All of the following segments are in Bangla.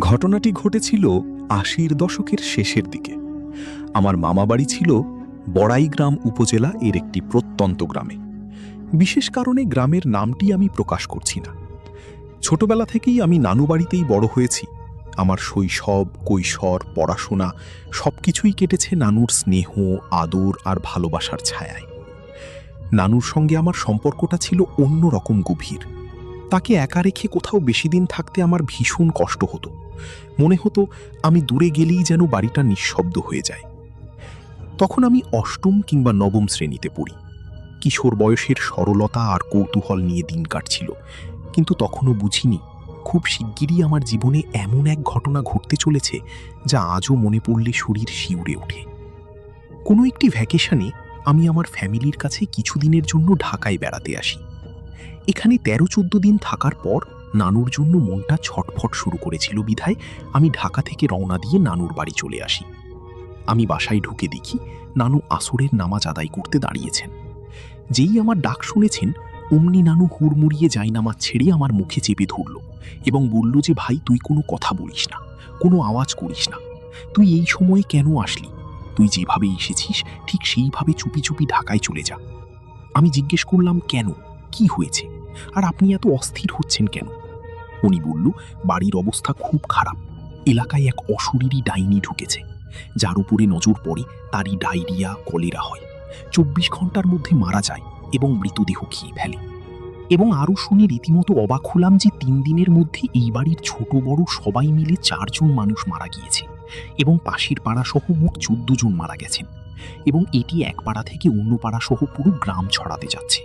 ঘটনাটি ঘটেছিল ৮০-র দশকের শেষের দিকে। আমার মামাবাড়ি ছিল বড়াইগ্রাম উপজেলা এর একটি প্রত্যন্ত গ্রামে। বিশেষ কারণে গ্রামের নামটি আমি প্রকাশ করছি না। ছোটবেলা থেকেই আমি নানু বাড়িতেই বড় হয়েছি। আমার শৈশব, কৈশোর, পড়াশোনা সবকিছুই কেটেছে নানুর স্নেহ, আদর আর ভালোবাসার ছায়ায়। নানুর সঙ্গে আমার সম্পর্কটা ছিল অন্যরকম গভীর। তাকে একা রেখে কোথাও বেশি দিন থাকতে আমার ভীষণ কষ্ট হতো। মনে হতো আমি দূরে গেলেই যেন বাড়িটা নিঃশব্দ হয়ে যায়। তখন আমি অষ্টম কিংবা নবম শ্রেণীতে পড়ি। কিশোর বয়সের সরলতা আর কৌতূহল নিয়ে দিন কাটছিল, কিন্তু তখনও বুঝিনি খুব শিগগিরই আমার জীবনে এমন এক ঘটনা ঘটতে চলেছে যা আজও মনে পড়লে শরীর শিউরে ওঠে। কোনো একটি ভ্যাকেশনে আমি আমার ফ্যামিলির কাছে কিছুদিনের জন্য ঢাকায় বেড়াতে আসি। এখানে ১৩-১৪ দিন থাকার পর নানুর জন্য মনটা ছটফট শুরু করেছিল বিধায় আমি ঢাকা থেকে রওনা দিয়ে নানুর বাড়ি চলে আসি। আমি বাসায় ঢুকে দেখি নানু আসরের নামাজ আদায় করতে দাঁড়িয়েছেন। যেই আমার ডাক শুনেছেন অমনি নানু হুড়মুড়িয়ে জায়নামাজ ছেড়ে আমার মুখে চেপে ধরল এবং বলল যে, ভাই, তুই কোনো কথা বলিস না, কোনো আওয়াজ করিস না। তুই এই সময়ে কেন আসলি? তুই যেভাবে এসেছিস ঠিক সেইভাবে চুপি চুপি ঢাকায় চলে যা। আমি জিজ্ঞেস করলাম, কেন, কি হয়েছে, আর আপনি এত অস্থির হচ্ছেন কেন? উনি বলল, বাড়ির অবস্থা খুব খারাপ। এলাকায় এক অশরীরী ডাইনি ঢুকেছে। যার উপরে নজর পড়ে তারই ডায়রিয়া, কলেরা হয়, ২৪ ঘন্টার মধ্যে মারা যায় এবং মৃতদেহ খেয়ে ফেলে। এবং আরও শুনে রীতিমতো অবাক হলাম যে ৩ দিনের মধ্যে এই বাড়ির ছোট বড় সবাই মিলে ৪ জন মানুষ মারা গিয়েছে এবং পাশের পাড়া সহ মোট ১৪ জন মারা গেছেন, এবং এটি এক পাড়া থেকে অন্য পাড়া সহ পুরো গ্রাম ছড়াতে যাচ্ছে।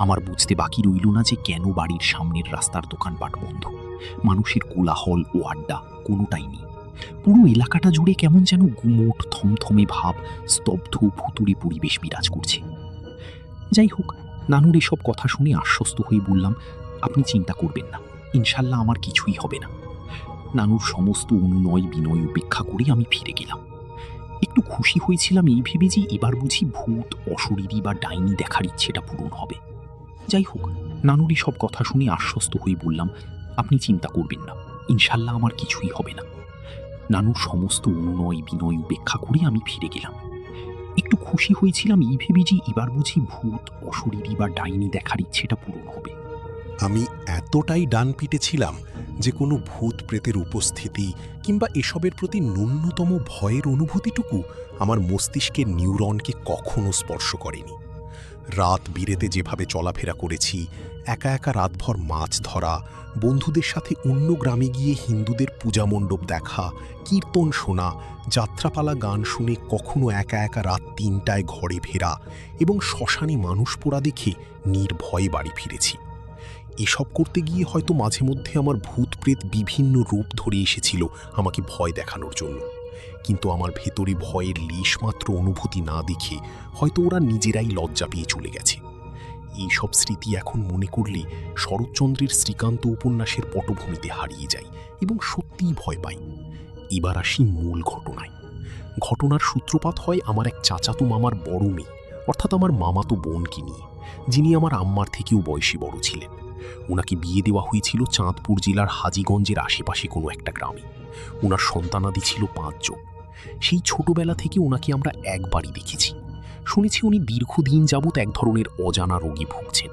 আমার বুঝতে বাকি রইল না যে কেন বাড়ির সামনের রাস্তার দোকানপাট বন্ধ, মানুষের কোলাহল ও আড্ডা কোনোটাই নেই। পুরো এলাকাটা জুড়ে কেমন যেন গুমোট, থমথমে ভাব, স্তব্ধ ভুতুড়ে পরিবেশ বিরাজ করছে। যাই হোক, নানুর এসব কথা শুনে আশ্বস্ত হয়ে বললাম, আপনি চিন্তা করবেন না, ইনশাল্লাহ আমার কিছুই হবে না। নানুর সমস্ত অনুনয় বিনয় উপেক্ষা করে আমি ফিরে গেলাম। একটু খুশি হয়েছিলাম এই ভেবে যে এবার বুঝি ভূত, অশরীরী বা ডাইনি দেখার ইচ্ছেটা পূরণ হবে। যাই হোক, নানুর সব কথা শুনে আশ্বস্ত হয়ে বললাম, আপনি চিন্তা করবেন না, ইনশাল্লাহ আমার কিছুই হবে না। নানুর সমস্ত অনুনয় বিনয় উপেক্ষা করে আমি ফিরে গেলাম। একটু খুশি হয়েছিলাম এই ভেবে যে এবার বুঝি ভূত, অশরীরী বা ডাইনি দেখার ইচ্ছেটা পূরণ হবে। আমি এতটাই ডান পিটে ছিলাম যে কোনো ভূত প্রেতের উপস্থিতি কিংবা এসবের প্রতি ন্যূনতম ভয়ের অনুভূতিটুকু আমার মস্তিষ্কের নিউরনকে কখনো স্পর্শ করেনি। রাত বিরেতে যেভাবে চলাফেরা করেছি, একা একা রাতভর মাছ ধরা, বন্ধুদের সাথে অন্য গ্রামে গিয়ে হিন্দুদের পূজা মণ্ডপ দেখা, কীর্তন শোনা, যাত্রাপালা গান শুনে কখনো একা একা রাত ৩টায় ঘরে ফেরা এবং শ্মশানে মানুষ পোড়া দেখে নির্ভয়ে বাড়ি ফিরেছি। এসব করতে গিয়ে হয়তো মাঝে মধ্যে আমার ভূত প্রেত বিভিন্ন রূপ ধরে এসেছিল আমাকে ভয় দেখানোর জন্য, কিন্তু আমার ভেতরে ভয়ের লেশমাত্র অনুভূতি না দেখে হয়তো ওরা নিজেরাই লজ্জা পেয়ে চলে গেছে। এইসব স্মৃতি এখন মনে করলে শরৎচন্দ্রের শ্রীকান্ত উপন্যাসের পটভূমিতে হারিয়ে যায় এবং সত্যিই ভয় পাই। এবার আসি মূল ঘটনায়। ঘটনার সূত্রপাত হয় আমার এক চাচাতো মামার বড় মেয়ে, অর্থাৎ আমার মামাতো বোনকে নিয়ে, যিনি আমার আম্মার থেকেও বয়সী বড় ছিলেন। ওনাকে বিয়ে দেওয়া হয়েছিল চাঁদপুর জেলার হাজীগঞ্জের আশেপাশে কোনো একটা গ্রামে। ওনার সন্তানাদি ছিল ৫ জন। সেই ছোটবেলা থেকে ওনাকে আমরা একবারই দেখেছি। শুনেছি উনি দীর্ঘদিন যাবৎ এক ধরনের অজানা রোগে ভুগছেন।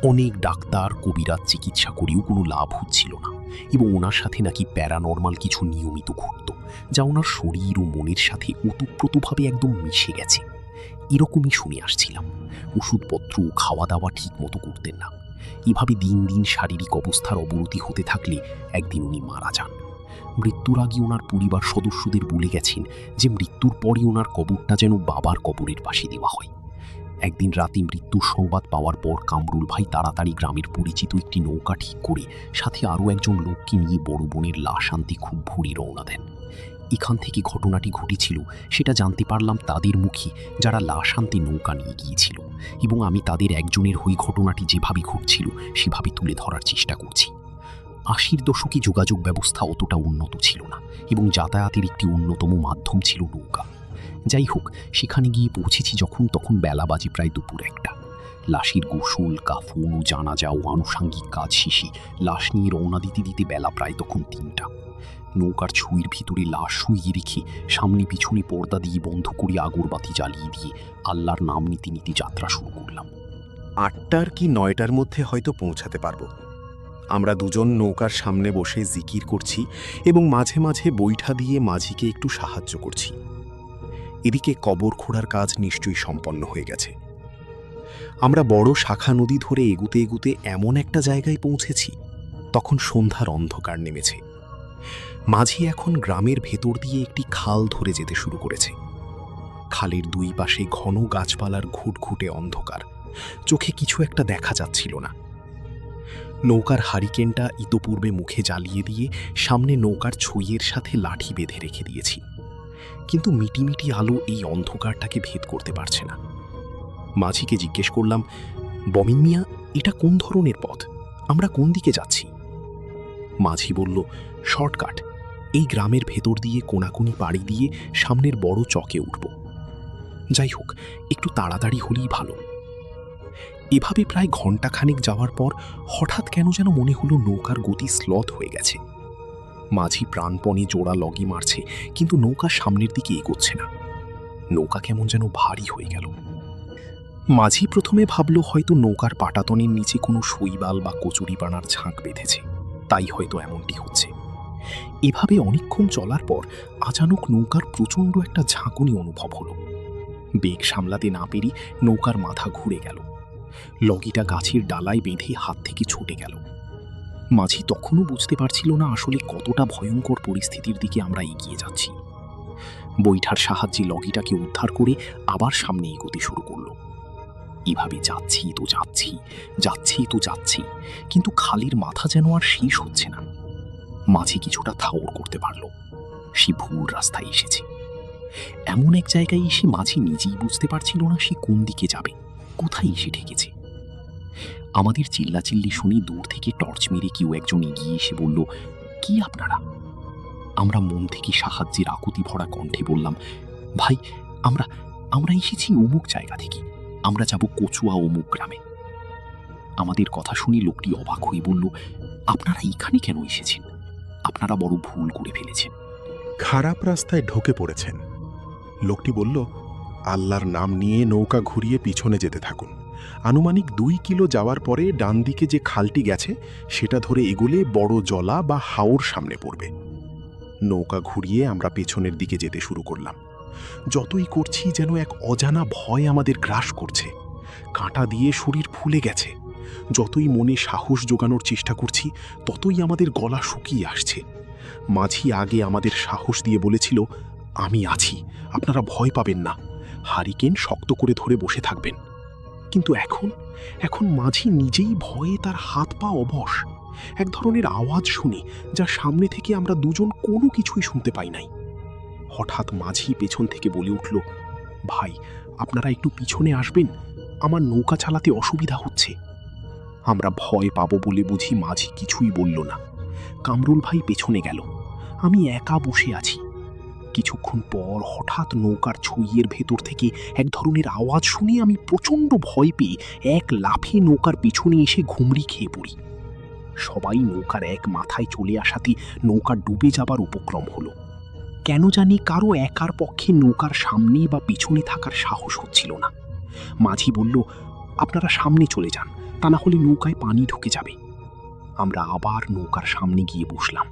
অনেক ডাক্তার, কবিরাজ চিকিৎসা করেও কোনো লাভ হচ্ছিল না, এবং ওনার সাথে নাকি প্যারানর্মাল কিছু নিয়মিত ঘটত, যা ওনার শরীর ও মনের সাথে ওতপ্রোতভাবে একদম মিশে গেছে। এরকমই শুনে আসছিলাম। ওষুধপত্র, খাওয়া দাওয়া ঠিক মতো করতেন না। এভাবে দিন দিন শারীরিক অবস্থার অবনতি হতে থাকলে একদিন উনি মারা যান। মৃত্যুর আগে ওনার পরিবার সদস্যদের বলে গেছেন যে মৃত্যুর পরই ওনার কবরটা যেন বাবার কবরের পাশে দেওয়া হয়। একদিন রাতে মৃত্যুর সংবাদ পাওয়ার পর কামরুল ভাই তাড়াতাড়ি গ্রামের পরিচিত একটি নৌকা ঠিক করে সাথে আরও একজন লোককে নিয়ে বড় বোনের লাশ আনতে খুব ভোরে রওনা দেন। এখান থেকে ঘটনাটি ঘটেছিল সেটা জানতে পারলাম তাদের মুখে, যারা লাশ আনতে নৌকা নিয়ে গিয়েছিল, এবং আমি তাদের একজনের হয়ে ঘটনাটি যেভাবে ঘটছিল সেভাবে তুলে ধরার চেষ্টা করছি। ৮০-র দশকে যোগাযোগ ব্যবস্থা অতটা উন্নত ছিল না এবং যাতায়াতের একটি অন্যতম মাধ্যম ছিল নৌকা। যাই হোক, সেখানে গিয়ে পৌঁছেছি যখন, তখন বেলা বাজে প্রায় দুপুর ১টা। লাশের গোসল, কাফন ও জানাজা ও আনুষাঙ্গিক কাজ শেষে লাশ নিয়ে রওনা দিতে দিতে বেলা প্রায় তখন ৩টা। নৌকার ছুঁইয়ের ভিতরে লাশ শুইয়ে রেখে সামনে পিছনে পর্দা দিয়ে বন্ধ করে আগরবাতি জ্বালিয়ে দিয়ে আল্লাহর নাম নিতে নিতে যাত্রা শুরু করলাম। ৮টার কি ৯টার মধ্যে হয়তো পৌঁছাতে পারব। আমরা দুজন নৌকার সামনে বসে জিকির করছি এবং মাঝে মাঝে বৈঠা দিয়ে মাঝিকে একটু সাহায্য করছি। এদিকে কবর খোঁড়ার কাজ নিশ্চয়ই সম্পন্ন হয়ে গেছে। আমরা বড় শাখা নদী ধরে এগুতে এগুতে এমন একটা জায়গায় পৌঁছেছি, তখন সন্ধ্যার অন্ধকার নেমেছে। মাঝি এখন গ্রামের ভেতর দিয়ে একটি খাল ধরে যেতে শুরু করেছে। খালের দুই পাশে ঘন গাছপালার ঘুটঘুটে অন্ধকার, চোখে কিছু একটা দেখা যাচ্ছিল না। নৌকার হারিকেনটা ইতোপূর্বে মুখে জ্বালিয়ে দিয়ে সামনে নৌকার ছইয়ের সাথে লাঠি বেঁধে রেখে দিয়েছি, কিন্তু মিটিমিটি আলো এই অন্ধকারটাকে ভেদ করতে পারছে না। মাঝিকে জিজ্ঞেস করলাম, বমিন মিয়া, এটা কোন ধরনের পথ? আমরা কোন দিকে যাচ্ছি? মাঝি বলল, শর্টকাট, এই গ্রামের ভেতর দিয়ে কোনাকুনি পাড়ি দিয়ে সামনের বড় চকে উঠব। যাই হোক, একটু তাড়াতাড়ি হলেই ভালো। এভাবে প্রায় ঘণ্টাখানেক যাওয়ার পর হঠাৎ কেন যেন মনে হলো নৌকার গতি স্লথ হয়ে গেছে। মাঝি প্রাণপণে জোড়া লগি মারছে, কিন্তু নৌকা সামনের দিকে এগোচ্ছে না। নৌকা কেমন যেন ভারী হয়ে গেল। মাঝি প্রথমে ভাবল হয়তো নৌকার পাটাতনের নিচে কোনো শৈবাল বা কচুরিপানার ঝাঁক বেঁধেছে, তাই হয়তো এমনটি হচ্ছে। এভাবে অনেকক্ষণ চলার পর আচানক নৌকার প্রচণ্ড একটা ঝাঁকুনি অনুভব হলো। বেগ সামলাতে না পেরে নৌকার মাথা ঘুরে গেল। লগিটা গাছের ডালায় বেঁধে হাত থেকে ছুটে গেল। মাঝি তখনও বুঝতে পারছিল না আসলে কতটা ভয়ঙ্কর পরিস্থিতির দিকে আমরা এগিয়ে যাচ্ছি। বৈঠার সাহায্যে লগিটাকে উদ্ধার করে আবার সামনে এগোতে শুরু করলো। এভাবে যাচ্ছি তো যাচ্ছি, যাচ্ছি তো যাচ্ছি, কিন্তু খালের মাথা যেন আর শেষ হচ্ছে না। মাঝি কিছুটা থাওর করতে পারল। সে ভুল রাস্তায় এসেছে। এমন এক জায়গায় এসে মাঝি নিজেই বুঝতে পারছিল না সে কোন দিকে যাবে, কোথায় এসে ঠেকেছে। আমাদের চিল্লাচিল্লি শুনি দূর থেকে টর্চ মেরে কেউ একজন এগিয়ে এসে বলল, কি আপনারা? আমরা মন থেকে সাহায্যের আকুতি ভরা কণ্ঠে বললাম, ভাই, আমরা এসেছি অমুক জায়গা থেকে, আমরা যাব কচুয়া অমুক গ্রামে। আমাদের কথা শুনে লোকটি অবাক হয়ে বলল, আপনারা এখানে কেন এসেছেন? আপনারা বড় ভুল করে ফেলেছেন। খারাপ রাস্তায় ঢোকে পড়েছেন। লোকটি বলল, আল্লাহর নাম নিয়ে নৌকা ঘুরিয়ে পিছনে যেতে থাকুন। আনুমানিক 2 কিলো যাওয়ার পরে ডান দিকে যে খালটি গেছে সেটা ধরে এগোলে বড় জলা বা হাওর সামনে পড়বে। নৌকা ঘুরিয়ে আমরা পেছনের দিকে যেতে শুরু করলাম। যতই করছি যেন এক অজানা ভয় আমাদের গ্রাস করছে। কাঁটা দিয়ে শরীর ফুলে গেছে। যতই মনে সাহস জোগানোর চেষ্টা করছি ততই আমাদের গলা শুকিয়ে আসছে। মাঝি আগে আমাদের সাহস দিয়ে বলেছিল, আমি আছি, আপনারা ভয় পাবেন না, হারিকেন শক্ত করে ধরে বসে থাকবেন। কিন্তু এখন মাঝি নিজেই ভয়ে তার হাত পা অবশ। এক ধরনের আওয়াজ শুনি, যা সামনে থেকে আমরা দুজন কোনো কিছুই শুনতে পাই নাই। হঠাৎ মাঝি পেছন থেকে বলে উঠল, ভাই, আপনারা একটু পিছনে আসবেন, আমার নৌকা চালাতে অসুবিধা হচ্ছে। আমরা ভয় পাবো বলে বুঝি মাঝি কিছুই বলল না। কামরুল ভাই পেছনে গেল, আমি একা বসে আছি। কিছুক্ষণ পর হঠাৎ নৌকার ছইয়ের ভেতর থেকে এক ধরনের আওয়াজ শুনে আমি প্রচণ্ড ভয় পেয়ে এক লাফে নৌকার পিছনে এসে ঘুমড়ি খেয়ে পড়ি। সবাই নৌকার এক মাথায় চলে আসাতে নৌকা ডুবে যাবার উপক্রম হলো। কেন জানি কারো একার পক্ষে নৌকার সামনে বা পিছনে থাকার সাহস হচ্ছিল না। মাঝি বলল, আপনারা সামনে চলে যান, তা না হলে নৌকায় পানি ঢুকে যাবে। আমরা আবার নৌকার সামনে গিয়ে বসলাম।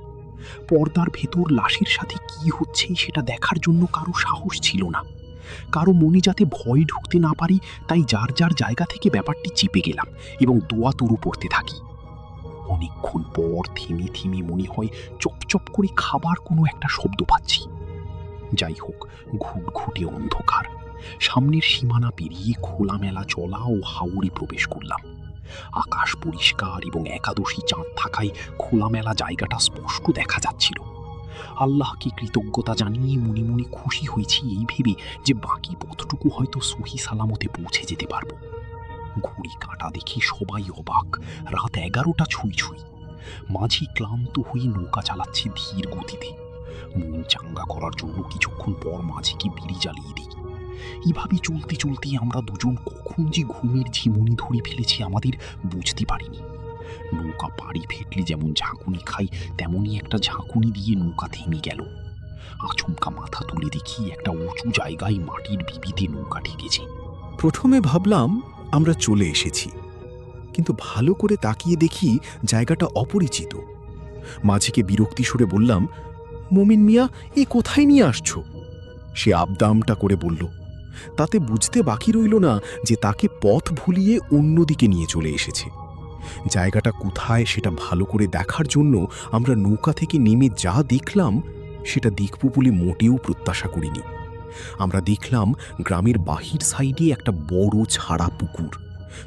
পর্দার ভেতর লাশের সাথে কি হচ্ছে সেটা দেখার জন্য কারো সাহস ছিল না। কারো মনে যাতে ভয় ঢুকতে না পারি তাই যার যার জায়গা থেকে ব্যাপারটি চেপে গেলাম এবং দোয়া তরু পড়তে থাকি। অনেকক্ষণ পর থেমে থেমে মনে হয় চপচপ করে খাবার কোনো একটা শব্দ পাচ্ছি। যাই হোক, ঘুটঘুটে অন্ধকার। সামনের সীমানা পেরিয়ে খোলামেলা চলা ও হাওরে প্রবেশ করলাম। আকাশ পরিষ্কার এবং একাদশী চাঁদ থাকায় খোলামেলা জায়গাটা স্পষ্ট দেখা যাচ্ছিল। আল্লাহকে কৃতজ্ঞতা জানিয়ে মনে মনে খুশি হয়েছি এই ভেবে যে বাকি পথটুকু হয়তো সহি সালামতে পৌঁছে যেতে পারবো। ঘড়ি কাঁটা দেখে সবাই অবাক। রাত 11টা ছুঁই ছুঁই। মাঝি ক্লান্ত হয়ে নৌকা চালাচ্ছে ধীর গতিতে। মন চাঙ্গা করার জন্য কিছুক্ষণ পর মাঝিকে বিড়ি জ্বালিয়ে দিই। এভাবে চলতে চলতে আমরা দুজন কখন যে ঘুমের ঝিমুনি ধরে ফেলেছি আমাদের বুঝতে পারিনি। নৌকা পাড়ি ফেটলে যেমন ঝাঁকুনি খাই, তেমনই একটা ঝাঁকুনি দিয়ে নৌকা থেমে গেল। আচমকা মাথা তুলে দেখি একটা উঁচু জায়গায় মাটির বিবিতে নৌকা ঠেকেছে। প্রথমে ভাবলাম আমরা চলে এসেছি, কিন্তু ভালো করে তাকিয়ে দেখি জায়গাটা অপরিচিত। মাঝিকে বিরক্তি সুরে বললাম, মমিন মিয়া, এ কোথায় নিয়ে আসছো? সে আবদামটা করে বলল। তাতে বুঝতে বাকি রইল না যে তাকে পথ ভুলিয়ে অন্যদিকে নিয়ে চলে এসেছে। জায়গাটা কোথায় সেটা ভালো করে দেখার জন্য আমরা নৌকা থেকে নেমে যা দেখলাম সেটা দেখব বলে মোটেও প্রত্যাশা করিনি। আমরা দেখলাম গ্রামের বাহির সাইডে একটা বড় ছাড়া পুকুর,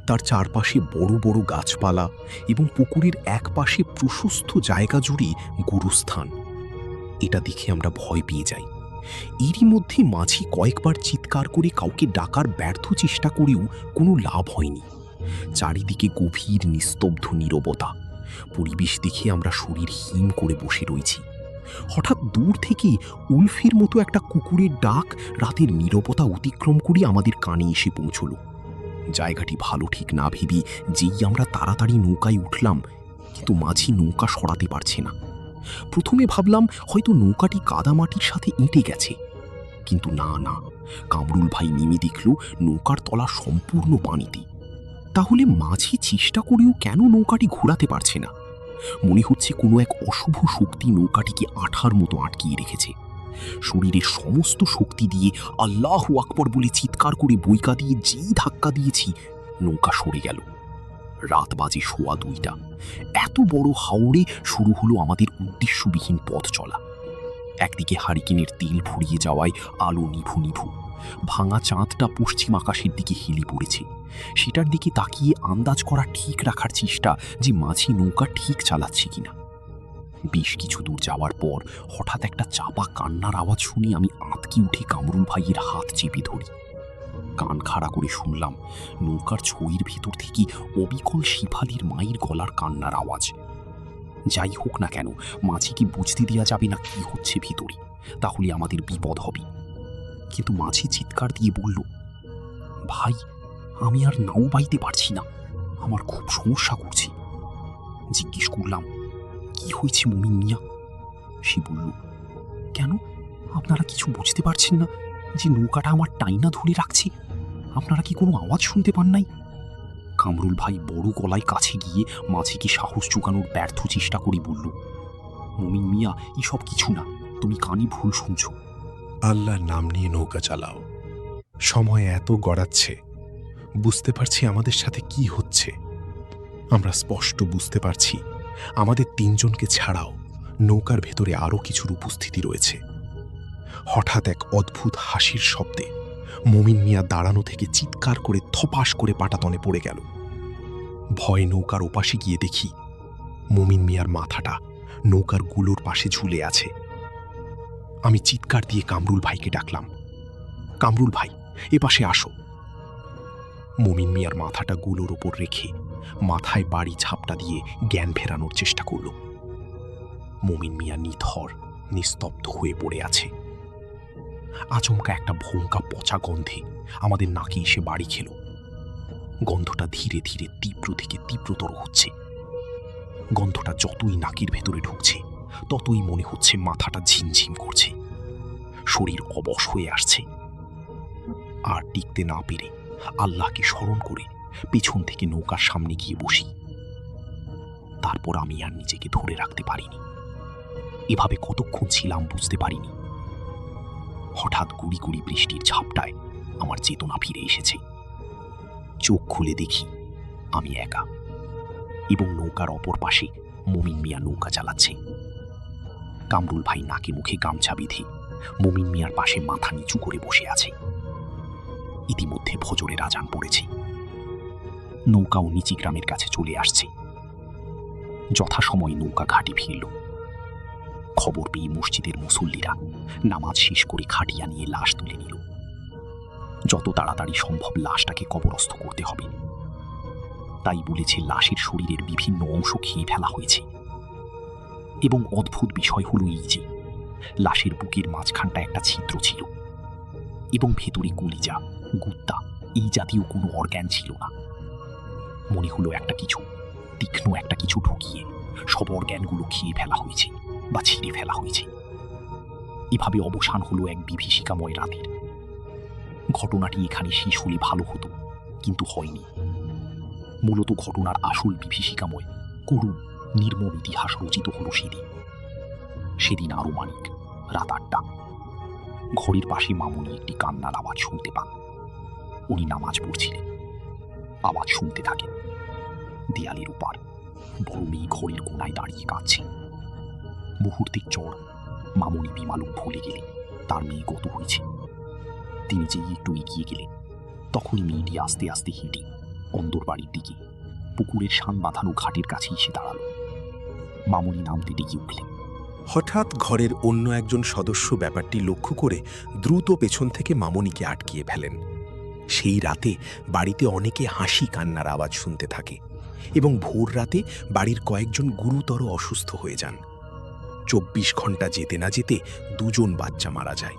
তার চারপাশে বড় বড় গাছপালা এবং পুকুরের এক পাশে প্রশস্ত জায়গা জুড়ে গুরুস্থান। এটা দেখে আমরা ভয় পেয়ে যাই। এরই মধ্যে মাঝি কয়েকবার চিৎকার করে কাউকে ডাকার ব্যর্থ চেষ্টা করেও কোনো লাভ হয়নি। চারিদিকে গভীর নিস্তব্ধ নীরবতা। পরিবেশ দেখে আমরা শরীর হিম করে বসে রয়েছি। হঠাৎ দূর থেকে উলফের মতো একটা কুকুরের ডাক রাতের নীরবতা অতিক্রম করে আমাদের কানে এসে পৌঁছল। জায়গাটি ভালো ঠিক না ভেবে যেই আমরা তাড়াতাড়ি নৌকায় উঠলাম, কিন্তু মাঝি নৌকা সরাতে পারছে না। প্রথমে ভাবলাম হয়তো নৌকাটি কাদামাটির সাথে এঁটে গেছে, কিন্তু না, কামরুল ভাই নেমে দেখল নৌকার তলা সম্পূর্ণ পানিতে। তাহলে মাঝি চেষ্টা করেও কেন নৌকাটি ঘোরাতে পারছে না? মনে হচ্ছে কোনো এক অশুভ শক্তি নৌকাটিকে আঠার মতো আটকিয়ে রেখেছে। শরীরের সমস্ত শক্তি দিয়ে আল্লাহু আকবর বলে চিৎকার করে বইকা দিয়ে যেই ধাক্কা দিয়েছি, নৌকা সরে গেল। রাত বাজে 2:15। এত বড় হাওড়ে শুরু হলো আমাদের উদ্দেশ্যবিহীন পথ চলা। একদিকে হারিকেনের তেল ফুরিয়ে যাওয়ায় আলো নিভু নিভু। ভাঙা চাঁদটা পশ্চিম আকাশের দিকে হেলে পড়েছে। সেটার দিকে তাকিয়ে আন্দাজ করা ঠিক রাখার চেষ্টা যে মাঝি নৌকা ঠিক চালাচ্ছে কিনা। বেশ কিছু দূর যাওয়ার পর হঠাৎ একটা চাপা কান্নার আওয়াজ শুনে আমি আঁতকে উঠে কামরুল ভাইয়ের হাত চেপে ধরি। কান খাড়া করে শুনলাম নৌকার ছইয়ের ভেতর থেকে অবিকল শিফালির মায়ের গলার কান্নার আওয়াজ। যাই হোক না কেন, মাঝিকে বুঝতে দেওয়া যাবে না কি হচ্ছে ভিতরে, তাহলে আমাদের বিপদ হবে। কিন্তু মাঝি চিৎকার দিয়ে বলল, ভাই, আমি আর নাও বাইতে পারছি না, আমার খুব সমস্যা করছে। জিজ্ঞেস করলাম, কি হয়েছে মমিন মিয়া? সে বলল, কেন, আপনারা কিছু বুঝতে পারছেন না যে নৌকাটা আমার টাইনা ধরে রাখছে? আপনারা কি কোনো আওয়াজ শুনতে পান নাই? কামরুল ভাই বড় গলায় কাছে গিয়ে মাঝিকে সাহস জোগানোর ব্যর্থ চেষ্টা করে বলল, মমিন মিয়া, এসব কিছু না, তুমি কানে ভুল শুনছ। আল্লাহর নাম নিয়ে নৌকা চালাও। সময় এত গড়াচ্ছে, বুঝতে পারছি আমাদের সাথে কি হচ্ছে। আমরা স্পষ্ট বুঝতে পারছি আমাদের 3 জনকে ছাড়াও নৌকার ভেতরে আরও কিছুর উপস্থিতি রয়েছে। হঠাৎ এক অদ্ভুত হাসির শব্দে মমিন মিয়া দাঁড়ানো থেকে চিৎকার করে থপাস করে পাটাতনে পড়ে গেল। ভয়ে নৌকার ওপাশে গিয়ে দেখি মমিন মিয়ার মাথাটা নৌকার গুলোর পাশে ঝুলে আছে। আমি চিৎকার দিয়ে কামরুল ভাইকে ডাকলাম, কামরুল ভাই, এ পাশে আসো। মমিন মিয়ার মাথাটা গুলোর ওপর রেখে মাথায় বাড়ি ঝাপটা দিয়ে জ্ঞান ফেরানোর চেষ্টা করল। মমিন মিয়া নিথর নিস্তব্ধ হয়ে পড়ে আছে। আচমকা একটা ভোঙ্কা পচা গন্ধে আমাদের নাকে এসে বাড়ি খেল। গন্ধটা ধীরে ধীরে তীব্র থেকে তীব্রতর হচ্ছে। গন্ধটা যতই নাকের ভেতরে ঢুকছে ততই মনে হচ্ছে মাথাটা ঝিমঝিম করছে, শরীর অবশ হয়ে আসছে। আর টিকতে না পেরে আল্লাহকে স্মরণ করে পেছন থেকে নৌকার সামনে গিয়ে বসি। তারপর আমি আর নিজেকে ধরে রাখতে পারিনি। এভাবে কতক্ষণ ছিলাম বুঝতে পারিনি। হঠাৎ গুড়ি গুড়ি বৃষ্টির ঝাপটায় আমার চেতনা ফিরে এসেছে। চোখ খুলে দেখি আমি একা, এবং নৌকার অপর পাশে মমিন মিয়া নৌকা চালাচ্ছে। কামরুল ভাই নাকে মুখে গামছা বেঁধে মমিন মিয়ার পাশে মাথা নিচু করে বসে আছে। ইতিমধ্যে ফজরের আজান পড়েছে। নৌকাও নিচি গ্রামের কাছে চলে আসছে। যথাসময়ে নৌকা ঘাটে ফিরল। খবর পেয়ে মসজিদের মুসল্লিরা নামাজ শেষ করে খাটিয়া নিয়ে লাশ তুলে নিল। যত তাড়াতাড়ি সম্ভব লাশটাকে কবরস্থ করতে হবে, তাই বলেছে লাশের শরীরের বিভিন্ন অংশ খেয়ে ফেলা হয়েছে। এবং অদ্ভুত বিষয় হলো এই যে লাশের বুকের মাঝখানটা একটা ছিদ্র ছিল, এবং ভেতরে কলিজা, গুত্তা এই জাতীয় কোনো অর্গ্যান ছিল না। মনে হলো একটা কিছু, তীক্ষ্ণ একটা কিছু ঢুকিয়ে সব অর্গ্যানগুলো খেয়ে ফেলা হয়েছে বা ছিঁড়ে ফেলা হয়েছে। এভাবে অবসান হলো এক বিভীষিকাময় রাতের। ঘটনাটি এখানে শেষ হলে ভালো হতো, কিন্তু হয়নি। মূলত ঘটনার আসল বিভীষিকাময় করুণ নির্মম ইতিহাস রচিত হলো সেদিন আনুমানিক রাত 8টা। ঘরের পাশে মামুনি একটি কান্নার আওয়াজ শুনতে পান। উনি নামাজ পড়ছিলেন। আওয়াজ শুনতে থাকেন। দেয়ালের ওপার বড় মেয়ে ঘরের কোনায় দাঁড়িয়ে কাঁদছে। মুহূর্তের চড় মামুনি বিমালুক ভুলে গেলেন তার মেয়ে গত হয়েছে। তিনি যেই একটু এগিয়ে গেলেন, তখনই মেয়েটি আস্তে আস্তে হেঁটে অন্দর বাড়ির দিকে পুকুরের শান বাঁধানো ঘাটের কাছে এসে দাঁড়ালো। মামুনি নামতে ডেকে উঠলেন। হঠাৎ ঘরের অন্য একজন সদস্য ব্যাপারটি লক্ষ্য করে দ্রুত পেছন থেকে মামনিকে আটকিয়ে ফেলেন। সেই রাতে বাড়িতে অনেকে হাসি কান্নার আওয়াজ শুনতে থাকে এবং ভোর রাতে বাড়ির কয়েকজন গুরুতর অসুস্থ হয়ে যান। 24 ঘন্টা যেতে না যেতে 2জন বাচ্চা মারা যায়।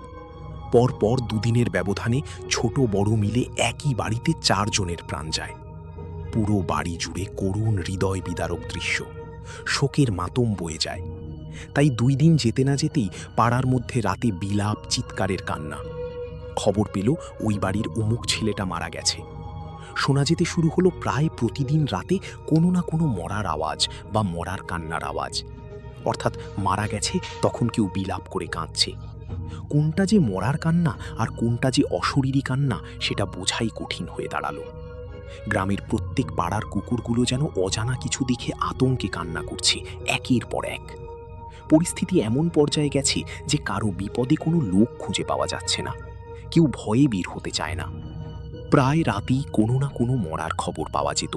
পরপর 2 দিনের ব্যবধানে ছোট বড় মিলে একই বাড়িতে 4 জনের প্রাণ যায়। পুরো বাড়ি জুড়ে করুণ হৃদয় বিদারক দৃশ্য, শোকের মাতম বয়ে যায়। তাই 2 দিন যেতে না যেতেই পাড়ার মধ্যে রাতে বিলাপ, চিৎকারের কান্না। খবর পেল ওই বাড়ির অমুক ছেলেটা মারা গেছে। শোনা যেতে শুরু হলো প্রায় প্রতিদিন রাতে কোনো না কোনো মরার আওয়াজ বা মরার কান্নার আওয়াজ। অর্থাৎ মারা গেছে তখন কেউ বিলাপ করে কাঁদছে। কোনটা যে মরার কান্না আর কোনটা যে অশরীরী কান্না সেটা বোঝাই কঠিন হয়ে দাঁড়ালো। গ্রামের প্রত্যেক পাড়ার কুকুরগুলো যেন অজানা কিছু দেখে আতঙ্কে কান্না করছে একের পর এক। পরিস্থিতি এমন পর্যায়ে গেছে যে কারো বিপদে কোনো লোক খুঁজে পাওয়া যাচ্ছে না, কেউ ভয়ে বের হতে চায় না। প্রায় রাতেই কোনো না কোনো মরার খবর পাওয়া যেত।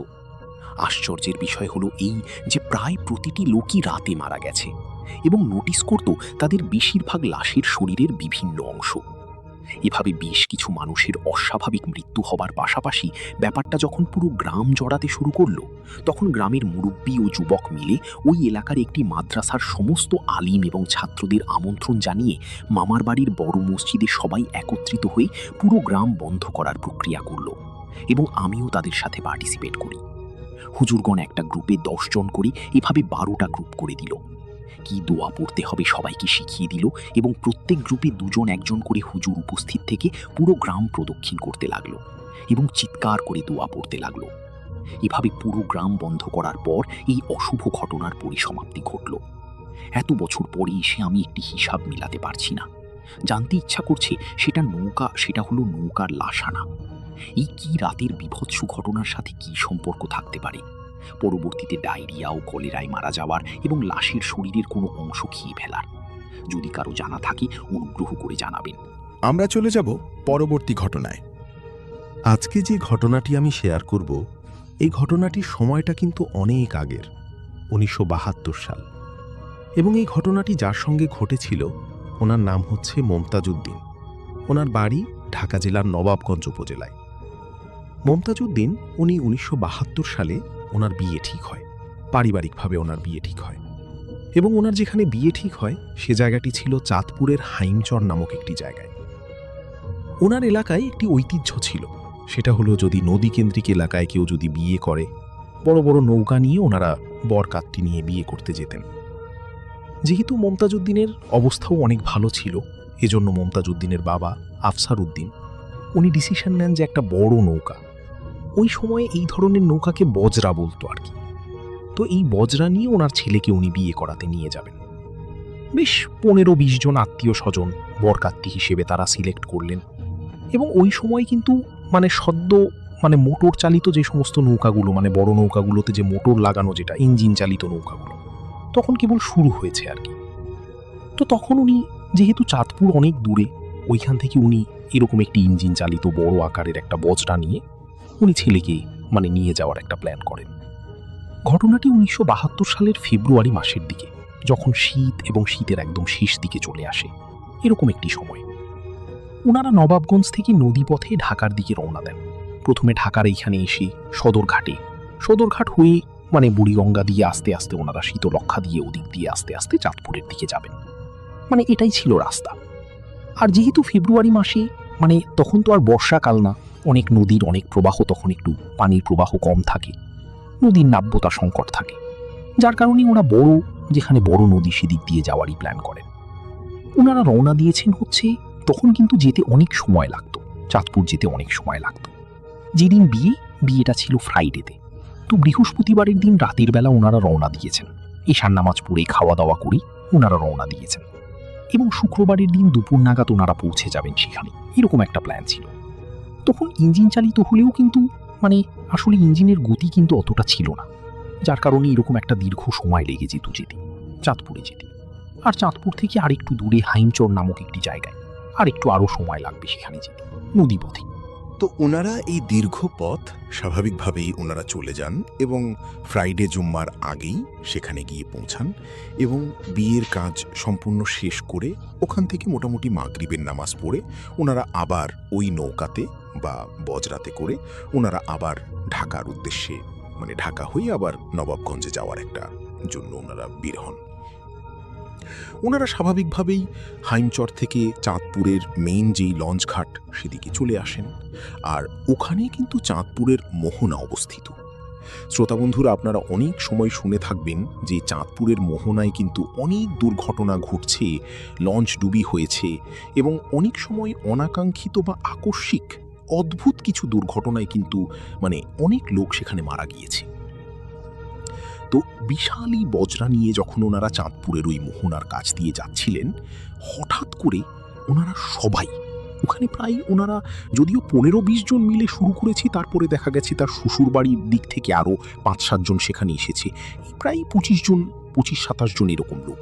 আশ্চর্যের বিষয় হলো এই যে প্রায় প্রতিটি লোকই রাতে মারা গেছে এবং নোটিস করত তাদের বেশিরভাগ লাশের শরীরের বিভিন্ন অংশ। এভাবে বেশ কিছু মানুষের অস্বাভাবিক মৃত্যু হবার পাশাপাশি ব্যাপারটা যখন পুরো গ্রাম জড়াতে শুরু করলো, তখন গ্রামের মুরব্বী ও যুবক মিলে ওই এলাকার একটি মাদ্রাসার সমস্ত আলিম এবং ছাত্রদের আমন্ত্রণ জানিয়ে মামার বাড়ির বড় মসজিদে সবাই একত্রিত হয়ে পুরো গ্রাম বন্ধ করার প্রক্রিয়া করল এবং আমিও তাদের সাথে পার্টিসিপেট করি। হুজুরগণ একটা গ্রুপে 10 জন করে এভাবে 12টা গ্রুপ করে দিল। কি দোয়া পড়তে হবে সবাইকে শিখিয়ে দিল এবং প্রত্যেক গ্রুপে 2 জন 1 জন করে হুজুর উপস্থিত থেকে পুরো গ্রাম প্রদক্ষিণ করতে লাগলো এবং চিৎকার করে দোয়া পড়তে লাগলো। এভাবে পুরো গ্রাম বন্ধ করার পর এই অশুভ ঘটনার পরিসমাপ্তি ঘটল। এত বছর পরে এসে আমি একটি হিসাব মিলাতে পারছি না। জানতে ইচ্ছা করছে সেটা হলো নৌকার লাশানা। এই কি রাতের বিভৎস ঘটনার সাথে কি সম্পর্ক থাকতে পারে? পরবর্তীতে ডায়রিয়া ও কলেরায় মারা যাওয়ার এবং লাশের শরীরের কোনো অংশ খেয়ে ফেলার। যদি কারো জানা থাকে অনুগ্রহ করে জানাবেন। আমরা চলে যাব পরবর্তী ঘটনায়। আজকে যে ঘটনাটি আমি শেয়ার করব, এই ঘটনাটির সময়টা কিন্তু অনেক আগের, 1972 সাল। এবং এই ঘটনাটি যার সঙ্গে ঘটেছিল ওনার নাম হচ্ছে মমতাজউদ্দিন। ওনার বাড়ি ঢাকা জেলার নবাবগঞ্জ উপজেলায়। মমতাজউদ্দিন উনি 1972 সালে ওনার বিয়ে ঠিক হয়, পারিবারিকভাবে ওনার বিয়ে ঠিক হয়। এবং ওনার যেখানে বিয়ে ঠিক হয় সে জায়গাটি ছিল চাঁদপুরের হাইমচর নামক একটি জায়গায়। ওনার এলাকায় একটি ঐতিহ্য ছিল, সেটা হলো যদি নদীকেন্দ্রিক এলাকায় কেউ যদি বিয়ে করে, বড় বড় নৌকা নিয়ে ওনারা বরকাতটি নিয়ে বিয়ে করতে যেতেন। যেহেতু মমতাজউদ্দিনের অবস্থাও অনেক ভালো ছিল, এজন্য মমতাজউদ্দিনের বাবা আফসার উদ্দিন উনি ডিসিশন নেন যে একটা বড় নৌকা, ওই সময়ে এই ধরনের নৌকাকে বজরা বলতো আর কি, তো এই বজরা নিয়ে ওনার ছেলেকে উনি বিয়ে করাতে নিয়ে যাবেন। বেশ 15-20 জন আত্মীয় স্বজন বরকাত্তি হিসেবে তারা সিলেক্ট করলেন। এবং ওই সময় কিন্তু মোটর চালিত যে সমস্ত নৌকাগুলো, মানে বড় নৌকাগুলোতে যে মোটর লাগানো, যেটা ইঞ্জিন চালিত নৌকাগুলো, তখন কেবল শুরু হয়েছে আর কি। তো তখন উনি যেহেতু চাঁদপুর অনেক দূরে, ওইখান থেকে উনি এরকম একটি ইঞ্জিন চালিত বড় আকারের একটা বজরা নিয়ে উনি ছেলেকে নিয়ে যাওয়ার একটা প্ল্যান করেন। ঘটনাটি 1972 সালের ফেব্রুয়ারি মাসের দিকে, যখন শীত এবং শীতের একদম শেষ দিকে চলে আসে, এরকম একটি সময়। ওনারা নবাবগঞ্জ থেকে নদীপথে ঢাকার দিকে রওনা দেন। প্রথমে ঢাকার এইখানে এসে সদরঘাট হয়ে বুড়িগঙ্গা দিয়ে আস্তে আস্তে ওনারা শীতলক্ষা দিয়ে ওদিক দিয়ে আস্তে আস্তে চাঁদপুরের দিকে যাবেন। এটাই ছিল রাস্তা। আর যেহেতু ফেব্রুয়ারি মাসে মানে তখন তো আর বর্ষাকাল না, অনেক নদীর অনেক প্রবাহ, তখন একটু পানির প্রবাহ কম থাকে, নদীর নাব্যতা সংকট থাকে, যার কারণে ওরা যেখানে বড় নদী সেদিক দিয়ে যাওয়ারই প্ল্যান করেন। ওনারা রওনা দিয়েছেন হচ্ছে, তখন কিন্তু যেতে অনেক সময় লাগতো, চাঁদপুর যেতে অনেক সময় লাগতো। যেদিন বিয়েটা ছিল ফ্রাইডেতে, তো বৃহস্পতিবারের দিন রাতের বেলা ওনারা রওনা দিয়েছেন, ঈশান নামাজ পড়ে খাওয়া দাওয়া করে ওনারা রওনা দিয়েছেন, এবং শুক্রবারের দিন দুপুর নাগাদ ওনারা পৌঁছে যাবেন সেখানে, এরকম একটা প্ল্যান ছিল। তখন ইঞ্জিন চালিত হলেও কিন্তু আসলে ইঞ্জিনের গতি কিন্তু অতটা ছিল না, যার কারণে এরকম একটা দীর্ঘ সময় লেগে যেত যেতে, চাঁদপুরে যেতে। আর চাঁদপুর থেকে আরেকটু দূরে হাইমচর নামক একটি জায়গায় আরও সময় লাগবে সেখানে যেতে, নদীপথে। তো ওনারা এই দীর্ঘ পথ স্বাভাবিকভাবেই ওনারা চলে যান এবং ফ্রাইডে জুম্মার আগেই সেখানে গিয়ে পৌঁছান এবং বিয়ের কাজ সম্পূর্ণ শেষ করে ওখান থেকে মোটামুটি মাগরিবের নামাজ পড়ে ওনারা আবার ওই নৌকাতে বা বজরাতে করে ওনারা আবার ঢাকার উদ্দেশ্যে, ঢাকা হয়ে আবার নবাবগঞ্জে যাওয়ার একটা জন্য ওনারা বের হন। ওনারা স্বাভাবিকভাবেই হাইমচর থেকে চাঁদপুরের মেইন যেই লঞ্চ ঘাট সেদিকে চলে আসেন, আর ওখানে কিন্তু চাঁদপুরের মোহনা অবস্থিত। শ্রোতাবন্ধুরা, আপনারা অনেক সময় শুনে থাকবেন যে চাঁদপুরের মোহনায় কিন্তু অনেক দুর্ঘটনা ঘটছে, লঞ্চ ডুবি হয়েছে, এবং অনেক সময় অনাকাঙ্ক্ষিত বা আকস্মিক অদ্ভুত কিছু দুর্ঘটনায় কিন্তু অনেক লোক সেখানে মারা গিয়েছে। তো বিশাল এই বজরা নিয়ে যখন ওনারা চাঁদপুরের ওই মোহনার কাছ দিয়ে যাচ্ছিলেন, হঠাৎ করে ওনারা সবাই ওখানে প্রায় ওনারা যদিও 15-20 জন মিলে শুরু করেছি, তারপরে দেখা গেছে তার শ্বশুর বাড়ির দিক থেকে আরও 5-7 জন সেখানে এসেছে, প্রায় 25-27 জন এরকম লোক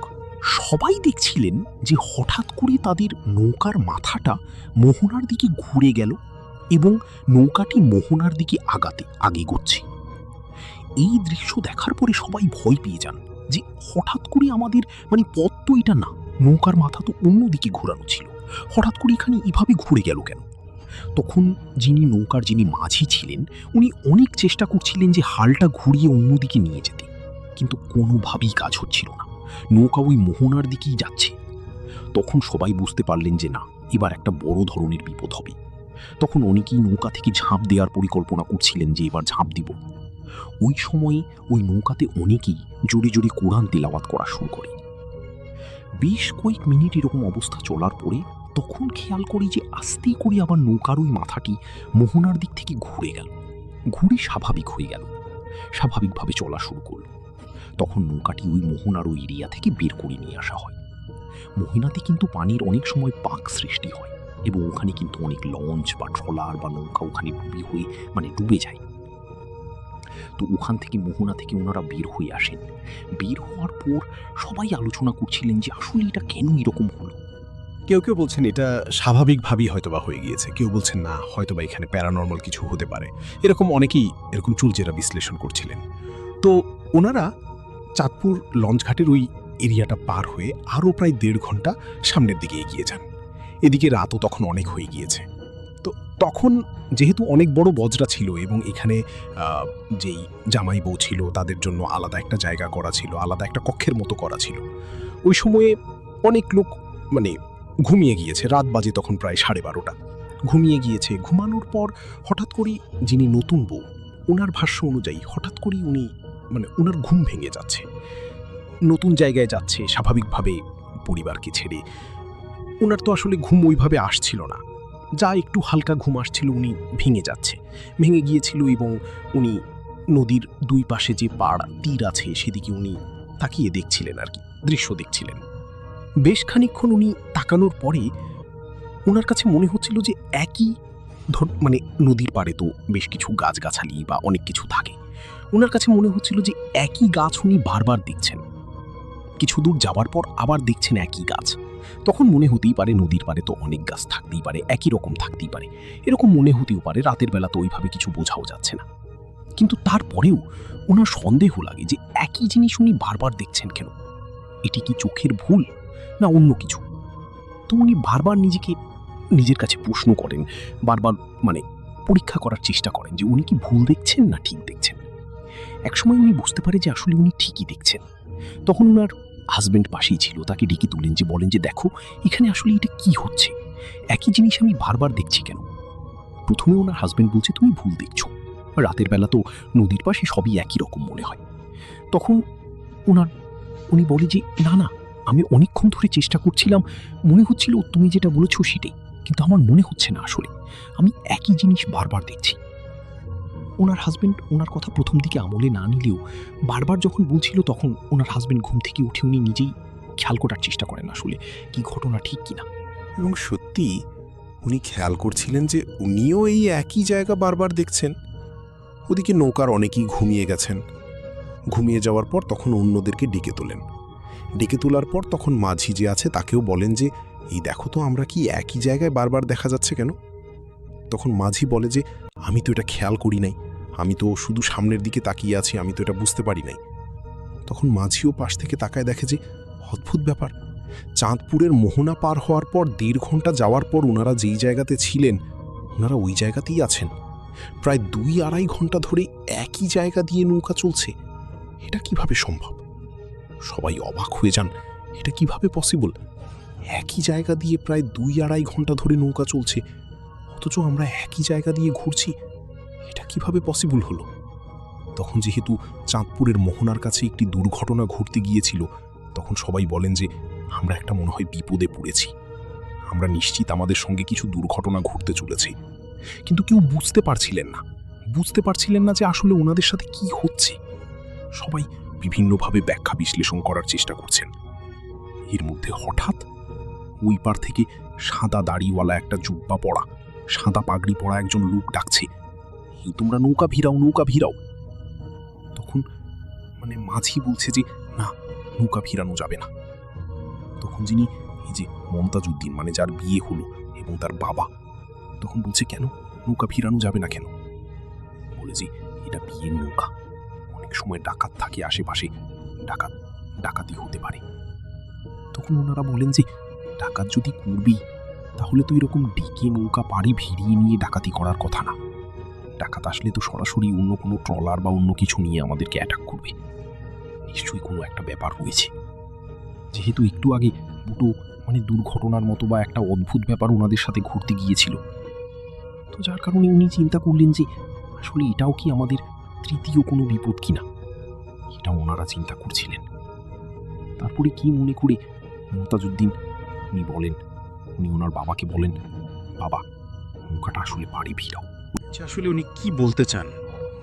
সবাই দেখছিলেন যে হঠাৎ করে তাদের নৌকার মাথাটা মোহনার দিকে ঘুরে গেল এবং নৌকাটি মোহনার দিকে আগে গড়ছে। এই দৃশ্য দেখার পরে সবাই ভয় পেয়ে যান যে হঠাৎ করে আমাদের পথ তো এটা না, নৌকার মাথা তো অন্যদিকে ঘোরানো ছিল, হঠাৎ করে এখানে এভাবে ঘুরে গেল কেন? তখন নৌকার যিনি মাঝি ছিলেন উনি অনেক চেষ্টা করছিলেন যে হালটা ঘুরিয়ে অন্যদিকে নিয়ে যেতে, কিন্তু কোনোভাবেই কাজ হচ্ছিল না, নৌকা ওই মোহনার দিকেই যাচ্ছে। তখন সবাই বুঝতে পারলেন যে না, এবার একটা বড় ধরনের বিপদ হবে। তখন অনেকেই নৌকা থেকে ঝাঁপ দেওয়ার পরিকল্পনা করছিলেন যে এবার ঝাঁপ দিব। ওই সময়ে ওই নৌকাতে অনেকেই জোরে জোরে কোরআন তেলাওয়াত করা শুরু করে। বেশ কয়েক মিনিট এরকম অবস্থা চলার পরে তখন খেয়াল করি যে আস্তে করে আবার নৌকার ওই মাথাটি মোহনার দিক থেকে ঘুরে স্বাভাবিক হয়ে গেল, স্বাভাবিকভাবে চলা শুরু করল। তখন নৌকাটি ওই মোহনার ওই এরিয়া থেকে বের করে নিয়ে আসা হয়। মোহনাতে কিন্তু পানির অনেক সময় পাক সৃষ্টি হয় এবং ওখানে কিন্তু অনেক লঞ্চ বা ট্রলার বা নৌকা ওখানে ডুবে যায়। তো ওখান থেকে মোহনা থেকে ওনারা বের হয়ে আসেন। বের হওয়ার পর সবাই আলোচনা করছিলেন যে আসলে এটা কেন এরকম হলো। কেউ কেউ বলছেন এটা স্বাভাবিকভাবেই হয়তোবা হয়ে গিয়েছে, কেউ বলছেন না হয়তোবা এখানে প্যারানর্মাল কিছু হতে পারে, এরকম অনেকেই এরকম চুলচেরা বিশ্লেষণ করছিলেন। তো ওনারা চাঁদপুর লঞ্চঘাটের ওই এরিয়াটা পার হয়ে আরও প্রায় 1.5 ঘন্টা সামনের দিকে এগিয়ে যান। এদিকে রাতও তখন অনেক হয়ে গিয়েছে। তো তখন যেহেতু অনেক বড় বজরা ছিল এবং এখানে যেই জামাই বউ ছিল তাদের জন্য আলাদা একটা জায়গা করা ছিল, আলাদা একটা কক্ষের মতো করা ছিল। ওই সময়ে অনেক লোক ঘুমিয়ে গিয়েছে, রাত বাজে তখন প্রায় 12:30 ঘুমিয়ে গিয়েছে। ঘুমানোর পর হঠাৎ করে যিনি নতুন বউ, ওনার ভাষ্য অনুযায়ী হঠাৎ করেই উনি ওনার ঘুম ভেঙে যাচ্ছে, নতুন জায়গায় যাচ্ছে স্বাভাবিকভাবে পরিবারকে ছেড়ে। ওনার তো আসলে ঘুম ওইভাবে আসছিল না, যা একটু হালকা ঘুম আসছিল উনি ভেঙে গিয়েছিল এবং উনি নদীর 2 পাশে যে তীর আছে সেদিকে উনি তাকিয়ে দেখছিলেন, দৃশ্য দেখছিলেন। বেশ খানিকক্ষণ উনি তাকানোর পরে ওনার কাছে মনে হচ্ছিল যে একই নদীর পাড়ে তো বেশ কিছু গাছগাছালি বা অনেক কিছু থাকে, ওনার কাছে মনে হচ্ছিল যে একই গাছ উনি বারবার দেখছেন। কিছু দূর যাওয়ার পর আবার দেখছেন একই গাছ। তখন মনে হতেই পারে নদীর পাড়ে তো অনেক গাছ থাকতেই পারে, একই রকম থাকতেই পারে, এরকম মনে হতেও পারে। রাতের বেলা তো ওইভাবে কিছু বোঝাও যাচ্ছে না, কিন্তু তারপরেও ওনার সন্দেহ লাগে যে একই জিনিস উনি বারবার দেখছেন কেন, এটি কি চোখের ভুল না অন্য কিছু। তো উনি বারবার নিজের কাছে প্রশ্ন করেন, বারবার পরীক্ষা করার চেষ্টা করেন যে উনি কি ভুল দেখছেন না ঠিক দেখছেন। একসময় উনি বুঝতে পারে যে আসলে উনি ঠিকই দেখছেন। তখন ওনার হাজবেন্ড পাশেই ছিল, তাকে ডেকে তুলেন, বলেন যে দেখো এখানে আসলে এটা কি হচ্ছে, একই জিনিস আমি বারবার দেখছি কেন? প্রথমে ওনার হাজবেন্ড বলছে তুমি ভুল দেখছো, রাতের বেলা তো নদীর পাশে সবই একই রকম মনে হয়। তখন উনি বলে যে না না, আমি অনেকক্ষণ ধরে চেষ্টা করছিলাম, মনে হচ্ছিল তুমি যেটা বলেছো সেটাই, কিন্তু আমার মনে হচ্ছে না, আসলে আমি একই জিনিস বারবার দেখছি। ওনার হাজবেন্ড ওনার কথা প্রথম দিকে আমলে না নিলেও বারবার যখন বলছিল তখন ওনার হাজবেন্ড ঘুম থেকে উঠে উনি নিজেই খেয়াল করার চেষ্টা করেন আসলে কি ঘটনা ঠিক কিনা। এবং সত্যি উনি খেয়াল করছিলেন যে উনিও এই একই জায়গা বারবার দেখছেন। ওদিকে নৌকার অনেকেই ঘুমিয়ে গেছেন। ঘুমিয়ে যাওয়ার পর তখন অন্যদেরকে ডেকে তোলেন। ডেকে তোলার পর তখন মাঝি যে আছে তাকেও বলেন যে এই দেখো তো আমরা কি একই জায়গায় বারবার দেখা যাচ্ছে কেন? তখন মাঝি বলে যে আমি তো এটা খেয়াল করি নাই, আমি তো শুধু সামনের দিকে তাকিয়ে আছি, আমি তো এটা বুঝতে পারি নাই। তখন মাঝিও পাশ থেকে তাকায় দেখে যে অদ্ভুত ব্যাপার, চাঁদপুরের মোহনা পার হওয়ার পর 1.5 ঘন্টা যাওয়ার পর ওনারা যেই জায়গাতে ছিলেন ওনারা ওই জায়গাতেই আছেন। প্রায় 2-2.5 ঘন্টা ধরে একই জায়গা দিয়ে নৌকা চলছে। এটা কিভাবে সম্ভব? সবাই অবাক হয়ে যান, এটা কিভাবে পসিবল? একই জায়গা দিয়ে প্রায় 2-2.5 ঘন্টা ধরে নৌকা চলছে, অথচ আমরা একই জায়গা দিয়ে ঘুরছি, এটা কিভাবে পসিবল হলো? তখন যেহেতু চাঁদপুরের মোহনার কাছে একটি দুর্ঘটনা ঘটতে গিয়েছিল, তখন সবাই বলেন যে আমরা একটা মনে হয় বিপদে পড়েছি, আমরা নিশ্চিত আমাদের সঙ্গে কিছু দুর্ঘটনা ঘটতে চলেছে। কিন্তু কেউ বুঝতে পারছিলেন না যে আসলে ওনাদের সাথে কি হচ্ছে। সবাই বিভিন্নভাবে ব্যাখ্যা বিশ্লেষণ করার চেষ্টা করছেন। এর মধ্যে হঠাৎ ওই পার থেকে সাদা দাড়িওয়ালা একটা জুব্বা পরা, সাদা পাগড়ি পরা একজন লোক ডাকছে, এই তোমরা নৌকা ভিড়াও, নৌকা ভিড়াও। তখন মাঝি বলছে যে না, নৌকা ভিড়ানো যাবে না। তখন যিনি এই যে মমতাজউদ্দিন যার বিয়ে হলো এবং তার বাবা, তখন বলছে কেন নৌকা ভিড়ানো যাবে না কেন? বলে যে এটা বিয়ের নৌকা, অনেক সময় ডাকাত থাকে আশেপাশে, ডাকাতি হতে পারে। তখন ওনারা বলেন যে ডাকাত যদি করবি তাহলে তো এরকম ডেকে নৌকা পাড়ে ভিড়িয়ে নিয়ে ডাকাতি করার কথা না। ডাকাত আসলে তো সরাসরি অন্য কোনো ট্রলার বা অন্য কিছু নিয়ে আমাদেরকে অ্যাটাক করবে, নিশ্চয়ই কোনো একটা ব্যাপার রয়েছে। যেহেতু একটু আগে দুটো দুর্ঘটনার মতো বা একটা অদ্ভুত ব্যাপার ওনাদের সাথে ঘটতে গিয়েছিল, তো যার কারণে উনি চিন্তা করলেন যে আসলে এটাও কি আমাদের তৃতীয় কোনো বিপদ কিনা, এটা ওনারা চিন্তা করছিলেন। তারপরে কি মনে করে মমতাজউদ্দিন উনি ওনার বাবাকে বলেন, বাবা নৌকাটা আসলে পাড়ে ভিড়াও। আসলে উনি কি বলতে চান?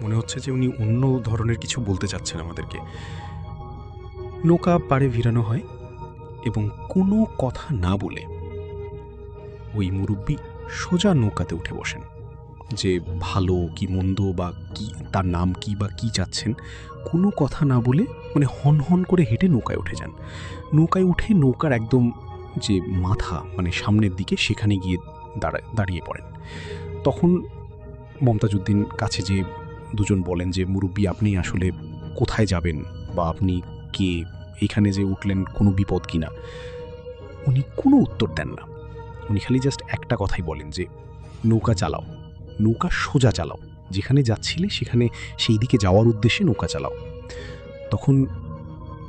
মনে হচ্ছে যে উনি অন্য ধরনের কিছু বলতে চাচ্ছেন আমাদেরকে। নৌকা পাড়ে ভিড়ানো হয় এবং কোনো কথা না বলে ওই মুরব্বি সোজা নৌকাতে উঠে বসেন, যে ভালো কি মন্দ বা কি তার নাম কি বা কি চাচ্ছেন কোনো কথা না বলে হন হন করে হেঁটে নৌকায় উঠে যান। নৌকায় উঠে নৌকার একদম যে মাথা সামনের দিকে সেখানে গিয়ে দাঁড়িয়ে পড়েন। তখন মমতাজউদ্দিন কাছে যে দুজন বলেন যে মুরব্বি আপনি আসলে কোথায় যাবেন বা আপনি কে, এইখানে যে উঠলেন কোনো বিপদ কিনা? উনি কোনো উত্তর দেন না, উনি খালি জাস্ট একটা কথাই বলেন যে নৌকা চালাও, নৌকা সোজা চালাও, যেখানে যাচ্ছিলে সেখানে সেই দিকে যাওয়ার উদ্দেশ্যে নৌকা চালাও। তখন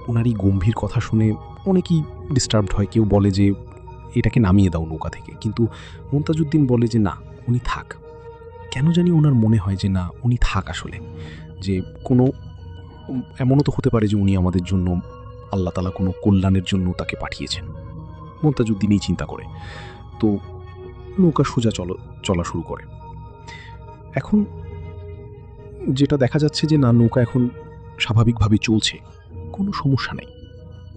ওনার এই গম্ভীর কথা শুনে অনেকেই ডিস্টার্বড হয়, কেউ বলে যে এটাকে নামিয়ে দাও নৌকা থেকে, কিন্তু মমতাজউদ্দিন বলে যে না, উনি থাক। কেন জানি ওনার মনে হয় যে না, উনি থাক, আসলে যে কোনো এমনও তো হতে পারে যে উনি আমাদের জন্য আল্লাহ তাআলা কোনো কল্যাণের জন্য তাকে পাঠিয়েছেন। মমতাজউদ্দিন এই চিন্তা করে তো নৌকা সোজা চলা শুরু করে। এখন যেটা দেখা যাচ্ছে যে না, নৌকা এখন স্বাভাবিকভাবে চলছে, কোনো সমস্যা নেই।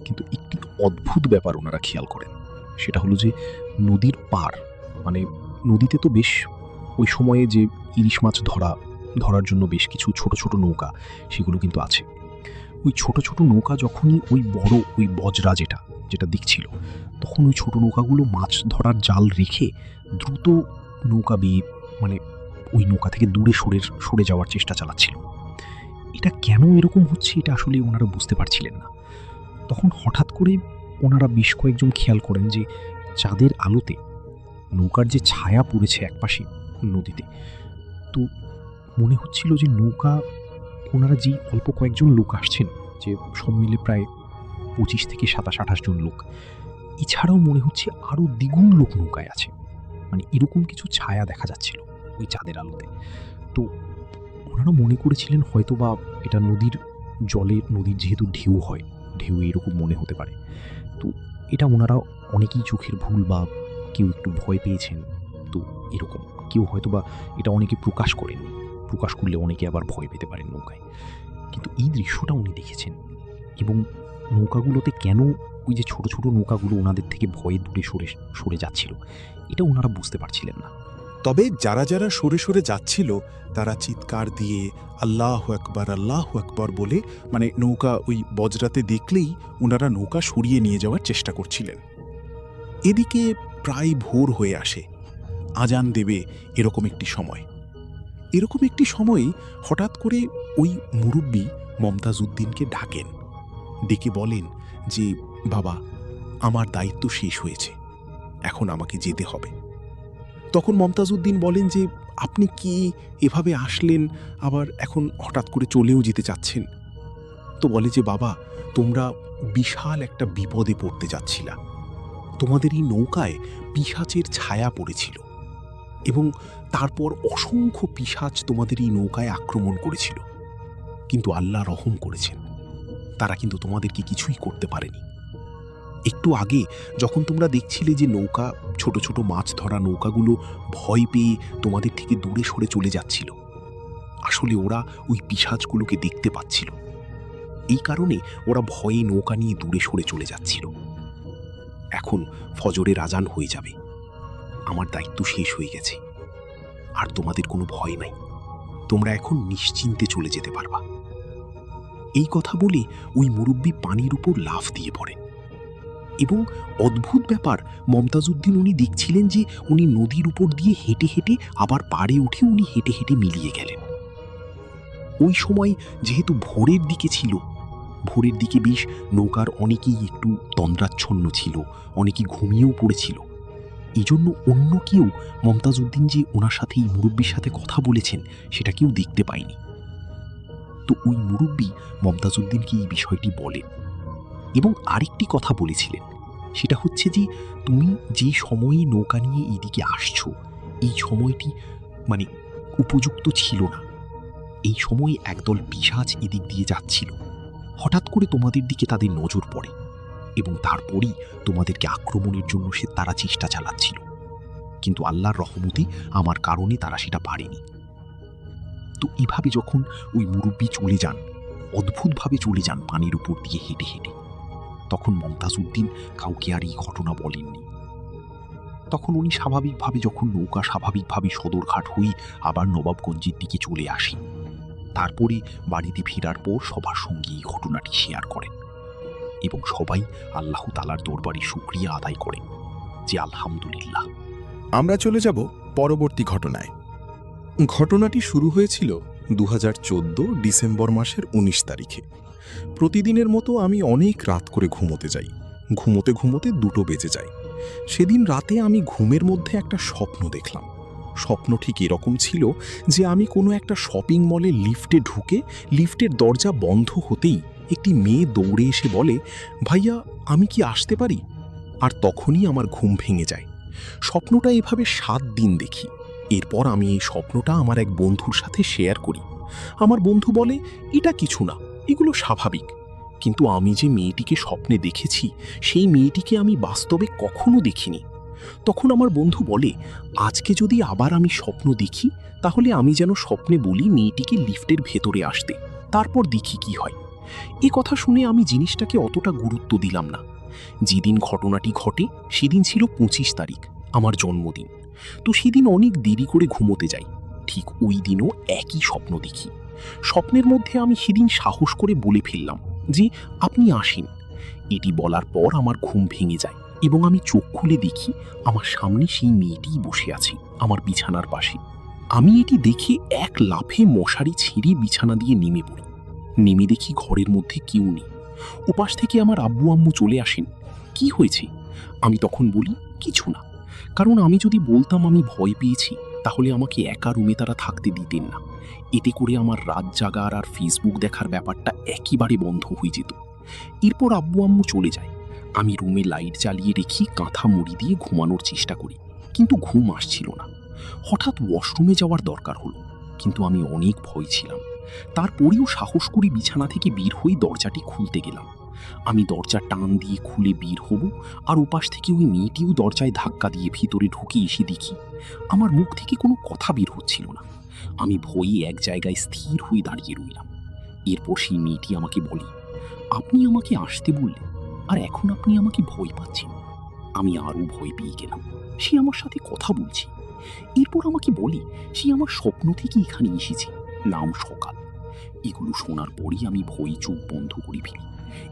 কিন্তু একটি অদ্ভুত ব্যাপার ওনারা খেয়াল করেন, সেটা হলো যে নদীর পার, নদীতে তো বেশ ওই সময়ে যে ইলিশ মাছ ধরার জন্য বেশ কিছু ছোট ছোট নৌকা সেগুলো কিন্তু আছে। ওই ছোট ছোট নৌকা যখনই ওই বজরা যেটা দিকছিল, তখন ওই ছোট নৌকাগুলো মাছ ধরার জাল রেখে দ্রুত নৌকা বেয়ে ওই নৌকা থেকে দূরে সরে যাওয়ার চেষ্টা চালাচ্ছিল। এটা কেন এরকম হচ্ছে এটা আসলে ওনারা বুঝতে পারছিলেন না। তখন হঠাৎ করে ওনারা বেশ কয়েকজন খেয়াল করেন যে চাঁদের আলোতে নৌকার যে ছায়া পড়েছে একপাশে নদীতে, তো মনে হচ্ছিল যে নৌকা, ওনারা যেই অল্প কয়েকজন লোক আসছেন, যে সব মিলে প্রায় 25 থেকে 27-28 জন লোক, এছাড়াও মনে হচ্ছে আরও দ্বিগুণ লোক নৌকায় আছে। মানে এরকম কিছু ছায়া দেখা যাচ্ছিল ওই চাঁদের আলোতে। তো ওনারা মনে করেছিলেন হয়তো বা এটা নদীর যেহেতু ঢেউ হয়, ঢেউ এরকম মনে হতে পারে। তো এটা ওনারা অনেকেই চোখের ভুল বা কেউ একটু ভয় পেয়েছেন, তো এরকম কেউ হয়তো বা এটা অনেকে প্রকাশ করেননি, প্রকাশ করলে অনেকে আবার ভয় পেতে পারেন নৌকায়। কিন্তু এই দৃশ্যটা উনি দেখেছেন, এবং নৌকাগুলোতে কেন ওই যে ছোট ছোট নৌকাগুলো ওনাদের থেকে ভয়ে দূরে সরে যাচ্ছিল, এটা ওনারা বুঝতে পারছিলেন না। তবে যারা যারা সরে সরে যাচ্ছিল তারা চিৎকার দিয়ে আল্লাহু আকবার বলে মানে নৌকা ওই বজ্রাতে দেখলেই ওনারা নৌকা সরিয়ে নিয়ে যাওয়ার চেষ্টা করছিলেন। এদিকে প্রায় ভোর হয়ে আসে, আজান দেবে এরকম একটি সময় হঠাৎ করে ওই মুরব্বি মমতাজ উদ্দিনকে ডাকেন, ডেকে বলেন যে বাবা, আমার দায়িত্ব শেষ হয়েছে, এখন আমাকে যেতে হবে। তখন মমতাজ উদ্দিন বলেন যে আপনি কি এভাবে আসলেন, আবার এখন হঠাৎ করে চলেও যেতে চাচ্ছেন? তো বলে যে বাবা, তোমরা বিশাল একটা বিপদে পড়তে যাচ্ছিলা, তোমাদের এই নৌকায় পিশাচের ছায়া পড়েছিল এবং তারপর অসংখ্য পিশাচ তোমাদের এই নৌকায় আক্রমণ করেছিল, কিন্তু আল্লাহ রহম করেছেন, তারা কিন্তু তোমাদেরকে কিছুই করতে পারেনি। একটু আগে যখন তোমরা দেখছিলে যে নৌকা, ছোট ছোট মাছ ধরা নৌকাগুলো ভয় পেয়ে তোমাদের থেকে দূরে সরে চলে যাচ্ছিল, আসলে ওরা ওই পিশাচগুলোকে দেখতে পাচ্ছিল, এই কারণে ওরা ভয়ে নৌকা নিয়ে দূরে সরে চলে যাচ্ছিল। এখন ফজরের আজান হয়ে যাবে, আমার দায়িত্ব শেষ হয়ে গেছে, আর তোমাদের কোনো ভয় নাই, তোমরা এখন নিশ্চিন্তে চলে যেতে পারবা। এই কথা বলে ওই মুরব্বি পানির উপর লাফ দিয়ে পড়েন, এবং অদ্ভুত ব্যাপার, মমতাজ উদ্দিন উনি দেখছিলেন যে উনি নদীর উপর দিয়ে হেঁটে হেঁটে আবার পাড়ে উঠে উনি হেঁটে হেঁটে মিলিয়ে গেলেন। ওই সময় যেহেতু ভোরের দিকে ছিল, ভোরের দিকে বেশ নৌকার অনেকেই একটু তন্দ্রাচ্ছন্ন ছিল, অনেকে ঘুমিয়েও পড়েছিল, এই জন্য অন্য কেউ মমতাজ উদ্দিন যে ওনার সাথে এই মুরব্বির সাথে কথা বলেছেন সেটা কেউ দেখতে পায়নি। তো ওই মুরব্বি মমতাজ উদ্দিনকে এই বিষয়টি বলেন এবং আরেকটি কথা বলেছিলেন, সেটা হচ্ছে যে তুমি যে সময়ে নৌকা নিয়ে এইদিকে আসছো, এই সময়টি মানে উপযুক্ত ছিল না। এই সময়ে একদল পিশাচ এদিক দিয়ে যাচ্ছিল, হঠাৎ করে তোমাদের দিকে তাদের নজর পড়ে এবং তারপরই তোমাদেরকে আক্রমণের জন্য তারা চেষ্টা চালাচ্ছিল, কিন্তু আল্লাহর রহমতে আমার কারণে তারা সেটা পারেনি। তো এভাবে যখন ওই মুরব্বি চলে যান, অদ্ভুতভাবে চলে যান পানির উপর দিয়ে হেঁটে হেঁটে, তখন মমতাজ উদ্দিন কাউকে আর এই ঘটনা বলেননি। তখন উনি স্বাভাবিকভাবে যখন নৌকা স্বাভাবিকভাবে সদরঘাট হয়ে আবার নবাবগঞ্জের দিকে চলে আসি, তারপরে বাড়িতে ফেরার পর সবার সঙ্গে এই ঘটনাটি শেয়ার করেন এবং সবাই আল্লাহ তাআলার দরবারে শুকরিয়া আদায় করেন যে আলহামদুলিল্লাহ। আমরা চলে যাব পরবর্তী ঘটনায়। ঘটনাটি শুরু হয়েছিল 2014 ডিসেম্বর মাসের 19 তারিখে। প্রতিদিনের মতো আমি অনেক রাত করে ঘুমোতে যাই, ঘুমোতে ঘুমোতে 2টো বেজে যায়। সেদিন রাতে আমি ঘুমের মধ্যে একটা স্বপ্ন দেখলাম। স্বপ্ন ঠিক এরকম ছিল যে আমি কোনো একটা শপিং মলে লিফটে ঢুকে লিফটের দরজা বন্ধ হতেই একটি মেয়ে দৌড়ে এসে বলে, ভাইয়া আমি কি আসতে পারি? আর তখনই আমার ঘুম ভেঙে যায়। স্বপ্নটা এভাবে 7 দিন দেখি। এরপর আমি এই স্বপ্নটা আমার এক বন্ধুর সাথে শেয়ার করি। আমার বন্ধু বলে, এটা কিছু না, এগুলো স্বাভাবিক। কিন্তু আমি যে মেয়েটিকে স্বপ্নে দেখেছি সেই মেয়েটিকে আমি বাস্তবে কখনো দেখিনি। তখন আমার বন্ধু বলে, আজকে যদি আবার আমি স্বপ্ন দেখি তাহলে আমি যেন স্বপ্নে বলি মেয়েটিকে লিফটের ভেতরে আসতে, তারপর দেখি কি হয়। এ কথা শুনে আমি জিনিসটাকে অতটা গুরুত্ব দিলাম না। যেদিন ঘটনাটি ঘটে সেদিন ছিল 25 তারিখ, আমার জন্মদিন। তো সেদিন অনেক দেরি করে ঘুমোতে যাই। ঠিক ওই দিনও একই স্বপ্ন দেখি। স্বপ্নের মধ্যে আমি সেদিন সাহস করে বলে ফেললাম যে আপনি আসেন। এটি বলার পর আমার ঘুম ভেঙে যায় এবং আমি চোখ খুলে দেখি আমার সামনে সেই মেয়েটিই বসে আছে আমার বিছানার পাশে। আমি এটি দেখে এক লাফে মশারি ছিঁড়ে বিছানা দিয়ে নেমে পড়ি। নেমে দেখি ঘরের মধ্যে কেউ নেই। ওপাশ থেকে আমার আব্বু আম্মু চলে আসেন। কি হয়েছে? আমি তখন বলি, কিছু না। কারণ আমি যদি বলতাম আমি ভয় পেয়েছি তাহলে আমাকে একা রুমে তারা থাকতে দিতেন না। এতে করে আমার রাত জাগার আর ফেসবুক দেখার ব্যাপারটা একেবারে বন্ধ হয়ে যেত। এরপর আব্বু আম্মু চলে যায়। আমি রুমে লাইট জ্বালিয়ে রেখে কাঁথা মুড়ি দিয়ে ঘুমানোর চেষ্টা করি, কিন্তু ঘুম আসছিল না। হঠাৎ ওয়াশরুমে যাওয়ার দরকার হলো, কিন্তু আমি অনেক ভয় ছিলাম। তারপরেও সাহস করে বিছানা থেকে বের হয়ে দরজাটি খুলতে গেলাম। আমি দরজা টান দিয়ে খুলে বের হব, আর ওপাশ থেকে ওই মেয়েটিও দরজায় ধাক্কা দিয়ে ভিতরে ঢুকে এসে দেখি আমার মুখ থেকে কোনো কথা বের হচ্ছিল না। আমি ভয়ে এক জায়গায় স্থির হয়ে দাঁড়িয়ে রইলাম। এরপর সেই মেয়েটি আমাকে বলে, আপনি আমাকে আসতে বললেন, আর এখন আপনি আমাকে ভয় পাচ্ছেন। আমি আরও ভয় পেয়ে গেলাম। সে আমার সাথে কথা বলছে। এরপর আমাকে বলে সে আমার স্বপ্ন থেকে এখানে এসেছে, নাম সকাল। এগুলো শোনার পরই আমি ভয়ে চোখ বন্ধ করে ফেলি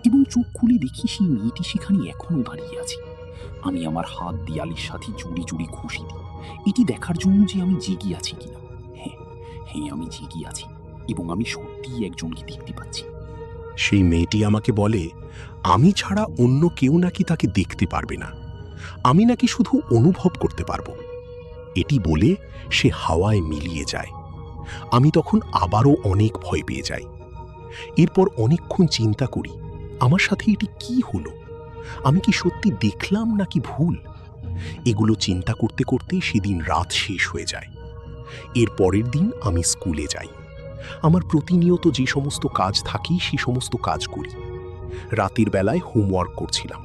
এবং চোখ খুলে দেখি সেই মেয়েটি সেখানে এখনও দাঁড়িয়ে আছে। আমি আমার হাত দেয়ালের সাথে জোরে জোরে ঘষে দিই, এটি দেখার জন্য যে আমি জেগে আছি কিনা। হ্যাঁ হ্যাঁ, আমি জেগে আছি এবং আমি সত্যিই একজনকে দেখতে পাচ্ছি। সেই মেয়েটি আমাকে বলে, আমি ছাড়া অন্য কেউ নাকি তাকে দেখতে পারবে না, আমি নাকি শুধু অনুভব করতে পারবো। এটি বলে সে হাওয়ায় মিলিয়ে যায়। আমি তখন আবারও অনেক ভয় পেয়ে যাই। এরপর অনেকক্ষণ চিন্তা করি, আমার সাথে এটি কি হলো? আমি কি সত্যি দেখলাম নাকি ভুল? এগুলো চিন্তা করতে করতে সেদিন রাত শেষ হয়ে যায়। এর পরের দিন আমি স্কুলে যাই। আমার প্রতিনিয়ত যে সমস্ত কাজ থাকে সে সমস্ত কাজ করি। রাতের বেলায় হোমওয়ার্ক করছিলাম,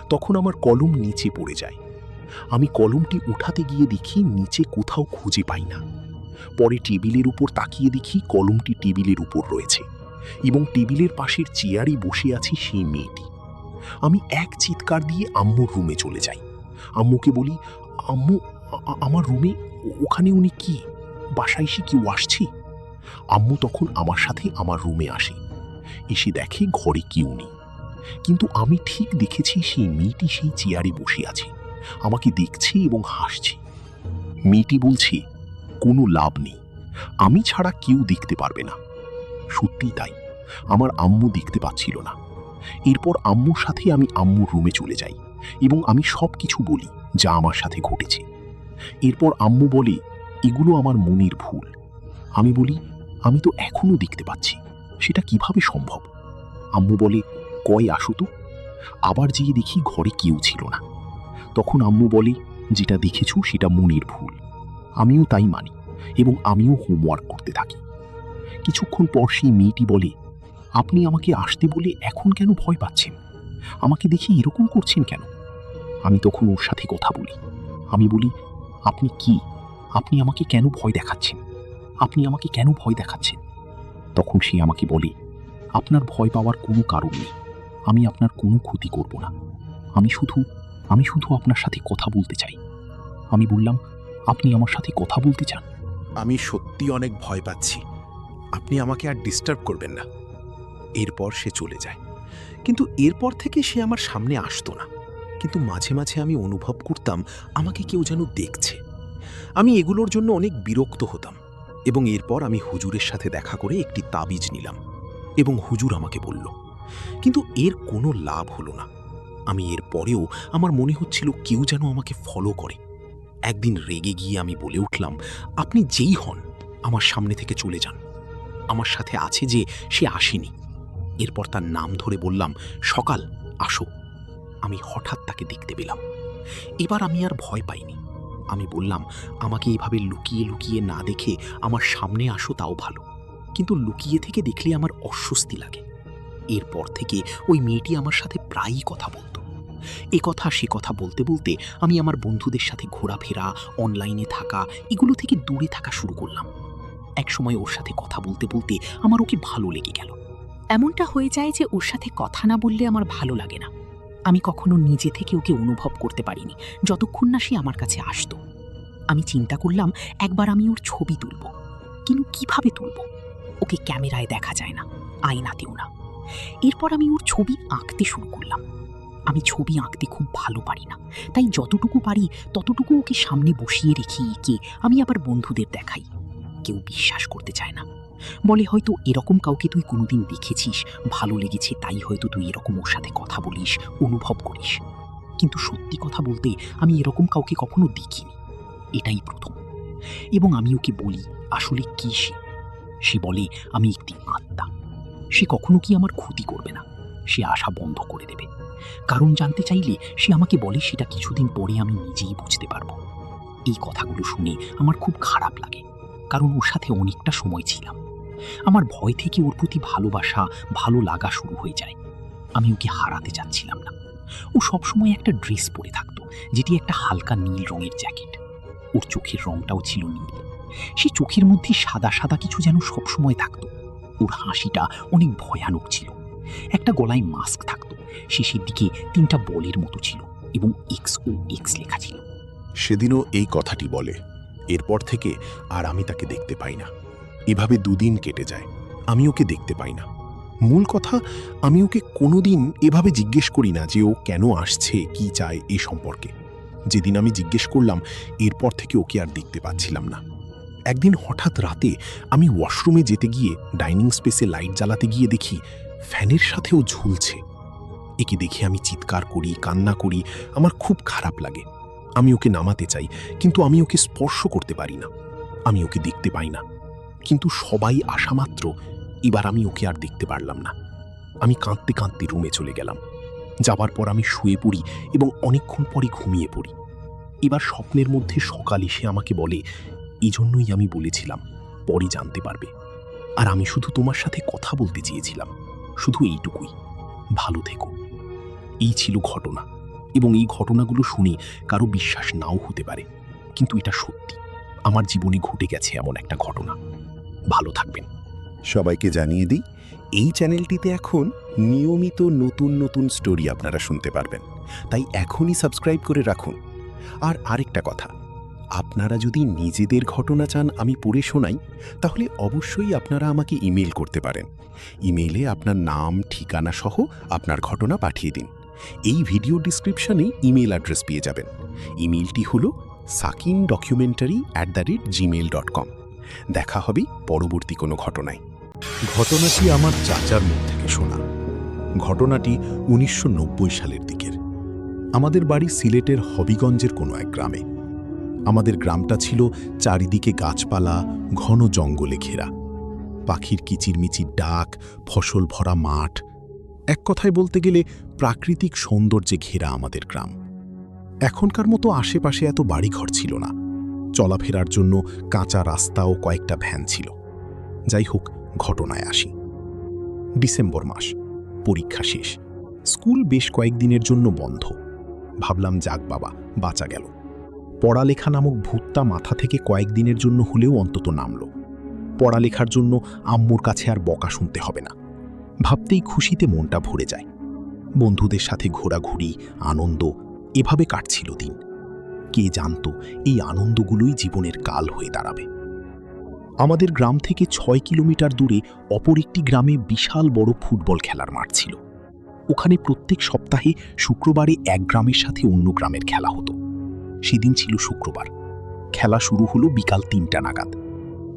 তখন আমার কলম নিচে পড়ে যায়। আমি কলমটি উঠাতে গিয়ে দেখি নিচে কোথাও খুঁজে পাই না। পরে টেবিলের উপর তাকিয়ে দেখি কলমটি টেবিলের উপর রয়েছে এবং টেবিলের পাশের চেয়ারে বসে আছে সেই মেয়েটি। আমি এক চিৎকার দিয়ে আম্মুর রুমে চলে যাই। আম্মুকে বলি, আম্মু, আমার রুমে ওখানে উনি কি? বাসায় এসে কেউ আসছে? আম্মু তখন আমার সাথে আমার রুমে আসে। এসে দেখে ঘরে কেউ নেই, কিন্তু আমি ঠিক দেখেছি সেই মেয়েটি সেই চেয়ারে বসে আছে, আমাকে দেখছে এবং হাসছে। মেয়েটি বলছে, কোনো লাভ নেই, আমি ছাড়া কেউ দেখতে পারবে না। সত্যি তাই, আমার আম্মু দেখতে পাচ্ছিল না। এরপর আম্মুর সাথে আমি আম্মুর রুমে চলে যাই এবং আমি সব কিছু বলি যা আমার সাথে ঘটেছে। এরপর আম্মু বলে, এগুলো আমার মনের ভুল। আমি বলি, আমি তো এখনো দেখতে পাচ্ছি, সেটা কিভাবে সম্ভব? আম্মু বলে, কয় আসো তো। আবার যেয়ে দেখি ঘরে কেউ ছিল না। তখন আম্মু বলে, যেটা দেখেছো সেটা মনের ভুল। আমিও তাই মানি এবং আমিও হোমওয়ার্ক করতে থাকি। কিছুক্ষণ পর সেই মেয়েটি বলে, আপনি আমাকে আসতে বলে এখন কেন ভয় পাচ্ছেন? আমাকে দেখে এরকম করছেন কেন? আমি তখন ওর সাথে কথা বলি। আমি বলি, আপনি কি? আপনি আমাকে কেন ভয় দেখাচ্ছেন? আপনি আমাকে কেন ভয় দেখাচ্ছেন? তখন সে আমাকে বলে, আপনার ভয় পাওয়ার কোনো কারণ নেই, আমি আপনার কোনো ক্ষতি করব না। আমি শুধু আপনার সাথে কথা বলতে চাই। আমি বললাম, আপনি আমার সাথে কথা বলতে চান? আমি সত্যি অনেক ভয় পাচ্ছি, আপনি আমাকে আর ডিস্টার্ব করবেন না। এরপর সে চলে যায়। কিন্তু এরপর থেকে সে আমার সামনে আসতো না। কিন্তু মাঝে মাঝে আমি অনুভব করতাম আমাকে কেউ যেন দেখছে। আমি এগুলোর জন্য অনেক বিরক্ত হতাম এবং এরপর আমি হুজুরের সাথে দেখা করে একটি তাবিজ নিলাম এবং হুজুর আমাকে বলল। কিন্তু এর কোনো লাভ হলো না। আমি এর পরেও আমার মনে হচ্ছিল কেউ যেন আমাকে ফলো করে। একদিন রেগে গিয়ে আমি বলে উঠলাম, আপনি যেই হন আমার সামনে থেকে চলে যান। আমার সাথে আছে যে সে আসেনি। এরপর তার নাম ধরে বললাম, সকাল আসো। আমি হঠাৎ তাকে দেখতে পেলাম। এবার আমি আর ভয় পাইনি। আমি বললাম, আমাকে এইভাবে লুকিয়ে লুকিয়ে না দেখে আমার সামনে আসো, তাও ভালো, কিন্তু লুকিয়ে থেকে দেখলে আমার অস্বস্তি লাগে। এরপর থেকে ওই মেয়েটি আমার সাথে প্রায়ই কথা বলতো। এ কথা সে কথা বলতে বলতে আমি আমার বন্ধুদের সাথে ঘোরাফেরা, অনলাইনে থাকা, এগুলো থেকে দূরে থাকা শুরু করলাম। একসময় ওর সাথে কথা বলতে বলতে আমার ওকে ভালো লেগে গেল। এমনটা হয়ে যায় যে ওর সাথে কথা না বললে আমার ভালো লাগে না। আমি কখনো নিজে থেকে ওকে অনুভব করতে পারিনি যতক্ষণ না সে আমার কাছে আসতো। আমি চিন্তা করলাম একবার আমি ওর ছবি তুলব, কিন্তু কিভাবে তুলব? ওকে ক্যামেরায় দেখা যায় না, আয়নাতেও না। এরপর আমি ওর ছবি আঁকতে শুরু করলাম। আমি ছবি আঁকতে খুব ভালো পারি না, তাই যতটুকু পারি ততটুকু ওকে সামনে বসিয়ে রেখে এঁকে আমি আবার বন্ধুদের দেখাই। কেউ বিশ্বাস করতে চায় না, বলে হয়তো এরকম কাউকে তুই কোনোদিন দেখেছিস, ভালো লেগেছে, তাই হয়তো তুই এরকম ওর সাথে কথা বলিস, অনুভব করিস। কিন্তু সত্যি কথা বলতে আমি এরকম কাউকে কখনো দেখিনি, এটাই প্রথম। এবং আমি ওকে বলি আসলে কি সে বলে আমি একটি আত্মা, সে কখনো কি আমার ক্ষতি করবে না, সে আশা বন্ধ করে দেবে। কারণ জানতে চাইলে সে আমাকে বলে সেটা কিছুদিন পরে আমি নিজেই বুঝতে পারবো। এই কথাগুলো শুনে আমার খুব খারাপ লাগে, কারণ ওর সাথে অনেকটা সময় ছিলাম। আমার ভয় থেকে ওর প্রতি ভালোবাসা, ভালো লাগা শুরু হয়ে যায়। আমি ওকে হারাতে চাচ্ছিলাম না। ও সবসময় একটা ড্রেস পরে থাকতো, যেটি একটা হালকা নীল রঙের জ্যাকেট। ওর চোখের রংটাও ছিল নীল। সে চোখের মধ্যে সাদা সাদা কিছু যেন সবসময় থাকতো। ওর হাসিটা অনেক ভয়ানক ছিল। একটা গলায় মাস্ক থাকতো, শেষের দিকে 3টা বলের মতো ছিল এবং XOX লেখা ছিল। সেদিনও এই কথাটি বলে। এরপর থেকে আর আমি তাকে দেখতে পাই না। এভাবে 2 দিন কেটে যায়, আমি ওকে দেখতে পাই না। মূল কথা, আমি ওকে কোনোদিন এভাবে জিজ্ঞেস করি না যে ও কেন আসছে, কি চায় এই সম্পর্কে। যেদিন আমি জিজ্ঞেস করলাম, এরপর থেকে ওকে আর দেখতে পাচ্ছিলাম না। একদিন হঠাৎ রাতে আমি ওয়াশরুমে যেতে গিয়ে ডাইনিং স্পেসে লাইট জ্বালাতে গিয়ে দেখি ফ্যানের সাথেও ঝুলছে। একে দেখে আমি চিৎকার করি, কান্না করি, আমার খুব খারাপ লাগে। আমি ওকে নামাতে চাই, কিন্তু আমি ওকে স্পর্শ করতে পারি না। আমি ওকে দেখতে পাই না। কিন্তু সবাই আসা মাত্র এবার আমি ওকে আর দেখতে পারলাম না। আমি কাঁদতে কাঁদতে রুমে চলে গেলাম। যাবার পর আমি শুয়ে পড়ি এবং অনেকক্ষণ পরে ঘুমিয়ে পড়ি। এবার স্বপ্নের মধ্যে সকাল এসে আমাকে বলে, এই জন্যই আমি বলেছিলাম পরে জানতে পারবে, আর আমি শুধু তোমার সাথে কথা বলতে চেয়েছিলাম, শুধু এইটুকুই, ভালো থেকো। এই ছিল ঘটনা, এবং এই ঘটনাগুলো শুনে কারো বিশ্বাস নাও হতে পারে, কিন্তু এটা সত্যি। আমার জীবনে ঘটে গেছে এমন একটা ঘটনা। ভালো থাকবেন। সবাইকে জানিয়ে দিই, এই চ্যানেলটিতে এখন নিয়মিত নতুন নতুন স্টোরি আপনারা শুনতে পারবেন, তাই এখনই সাবস্ক্রাইব করে রাখুন। আর আরেকটা কথা, আপনারা যদি নিজেদের ঘটনা চান আমি পড়ে শোনাই, তাহলে অবশ্যই আপনারা আমাকে ইমেল করতে পারেন। ইমেইলে আপনার নাম, ঠিকানা সহ আপনার ঘটনা পাঠিয়ে দিন। এই ভিডিও ডিসক্রিপশনে ইমেল অ্যাড্রেস পেয়ে যাবেন। ইমেলটি হল sakindocumentary@gmail.com। দেখা হবে পরবর্তী কোনো ঘটনায়। ঘটনাটি আমার চাচার মুখ থেকে শোনা। ঘটনাটি 1990 সালের দিকের। আমাদের বাড়ি সিলেটের হবিগঞ্জের কোনো এক গ্রামে। আমাদের গ্রামটা ছিল চারিদিকে গাছপালা, ঘন জঙ্গলে ঘেরা। পাখির কিচিরমিচির ডাক, ফসল ভরা মাঠ, এক কথায় বলতে গেলে প্রাকৃতিক সৌন্দর্যে ঘেরা আমাদের গ্রাম। এখনকার মতো আশেপাশে এত বাড়িঘর ছিল না। চলাফেরার জন্য কাঁচা রাস্তা ও কয়েকটা ভ্যান ছিল। যাই হোক, ঘটনায় আসি। ডিসেম্বর মাস, পরীক্ষা শেষ। স্কুল বেশ কয়েকদিনের জন্য বন্ধ। ভাবলাম যাক বাবা, বাঁচা গেল। পড়ালেখা নামক ভূতটা মাথা থেকে কয়েকদিনের জন্য হলেও অন্তত নামল। পড়ালেখার জন্য আম্মুর কাছে আর বকা শুনতে হবে না। ভাবতেই খুশিতে মনটা ভরে যায়। বন্ধুদের সাথে ঘোরাঘুরি, আনন্দ, এভাবে কাটছিল দিন। কে জানতো এই আনন্দগুলোই জীবনের কাল হয়ে দাঁড়াবে। আমাদের গ্রাম থেকে 6 কিলোমিটার দূরে অপর একটি গ্রামে বিশাল বড় ফুটবল খেলার মাঠ ছিল। ওখানে প্রত্যেক সপ্তাহে শুক্রবারে এক গ্রামের সাথে অন্য গ্রামের খেলা হতো। সেদিন ছিল শুক্রবার। খেলা শুরু হলো বিকাল 3টা নাগাদ।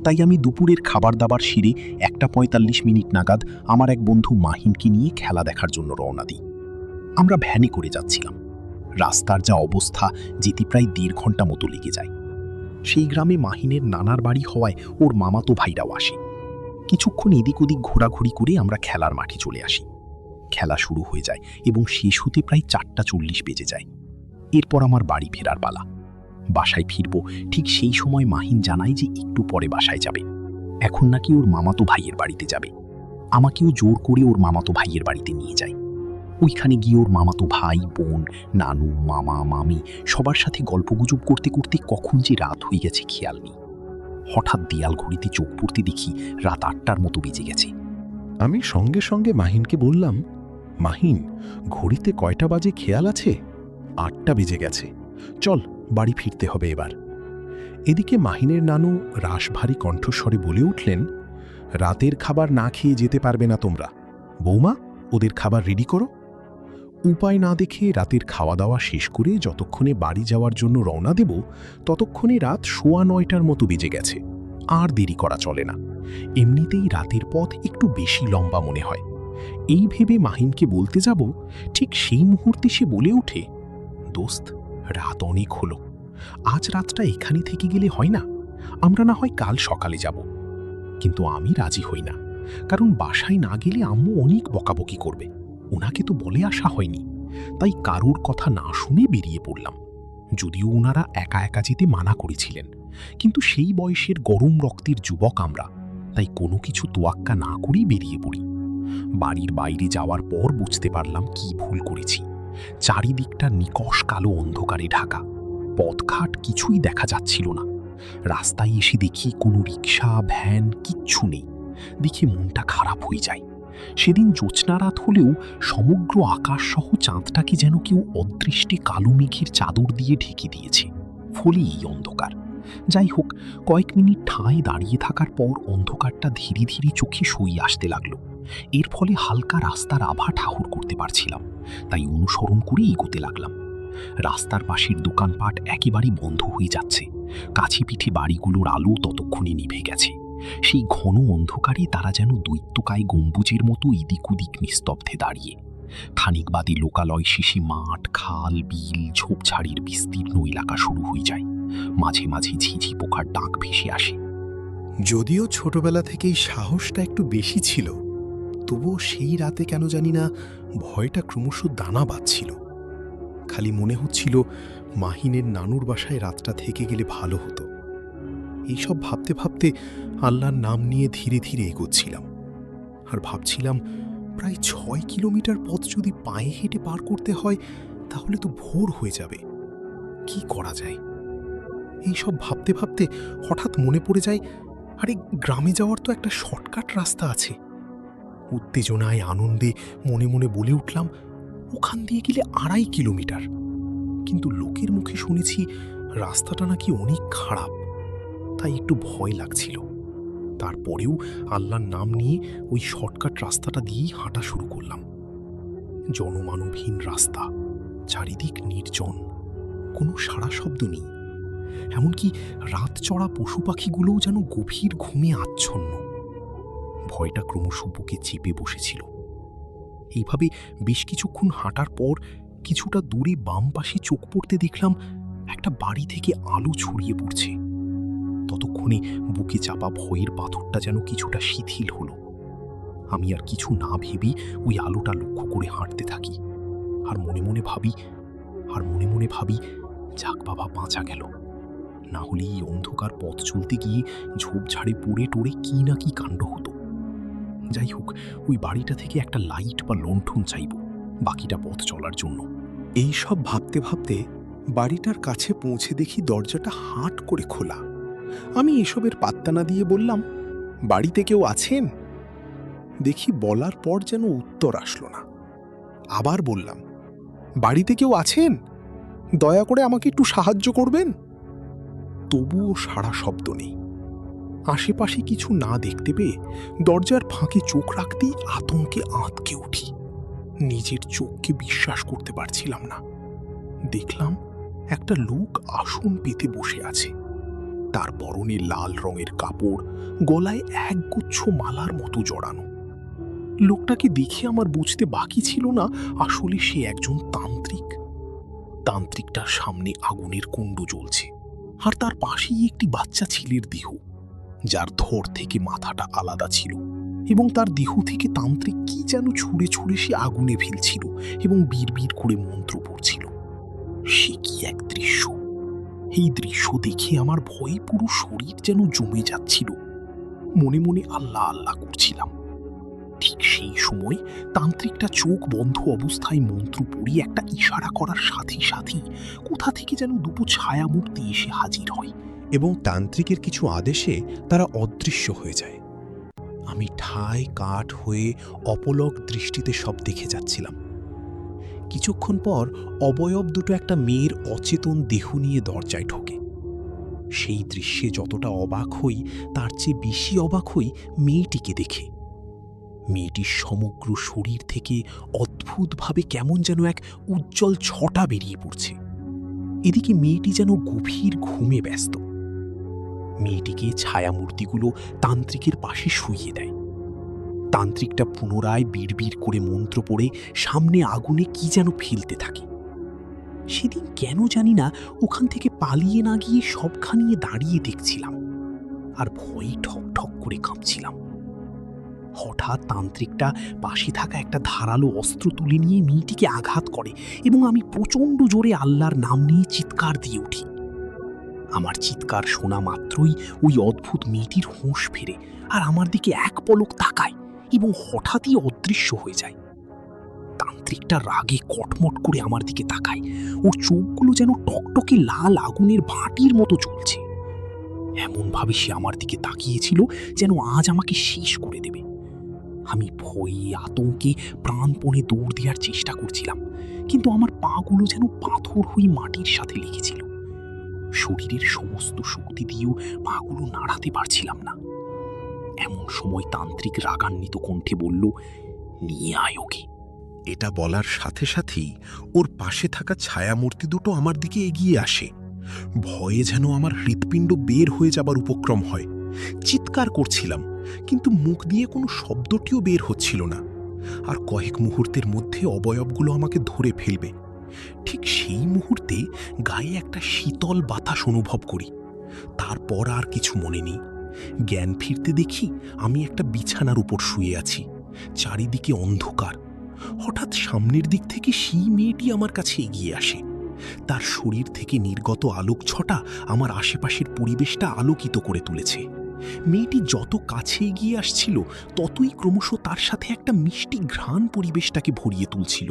তাই আমি দুপুরের খাবার দাবার সেরে 1:45 মিনিট নাগাদ আমার এক বন্ধু মাহিনকে নিয়ে খেলা দেখার জন্য রওনা দিই। আমরা ভ্যানে করে যাচ্ছিলাম। রাস্তার যা অবস্থা, যেতে প্রায় 1.5 ঘন্টা মতো লেগে যায়। সেই গ্রামে মাহিনের নানার বাড়ি হওয়ায় ওর মামাতো ভাইরাও আসে। কিছুক্ষণ এদিক ওদিক ঘোরাঘুরি করে আমরা খেলার মাঠে চলে আসি। খেলা শুরু হয়ে যায় এবং শেষ হতে প্রায় 4:40 বেজে যায়। এরপর আমার বাড়ি ফেরার পালা। বাসায় ফিরব ঠিক সেই সময় মাহিন জানায় যে একটু পরে বাসায় যাবে। এখন নাকি ওর মামাতো ভাইয়ের বাড়িতে যাবে। আমাকেও জোর করে ওর মামাতো ভাইয়ের বাড়িতে নিয়ে যায়। ওইখানে গিয়ে ওর মামাতো ভাই, বোন, নানু, মামা, মামি সবার সাথে গল্পগুজব করতে করতে কখন যে রাত হয়ে গেছে খেয়াল নেই। হঠাৎ দেয়াল ঘড়িতে চোখ পড়তে দেখি রাত 8টার মতো বেজে গেছে। আমি সঙ্গে সঙ্গে মাহিনকে বললাম, মাহিন, ঘড়িতে কয়টা বাজে খেয়াল আছে? 8টা বেজে গেছে, চল বাড়ি ফিরতে হবে এবার। এদিকে মাহিনের নানু রাশভারী কণ্ঠস্বরে বলে উঠলেন, রাতের খাবার না খেয়ে যেতে পারবে না তোমরা। বৌমা, ওদের খাবার রেডি করো। উপায় না দেখে রাতের খাওয়া দাওয়া শেষ করে যতক্ষণে বাড়ি যাওয়ার জন্য রওনা দেব, ততক্ষণে রাত 9:15টার মতো বেজে গেছে। আর দেরি করা চলে না। এমনিতেই রাতের পথ একটু বেশি লম্বা মনে হয়। এই ভেবে মাহিনকে বলতে যাব, ঠিক সেই মুহূর্তে সে বলে ওঠে, দোস্ত, রাত অনেক হলো, আজ রাতটা এখানে থেকে গেলে হয় না? আমরা না হয় কাল সকালে যাব। কিন্তু আমি রাজি হই না, কারণ বাসায় না গেলে আম্মু অনেক বকাবকি করবে। ওনাকে তো বলে আসা হয়নি। তাই কারোর কথা না শুনে বেরিয়ে পড়লাম। যদিও ওনারা একা একা যেতে মানা করেছিলেন, কিন্তু সেই বয়সের গরম রক্তের যুবক আমরা, তাই কোনো কিছু তোয়াক্কা না করেই বেরিয়ে পড়ি। বাড়ির বাইরে যাওয়ার পর বুঝতে পারলাম কি ভুল করেছি। চারিদিকটা নিকষ কালো অন্ধকারে ঢাকা, পথঘাট কিছুই দেখা যাচ্ছিল না। রাস্তায় এসে দেখি কোনো রিক্সা ভ্যান কিচ্ছু নেই। দেখে মনটা খারাপ হয়ে যায়। সেদিন জ্যোৎস্না রাত হলেও সমগ্র আকাশ সহ চাঁদটাকে যেন কেউ অদৃষ্টে কালো মেঘের চাদর দিয়ে ঢেকে দিয়েছে, ফলে এই অন্ধকার। যাই হোক, কয়েক মিনিট ঠাঁই দাঁড়িয়ে থাকার পর অন্ধকারটা ধীরে ধীরে চোখে সই আসতে লাগলো। এর ফলে হালকা রাস্তার আভা ঠাহর করতে পারছিলাম, তাই অনুসরণ করে এগোতে লাগলাম। রাস্তার পাশের দোকানপাট একেবারেই বন্ধ হয়ে যাচ্ছে। কাছে পিঠে বাড়িগুলোর আলো ততক্ষণে নিভে গেছে। সেই ঘন অন্ধকারে তারা যেন দৈত্যকায় গম্বুজের মতো এদিক ওদিক নিস্তব্ধে দাঁড়িয়ে। খানিক বাদে লোকালয় শেষে মাঠ, খাল, বিল, ঝোপঝাড়ের বিস্তীর্ণ এলাকা শুরু হয়ে যায়। মাঝে মাঝে ঝিঝি পোকার ডাক ভেসে আসে। যদিও ছোটবেলা থেকেই সাহসটা একটু বেশি ছিল, তবুও সেই রাতে কেন জানি না ভয়টা ক্রমশ দানা বাঁধছিল। খালি মনে হচ্ছিল মাহিনের নানুর বাসায় রাতটা থেকে গেলে ভালো হতো। এইসব ভাবতে ভাবতে আল্লাহর নাম নিয়ে ধীরে ধীরে এগোচ্ছিলাম। আর ভাবছিলাম, প্রায় 6 কিলোমিটার পথ যদি পায়ে হেঁটে পার করতে হয় তাহলে তো ভোর হয়ে যাবে। কি করা যায়? এইসব ভাবতে ভাবতে হঠাৎ মনে পড়ে যায়, আরে গ্রামে যাওয়ার তো একটা শর্টকাট রাস্তা আছে। উত্তেজনায় আনন্দে মনে মনে বলে উঠলাম, ওখান দিয়ে গেলে 2.5 কিলোমিটার। কিন্তু লোকের মুখে শুনেছি রাস্তাটা নাকি অনেক খারাপ, তাই একটু ভয় লাগছিল। তারপরেও আল্লাহর নাম নিয়ে ওই শর্টকাট রাস্তাটা দিয়েই হাঁটা শুরু করলাম। জনমানবহীন রাস্তা, চারিদিক নির্জন, কোনো সাড়া শব্দ নেই। এমনকি রাত চড়া পশু পাখিগুলোও যেন গভীর ঘুমে আচ্ছন্ন। ভয়টা ক্রমশ বুকে চেপে বসেছিল। এইভাবে বেশ কিছুক্ষণ হাঁটার পর কিছুটা দূরে বাম পাশে চোখ পড়তে দেখলাম একটা বাড়ি থেকে আলো ছড়িয়ে পড়ছে। ততক্ষণে বুকে চাপা ভয়ের পাথরটা যেন কিছুটা শিথিল হলো। আমি আর কিছু না ভেবে ওই আলোটা লক্ষ্য করে হাঁটতে থাকি। আর মনে মনে ভাবি, যাক বাবা, বাঁচা গেল। না হলে এই অন্ধকার পথ চলতে গিয়ে ঝোপঝাড়ে পড়ে টড়ে কি না কি কাণ্ড হতো। যাই হোক, ওই বাড়িটা থেকে একটা লাইট বা লণ্ঠন চাইব বাকিটা পথ চলার জন্য। এই সব ভাবতে ভাবতে বাড়িটার কাছে পৌঁছে দেখি দরজাটা হাট করে খোলা। আমি এসবের পাত্তা না দিয়ে বললাম, বাড়িতে কেউ আছেন? দেখি বলার পর যেন উত্তর আসলো না। আবার বললাম, বাড়িতে কেউ আছেন? দয়া করে আমাকে একটু সাহায্য করবেন। তবুও সাড়া শব্দ নেই। আশেপাশে কিছু না দেখতে পেয়ে দরজার ফাঁকে চোখ রাখতেই আতঙ্কে আঁতকে উঠি। নিজের চোখকে বিশ্বাস করতে পারছিলাম না। দেখলাম একটা লোক আসন পেতে বসে আছে। তার পরনে লাল রঙের কাপড়, গলায় একগুচ্ছ মালার মতো জড়ানো। লোকটাকে দেখে আমার বুঝতে বাকি ছিল না আসলে সে একজন তান্ত্রিক। তান্ত্রিকটার সামনে আগুনের কুণ্ড জ্বলছে, আর তার পাশেই একটি বাচ্চা ছেলের দেহ, যার ধর থেকে মাথাটা আলাদা ছিল, এবং তার দেহ থেকে তান্ত্রিক কি যেন ছুঁড়ে ছুঁড়ে সে আগুনে ফেলছিল এবং বিড়বিড় করে মন্ত্র পড়ছিল। সে কি এক দৃশ্য! এই দৃশ্য দেখে আমার ভয়ে পুরো শরীর যেন জমে যাচ্ছিল। মনে মনে আল্লাহ আল্লাহ করছিলাম। ঠিক সেই সময় তান্ত্রিকটা চোখ বন্ধ অবস্থায় মন্ত্র পড়ে একটা ইশারা করার সাথে সাথেই কোথা থেকে যেন দুটো ছায়ামূর্তি এসে হাজির হয় এবং তান্ত্রিকের কিছু আদেশে তারা অদৃশ্য হয়ে যায়। আমি ঠায় কাঠ হয়ে অপলক দৃষ্টিতে সব দেখে যাচ্ছিলাম। কিছুক্ষণ পর অবয়ব দুটো একটা মেয়ের অচেতন দেহ নিয়ে দরজায় ঢোকে। সেই দৃশ্যে যতটা অবাক হই তার চেয়ে বেশি অবাক হই মেয়েটিকে দেখে। মেয়েটির সমগ্র শরীর থেকে অদ্ভুতভাবে কেমন যেন এক উজ্জ্বল ছটা বেরিয়ে পড়ছে। এদিকে মেয়েটি যেন গভীর ঘুমে ব্যস্ত। মেয়েটিকে ছায়ামূর্তিগুলো তান্ত্রিকের পাশে শুইয়ে দেয়। তান্ত্রিকটা পুনরায় বিড়বিড় করে মন্ত্র পড়ে সামনে আগুনে কি যেন ফেলতে থাকে। সেদিন কেন জানি না ওখান থেকে পালিয়ে না গিয়ে সবখানিয়ে দাঁড়িয়ে দেখছিলাম আর ভয়ে ঠক ঠক করে কাঁপছিলাম। হঠাৎ তান্ত্রিকটা পাশে থাকা একটা ধারালো অস্ত্র তুলে নিয়ে মেয়েটিকে আঘাত করে এবং আমি প্রচণ্ড জোরে আল্লাহর নাম নিয়ে চিৎকার দিয়ে উঠি। আমার চিৎকার শোনা মাত্রই ওই অদ্ভুত মেয়েটির হুঁশ ফেরে আর আমার দিকে এক পলক তাকায় এবং হঠাৎই অদৃশ্য হয়ে যায়। তান্ত্রিকটা রাগে কটমট করে আমার দিকে তাকায়, ওর চোখগুলো যেন টকটকে লাল আগুনের ভাঁটির মতো জ্বলছে। এমনভাবে সে আমার দিকে তাকিয়েছিল যেন আজ আমাকে শেষ করে দেবে। আমি ভয়ে আতঙ্কে প্রাণপণে দৌড় দেওয়ার চেষ্টা করছিলাম, কিন্তু আমার পাগুলো যেন পাথর হয়ে মাটির সাথে লেগেছিল। শরীরের সমস্ত শক্তি দিয়েও পাগুলো নাড়াতে পারছিলাম না। এমন সময় তান্ত্রিক রাগান্বিত কণ্ঠে বলল, নিয়ে আয় ওকে। এটা বলার সাথে সাথেই ওর পাশে থাকা ছায়ামূর্তি দুটো আমার দিকে এগিয়ে আসে। ভয়ে যেন আমার হৃৎপিণ্ড বের হয়ে যাবার উপক্রম হয়। চিৎকার করছিলাম, কিন্তু মুখ দিয়ে কোনো শব্দটিও বের হচ্ছিল না। আর কয়েক মুহূর্তের মধ্যে অবয়বগুলো আমাকে ধরে ফেলবে। ঠিক সেই মুহূর্তে গায়ে একটা শীতল বাতাস অনুভব করি। তারপর আর কিছু মনে নেই। জ্ঞান ফিরতে দেখি আমি একটা বিছানার উপর শুয়ে আছি, চারিদিকে অন্ধকার। হঠাৎ সামনের দিক থেকে সেই মেয়েটি আমার কাছে এগিয়ে আসে। তার শরীর থেকে নির্গত আলোকছটা আমার আশেপাশের পরিবেশটা আলোকিত করে তুলেছে। মেয়েটি যত কাছে এগিয়ে আসছিল ততই ক্রমশ তার সাথে একটা মিষ্টি ঘ্রাণ পরিবেশটাকে ভরিয়ে তুলছিল।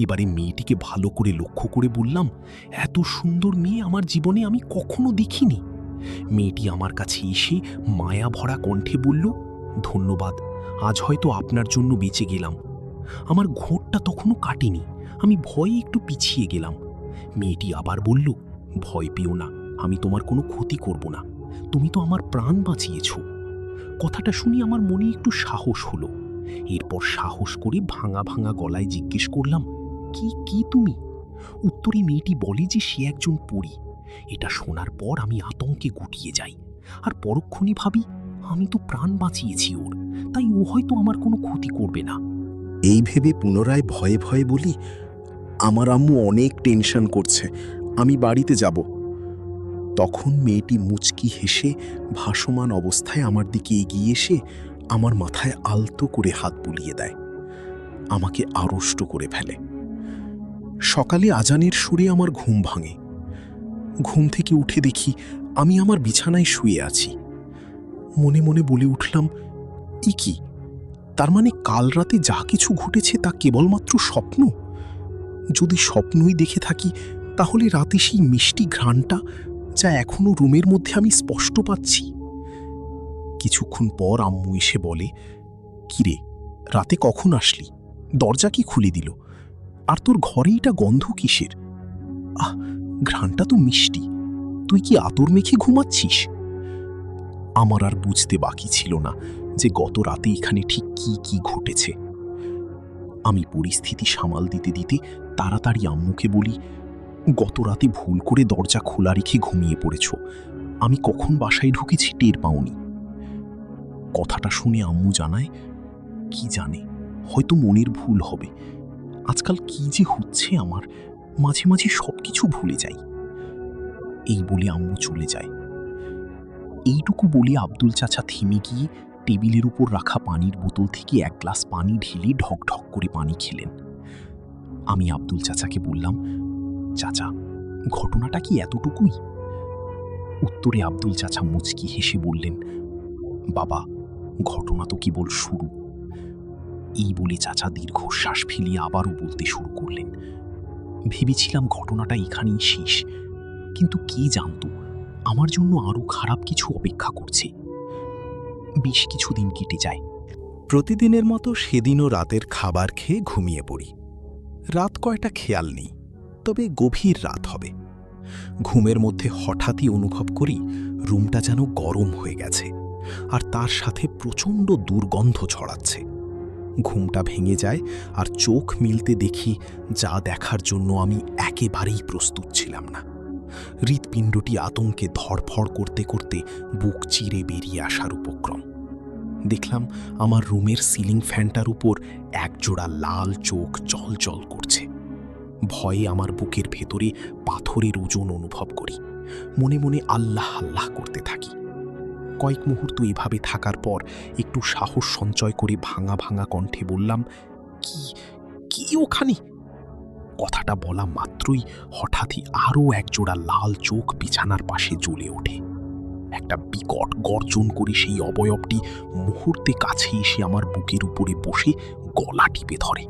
এবারে মেয়েটিকে ভালো করে লক্ষ্য করে বললাম, এত সুন্দর মেয়ে আমার জীবনে আমি কখনো দেখিনি। মেয়েটি আমার কাছে এসে মায়া ভরা কণ্ঠে বলল, ধন্যবাদ, আজ হয়তো আপনার জন্য বেঁচে গেলাম। আমার ঘোরটা তখনও কাটেনি, আমি ভয়ে একটু পিছিয়ে গেলাম। মেয়েটি আবার বলল, ভয় পেও না, আমি তোমার কোনো ক্ষতি করব না, তুমি তো আমার প্রাণ বাঁচিয়েছ। কথাটা শুনে আমার মনে একটু সাহস হলো। এরপর সাহস করে ভাঙা ভাঙা গলায় জিজ্ঞেস করলাম, কি তুমি? উত্তরে মেয়েটি বলে যে সে একজন পরী। এটা শোনার পর আমি আতঙ্কে গুটিয়ে যাই, আর পরক্ষণে ভাবি আমি তো প্রাণ বাঁচিয়েছি ওর, তাই ও হয়তো আমার কোনো ক্ষতি করবে না। এই ভেবে পুনরায় ভয়ে ভয়ে বলি, আমার আম্মু অনেক টেনশন করছে, আমি বাড়িতে যাব। তখন মেয়েটি মুচকি হেসে ভাসমান অবস্থায় আমার দিকে এগিয়ে এসে আমার মাথায় আলতো করে হাত বুলিয়ে দেয়, আমাকে আড়ষ্ট করে ফেলে। সকালে আজানের সুরে আমার ঘুম ভাঙে। ঘুম থেকে উঠে দেখি আমি আমার বিছানায় শুয়ে আছি। মনে মনে বলে উঠলাম, কি, তার মানে কাল রাতে যা কিছু ঘটেছে তা কেবলমাত্র স্বপ্ন? যদি স্বপ্নই দেখে থাকি, তাহলে রাতে সেই মিষ্টি ঘ্রাণটা যা এখনো রুমের মধ্যে আমি স্পষ্ট পাচ্ছি। কিছুক্ষণ পর আম্মু এসে বলে, কিরে, রাতে কখন আসলি? দরজা কি খুলে দিল? আর তোর ঘরে এটা গন্ধ কিসের? ঘ্রাণটা তো মিষ্টি, তুই কি আতর মেখে ঘুমাচ্ছিস? আমার আর বুঝতে বাকি ছিল না যে গত রাতে এখানে ঠিক কি ঘটেছে। আমি পরিস্থিতি সামাল দিতে দিতে তাড়াতাড়ি আম্মুকে বলি, গত রাতে ভুল করে দরজা খোলা রেখে ঘুমিয়ে পড়েছ, আমি কখন বাসায় ঢুকেছি টের পাওনি। কথাটা শুনে আম্মু জানায়, কি জানে, হয়তো মনের ভুল হবে। আজকাল কি যে হচ্ছে আমার, মাঝে মাঝে সবকিছু ভুলে যাই। এই বলে আম্মু চলে যায়। এইটুকু বলে আব্দুল চাচা থেমে গিয়ে টেবিলের উপর রাখা পানির বোতল থেকে এক গ্লাস পানি ঢেলে ঢক ঢক করে পানি খেলেন। আমি আব্দুল চাচাকে বললাম, চাচা, ঘটনাটা কি এতটুকুই? উত্তরে আব্দুল চাচা মুচকি হেসে বললেন, বাবা, ঘটনা তো কেবল শুরু। এই বলে চাচা দীর্ঘশ্বাস ফেলিয়ে আবারও বলতে শুরু করলেন, ভেবেছিলাম ঘটনাটা এখানেই শেষ, কিন্তু কে জানত আমার জন্য আরো খারাপ কিছু অপেক্ষা করছে। বেশ কিছুদিন কেটে যায়। প্রতিদিনের মতো সেদিনও রাতের খাবার খেয়ে ঘুমিয়ে পড়ি। রাত কয়টা খেয়াল নেই, তবে গভীর রাত হবে। ঘুমের মধ্যে হঠাৎই অনুভব করি রুমটা যেন গরম হয়ে গেছে, আর তার সাথে প্রচণ্ড দুর্গন্ধ ছড়াচ্ছে। ঘুমটা ভেঙে যায়, আর চোখ মিলতে দেখি যা দেখার জন্য আমি একেবারেই প্রস্তুত ছিলাম না। হৃৎপিণ্ডটি আতঙ্কে ধড়ফড় করতে করতে বুক চিরে বেরিয়ে আসার উপক্রম। দেখলাম আমার রুমের সিলিং ফ্যানটার উপর একজোড়া লাল চোখ জলজল করছে। ভয়ে আমার বুকের ভেতরে পাথরের ওজন অনুভব করি। মনে মনে আল্লাহ আল্লাহ করতে থাকি। কয়েক মুহূর্ত এভাবে থাকার পর একটু সাহস সঞ্চয় করে ভাঙা ভাঙা কণ্ঠে বললাম, কি কি ওখানে? কথাটা বলা মাত্রই হঠাৎই আরও একজোড়া লাল চোখ বিছানার পাশে জ্বলে ওঠে। একটা বিকট গর্জন করে সেই অবয়বটি মুহূর্তে কাছে এসে আমার বুকের উপরে বসে গলা টিপে ধরে।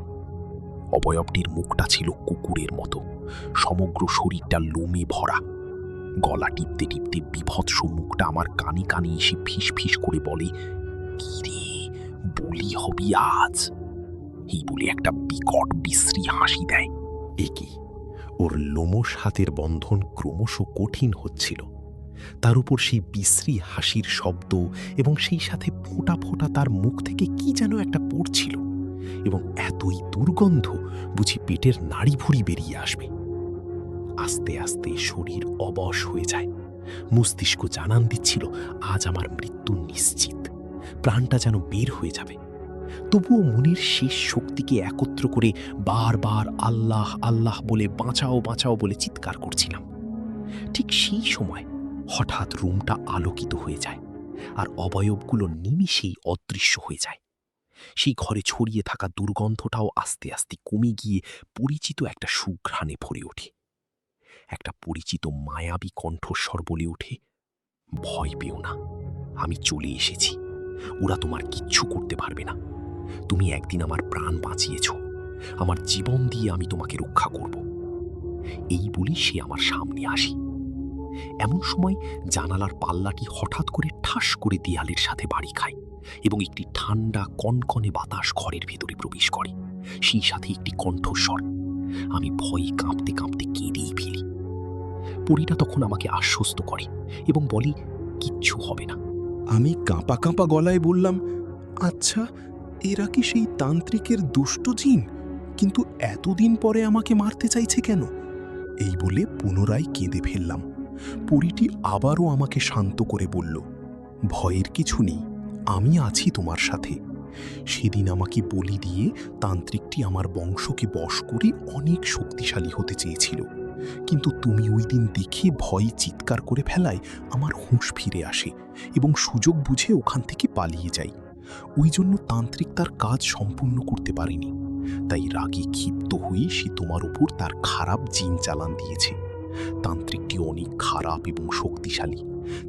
অবয়বটির মুখটা ছিল কুকুরের মতো, সমগ্র শরীরটা লোমে ভরা। গলা টিপতে টিপতে বিভৎস মুখটা আমার কানে কানে এসে ফিস ফিস করে বলে, কি রে, বলি হবি আজ? এই বলে একটা বিকট বিশ্রী হাসি দেয়। একি ওর লোমশ হাতের বন্ধন ক্রমশ কঠিন হচ্ছিল। তার উপর সেই বিশ্রী হাসির শব্দ এবং সেই সাথে ফোঁটা ফোঁটা তার মুখ থেকে কি যেন একটা পড়ছিল, এবং এতই দুর্গন্ধ বুঝি পেটের নাড়ি ভুড়ি বেরিয়ে আসবে। আস্তে আস্তে শরীর অবশ হয়ে যায়। মস্তিষ্ক জানান দিচ্ছিল আজ আমার মৃত্যু নিশ্চিত, প্রাণটা যেন বের হয়ে যাবে। তবুও মনের শেষ শক্তিকে একত্র করে বারবার আল্লাহ আল্লাহ বলে বাঁচাও বাঁচাও বলে চিৎকার করছিলাম। ঠিক সেই সময় হঠাৎ রুমটা আলোকিত হয়ে যায়, আর অবয়বগুলো নিমিষেই অদৃশ্য হয়ে যায়। সেই ঘরে ছড়িয়ে থাকা দুর্গন্ধটাও আস্তে আস্তে কমে গিয়ে পরিচিত একটা সুঘ্রাণে ভরে ওঠে। একটা পরিচিত মায়াবী কণ্ঠস্বর বলে ওঠে, ভয় পেও না, আমি চলে এসেছি। ওরা তোমার কিচ্ছু করতে পারবে না। তুমি একদিন আমার প্রাণ বাঁচিয়েছ, আমার জীবন দিয়ে আমি তোমাকে রক্ষা করব। এই বলি সে আমার সামনে আসি। এমন সময় জানালার পাল্লাটি হঠাৎ করে ঠাস করে দেয়ালের সাথে বাড়ি খায় এবং একটি ঠান্ডা কনকনে বাতাস ঘরের ভেতরে প্রবেশ করে। সেই সাথে একটি কণ্ঠস্বর। আমি ভয়ে কাঁপতে কাঁপতে কেঁদেই ফেলি। পরীটা তখন আমাকে আশ্বস্ত করে এবং বলে, কিচ্ছু হবে না। আমি কাঁপা কাঁপা গলায় বললাম, আচ্ছা, এরা কি সেই তান্ত্রিকের দুষ্ট জিন? কিন্তু এতদিন পরে আমাকে মারতে চাইছে কেন? এই বলে পুনরায় কেঁদে ফেললাম। পরীটি আবারও আমাকে শান্ত করে বলল, ভয়ের কিছু নেই, আমি আছি তোমার সাথে। সেদিন আমাকে বলি দিয়ে তান্ত্রিকটি আমার বংশকে বশ করে অনেক শক্তিশালী হতে চেয়েছিল, কিন্তু তুমি ওই দিন দেখে ভয়ে চিৎকার করে ফেলায় আমার হুঁশ ফিরে আসে এবং সুযোগ বুঝে ওখান থেকে পালিয়ে যাই। ওই জন্য তান্ত্রিক তার কাজ সম্পূর্ণ করতে পারেনি। তাই রাগে ক্ষিপ্ত হয়ে সে তোমার উপর তার খারাপ জিন চালান দিয়েছে। তান্ত্রিকটি অনেক খারাপ এবং শক্তিশালী,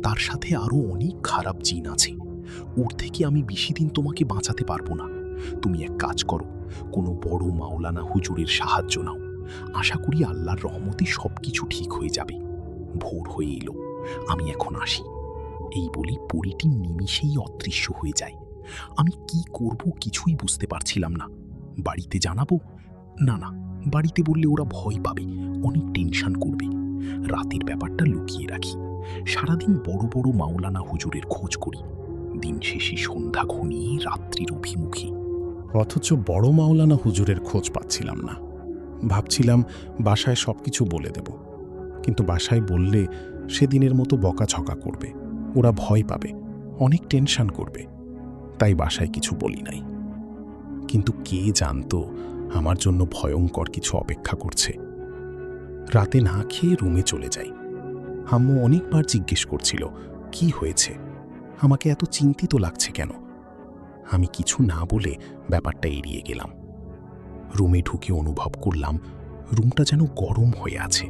তার সাথে আরও অনেক খারাপ জিন আছে। ওর থেকে আমি বেশি দিন তোমাকে বাঁচাতে পারবো না। তুমি এক কাজ করো, কোনো বড় মাওলানা হুজুরের সাহায্য নাও। আশা করি আল্লাহর রহমতে সবকিছু ঠিক হয়ে যাবে। ভোর হয়ে এলো, আমি এখন আসি। এই বলে পরীটি নিমিষেই অদৃশ্য হয়ে যায়। আমি কি করব কিছুই বুঝতে পারছিলাম না। বাড়িতে জানাবো? না না, বাড়িতে বললে ওরা ভয় পাবে, অনেক টেনশন করবে। রাতের ব্যাপারটা লুকিয়ে রাখি। সারাদিন বড় বড় মাওলানা হুজুরের খোঁজ করি। দিন শেষে সন্ধ্যা ঘনিয়ে রাত্রির অভিমুখী। অথচ বড় মাওলানা হুজুরের খোঁজ পাচ্ছিলাম না। ভাবছিলাম বাসায় সবকিছু বলে দেব, কিন্তু বাসায় বললে সেদিনের মতো বকাঝকা করবে, ওরা ভয় পাবে, অনেক টেনশন করবে। তাই বাসায় কিছু বলি নাই। কিন্তু কে জানতো আমার জন্য ভয়ঙ্কর কিছু অপেক্ষা করছে। রাতে না খেয়ে রুমে চলে যাই। আম্মু অনেকবার জিজ্ঞেস করছিল, কি হয়েছে, আমাকে এত চিন্তিত লাগছে কেন। আমি কিছু না বলে ব্যাপারটা এড়িয়ে গেলাম। রুমে ঢুকে অনুভব করলাম রুমটা যেন গরম হয়ে আছে।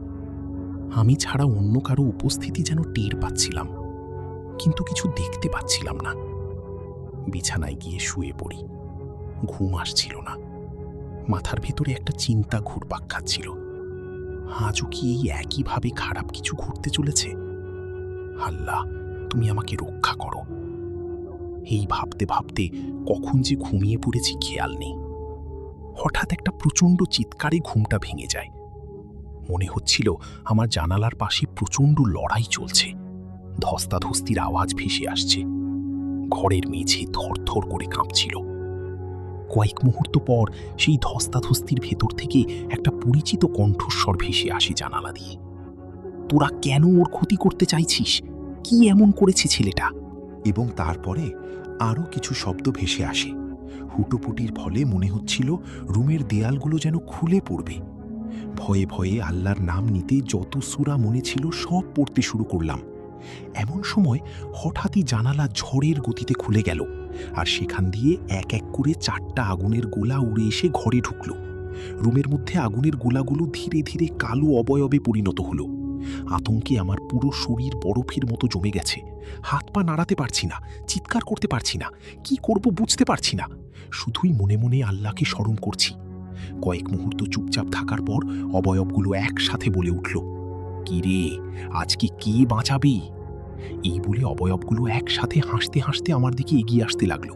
আমি ছাড়া অন্য কারো উপস্থিতি যেন টের পাচ্ছিলাম, কিন্তু কিছু দেখতে পাচ্ছিলাম না। বিছানায় গিয়ে শুয়ে পড়ি। ঘুম আসছিল না। মাথার ভেতরে একটা চিন্তা ঘুরপাক খাচ্ছিল। আজও কি এই একইভাবে খারাপ কিছু ঘটতে চলেছে? আল্লাহ, তুমি আমাকে রক্ষা করো। এই ভাবতে ভাবতে কখন যে ঘুমিয়ে পড়েছি খেয়াল নেই। হঠাৎ একটা প্রচণ্ড চিৎকারে ঘুমটা ভেঙে যায়। মনে হচ্ছিল আমার জানালার পাশে প্রচণ্ড লড়াই চলছে। ধস্তাধস্তির আওয়াজ ভেসে আসছে। ঘরের মেঝে থরথর করে কাঁপছিল। কয়েক মুহূর্ত পর সেই ধস্তাধস্তির ভেতর থেকে একটা পরিচিত কণ্ঠস্বর ভেসে আসে জানালা দিয়ে। তোরা কেন ওর ক্ষতি করতে চাইছিস? কি এমন করেছে ছেলেটা? এবং তারপরে আরও কিছু শব্দ ভেসে আসে। হুটোপুটির ফলে মনে হচ্ছিল রুমের দেয়ালগুলো যেন খুলে পড়বে। ভয়ে ভয়ে আল্লাহর নাম নিতে যত সূরা মনে ছিল সব পড়তে শুরু করলাম। এমন সময় হঠাৎই জানালা ঝড়ের গতিতে খুলে গেল, আর সেখান দিয়ে এক এক করে 4টা আগুনের গোলা উড়ে এসে ঘরে ঢুকল। রুমের মধ্যে আগুনের গোলাগুলো ধীরে ধীরে কালো অবয়বে পরিণত হলো। আতঙ্কে আমার পুরো শরীর বরফের মতো জমে গেছে। হাত পা নাড়াতে পারছি না, চিৎকার করতে পারছি না, কি করব বুঝতে পারছি না। শুধুই মনে মনে আল্লাহকে স্মরণ করছি। কয়েক মুহূর্ত চুপচাপ থাকার পর অবয়বগুলো একসাথে বলে উঠল, কি রে, আজকে কে বাঁচাবি? এই বলে অবয়বগুলো একসাথে হাসতে হাসতে আমার দিকে এগিয়ে আসতে লাগলো।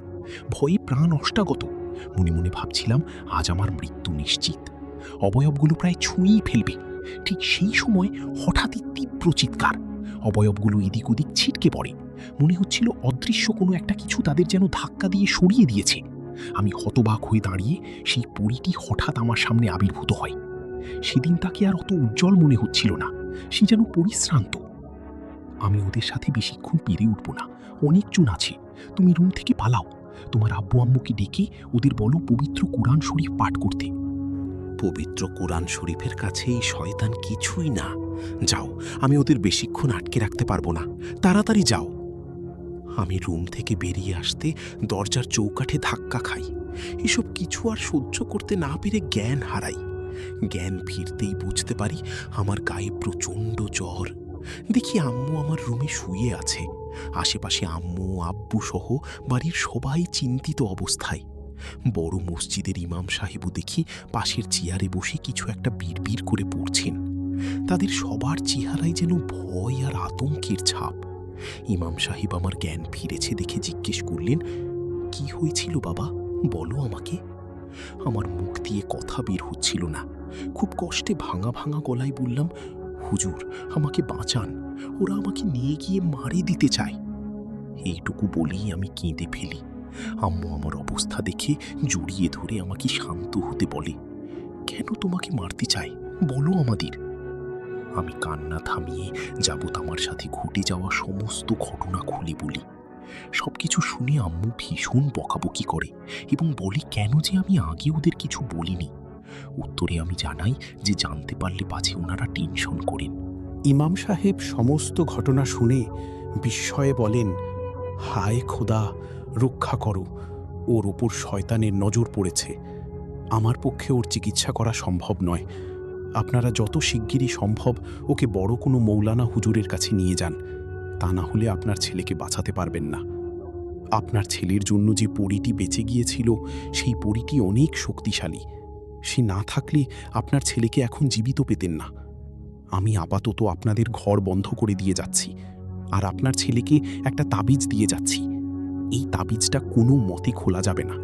ভয়ে প্রাণ অষ্টাগত। মনে মনে ভাবছিলাম আজ আমার মৃত্যু নিশ্চিত। অবয়বগুলো প্রায় ছুঁয়েই ফেলবে। ঠিক সেই সময় হঠাৎই তীব্র চিৎকার। অবয়বগুলো এদিক ওদিক ছিটকে পড়ে। মনে হচ্ছিল অদৃশ্য কোনো একটা কিছু তাদের যেন ধাক্কা দিয়ে সরিয়ে দিয়েছে। আমি হতবাক হয়ে দাঁড়িয়ে সেই পরীটি হঠাৎ আমার সামনে আবির্ভূত হয়। সেদিন তাকে আর অত উজ্জ্বল মনে হচ্ছিল না, সে যেন পরিশ্রান্ত। আমি ওদের সাথে বেশিক্ষণ পেরে উঠব না, অনেকজন আছে। তুমি রুম থেকে পালাও। তোমার আব্বু আম্মুকে ডেকে ওদের বলো পবিত্র কুরআন শরীফ পাঠ করতে। পবিত্র কুরআন শরীফের কাছে এই শয়তান কিছুই না। যাও, আমি ওদের বেশিক্ষণ আটকে রাখতে পারবো না, তাড়াতাড়ি যাও। আমি রুম থেকে বেরিয়ে আসতে দরজার চৌকাঠে ধাক্কা খাই। এসব কিছু আর সহ্য করতে না পেরে জ্ঞান হারাই। জ্ঞান ফিরতেই বুঝতে পারি আমার গায়ে প্রচণ্ড জ্বর। দেখি আম্মু আমার রুমে শুয়ে আছে। আশেপাশে আম্মু আব্বু সহ বাড়ির সবাই চিন্তিত অবস্থায়। বড় মসজিদের ইমাম সাহেবও দেখি পাশের চেয়ারে বসে কিছু একটা বিড়বিড় করে পড়ছেন। তাদের সবার চেহারায় যেন ভয় আর আতঙ্কের ছাপ। ইমাম সাহেব আমার জ্ঞান ফিরেছে দেখে জিজ্ঞেস করলেন, কি হয়েছিল বাবা, বলো আমাকে। আমার মুখ দিয়ে কথা বের হচ্ছিল না। খুব কষ্টে ভাঙা ভাঙা গলায় বললাম, হুজুর আমাকে বাঁচান, ওরা আমাকে নিয়ে গিয়ে মারি দিতে চায়। এইটুকু বলেই আমি কেঁদে ফেলি। আম্মু আমার অবস্থা দেখে জড়িয়ে ধরে আমাকে শান্ত হতে বলে, কেন তোমাকে মারতে চায় বলো আমাদের। আমি কান্না থামিয়ে যাবত আমার সাথে ঘটে যাওয়া সমস্ত ঘটনা খুলে বলি। সবকিছু শুনে আম্মু ভীষণ বকাবকি করে এবং বলে কেন যে আমি আগে ওদের কিছু বলিনি। উত্তরে আমি জানাই যে জানতে পারলে পাছে ওনারা টেনশন করেন। ইমাম সাহেব সমস্ত ঘটনা শুনে বিস্ময়ে বলেন, হায় খোদা, রক্ষা করো, ওর ওপর শয়তানের নজর পড়েছে। আমার পক্ষে ওর চিকিৎসা করা সম্ভব নয়। আপনারা যত শিগগিরই সম্ভব ওকে বড় কোনো মৌলানা হুজুরের কাছে নিয়ে যান, তা না হলে আপনার ছেলেকে বাঁচাতে পারবেন না। আপনার ছেলের জন্য যে পরীটি বেঁচে গিয়েছিল সেই পরীটি অনেক শক্তিশালী। সে না থাকলে আপনার ছেলেকে এখন জীবিত পেতেন না। আমি আপাতত আপনাদের ঘর বন্ধ করে দিয়ে যাচ্ছি, আর আপনার ছেলেকে একটা তাবিজ দিয়ে যাচ্ছি। এই তাবিজটা কোনো মতে খোলা যাবে না,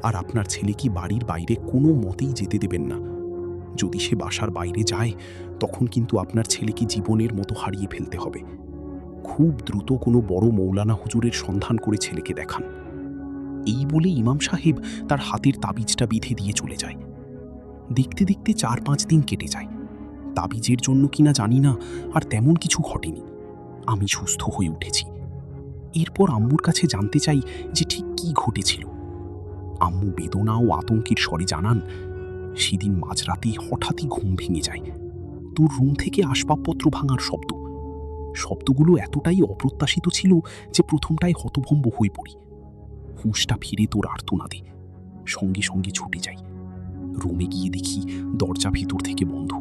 আর আপনার ছেলেকে বাড়ির বাইরে কোনো মতেই যেতে দেবেন না। যদি সে বাসার বাইরে যায় তখন কিন্তু আপনার ছেলেকে জীবনের মতো হারিয়ে ফেলতে হবে। খুব দ্রুত কোনো বড় মৌলানা হুজুরের সন্ধান করে ছেলেকে দেখান। এই বলে ইমাম সাহেব তার হাতের তাবিজটা বিধে দিয়ে চলে যায়। দেখতে দেখতে 4-5 দিন কেটে যায়। তাবিজের জন্য কিনা জানি না, আর তেমন কিছু ঘটেনি। আমি সুস্থ হয়ে উঠেছি। এরপর আম্মুর কাছে জানতে চাই যে ঠিক কী ঘটেছিল। আম্মু বেদনা ও আতঙ্কের স্বরে জানান, সেদিন মাঝরাতে হঠাৎই ঘুম ভেঙে যায়। তোর রুম থেকে আসবাবপত্র ভাঙার শব্দ। শব্দগুলো এতটাই অপ্রত্যাশিত ছিল যে প্রথমটায় হতভম্ব হয়ে পড়ি। হুঁশটা ফিরে তোর আর্তনাদে সঙ্গে সঙ্গে ছুটে যাই। রুমে গিয়ে দেখি দরজা ভিতর থেকে বন্ধ।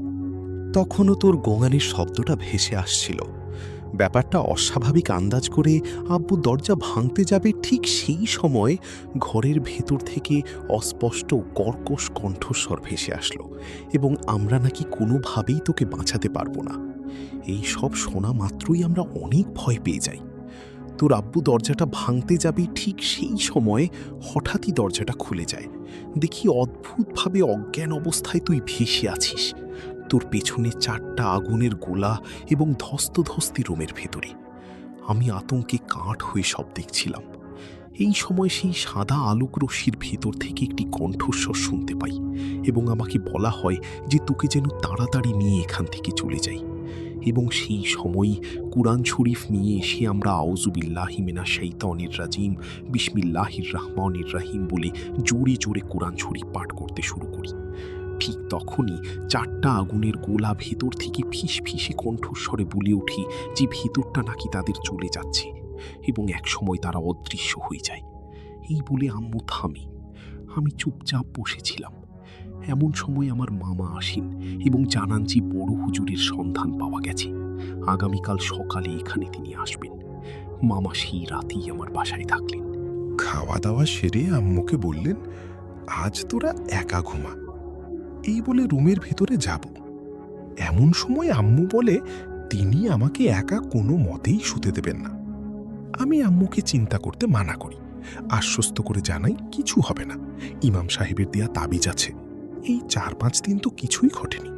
তখনও তোর গোঙানির শব্দটা ভেসে আসছিল। ব্যাপারটা অস্বাভাবিক আন্দাজ করে আব্বু দরজা ভাঙতে যাবে, ঠিক সেই সময় ঘরের ভেতর থেকে অস্পষ্ট কর্কশ কণ্ঠস্বর ভেসে আসলো এবং আমরা নাকি কোনোভাবেই তোকে বাঁচাতে পারবো না। এই সব শোনা মাত্রই আমরা অনেক ভয় পেয়ে যাই। তোর আব্বু দরজাটা ভাঙতে যাবে, ঠিক সেই সময় হঠাৎই দরজাটা খুলে যায়। দেখি অদ্ভুতভাবে অজ্ঞান অবস্থায় তুই ভেসে আছিস। তোর পেছনে 4টা আগুনের গোলা এবং ধস্তধস্তি রুমের ভেতরে। আমি আতঙ্কে কাঠ হয়ে সব দেখছিলাম। এই সময় সেই সাদা আলোক রশ্মির ভেতর থেকে একটি কণ্ঠস্বর শুনতে পাই এবং আমাকে বলা হয় যে তোকে যেন তাড়াতাড়ি নিয়ে এখান থেকে চলে যাই। এবং সেই সময়ই কুরআন শরীফ নিয়ে এসে আমরা আউযুবিল্লাহি মিনাশ শাইতানির রাজিম বিসমিল্লাহির রহমানির রহিম বলে জোরে জোরে কুরআন শরীফ পাঠ করতে শুরু করি। ঠিক তখনই 4টা আগুনের গোলা ভেতর থেকে ফিসফিসে কণ্ঠস্বরে বলে ওঠে যে ভেতরটা নাকি তাদের চলে যাচ্ছে এবং একসময় তারা অদৃশ্য হয়ে যায়। এই বলে আম্মু থামে। আমি চুপচাপ বসেছিলাম। এমন সময় আমার মামা আসেন এবং জানান যে বড় হুজুরের সন্ধান পাওয়া গেছে, আগামীকাল সকালে এখানে তিনি আসবেন। মামা সেই রাতেই আমার বাসায় থাকলেন। খাওয়া দাওয়া সেরে আম্মুকে বললেন, আজ তোরা একা ঘুমা, এই বলে রুমের ভেতরে যাব। এমন সময় আম্মু বলে তিনি আমাকে একা কোনো মতেই শুতে দেবেন না। আমি আম্মুকে চিন্তা করতে মানা করি, আশ্বস্ত করে জানাই কিছু হবে না, ইমাম সাহেবের দেয়া তাবিজ আছে। এই 4-5 দিন তো কিছুই ঘটেনি।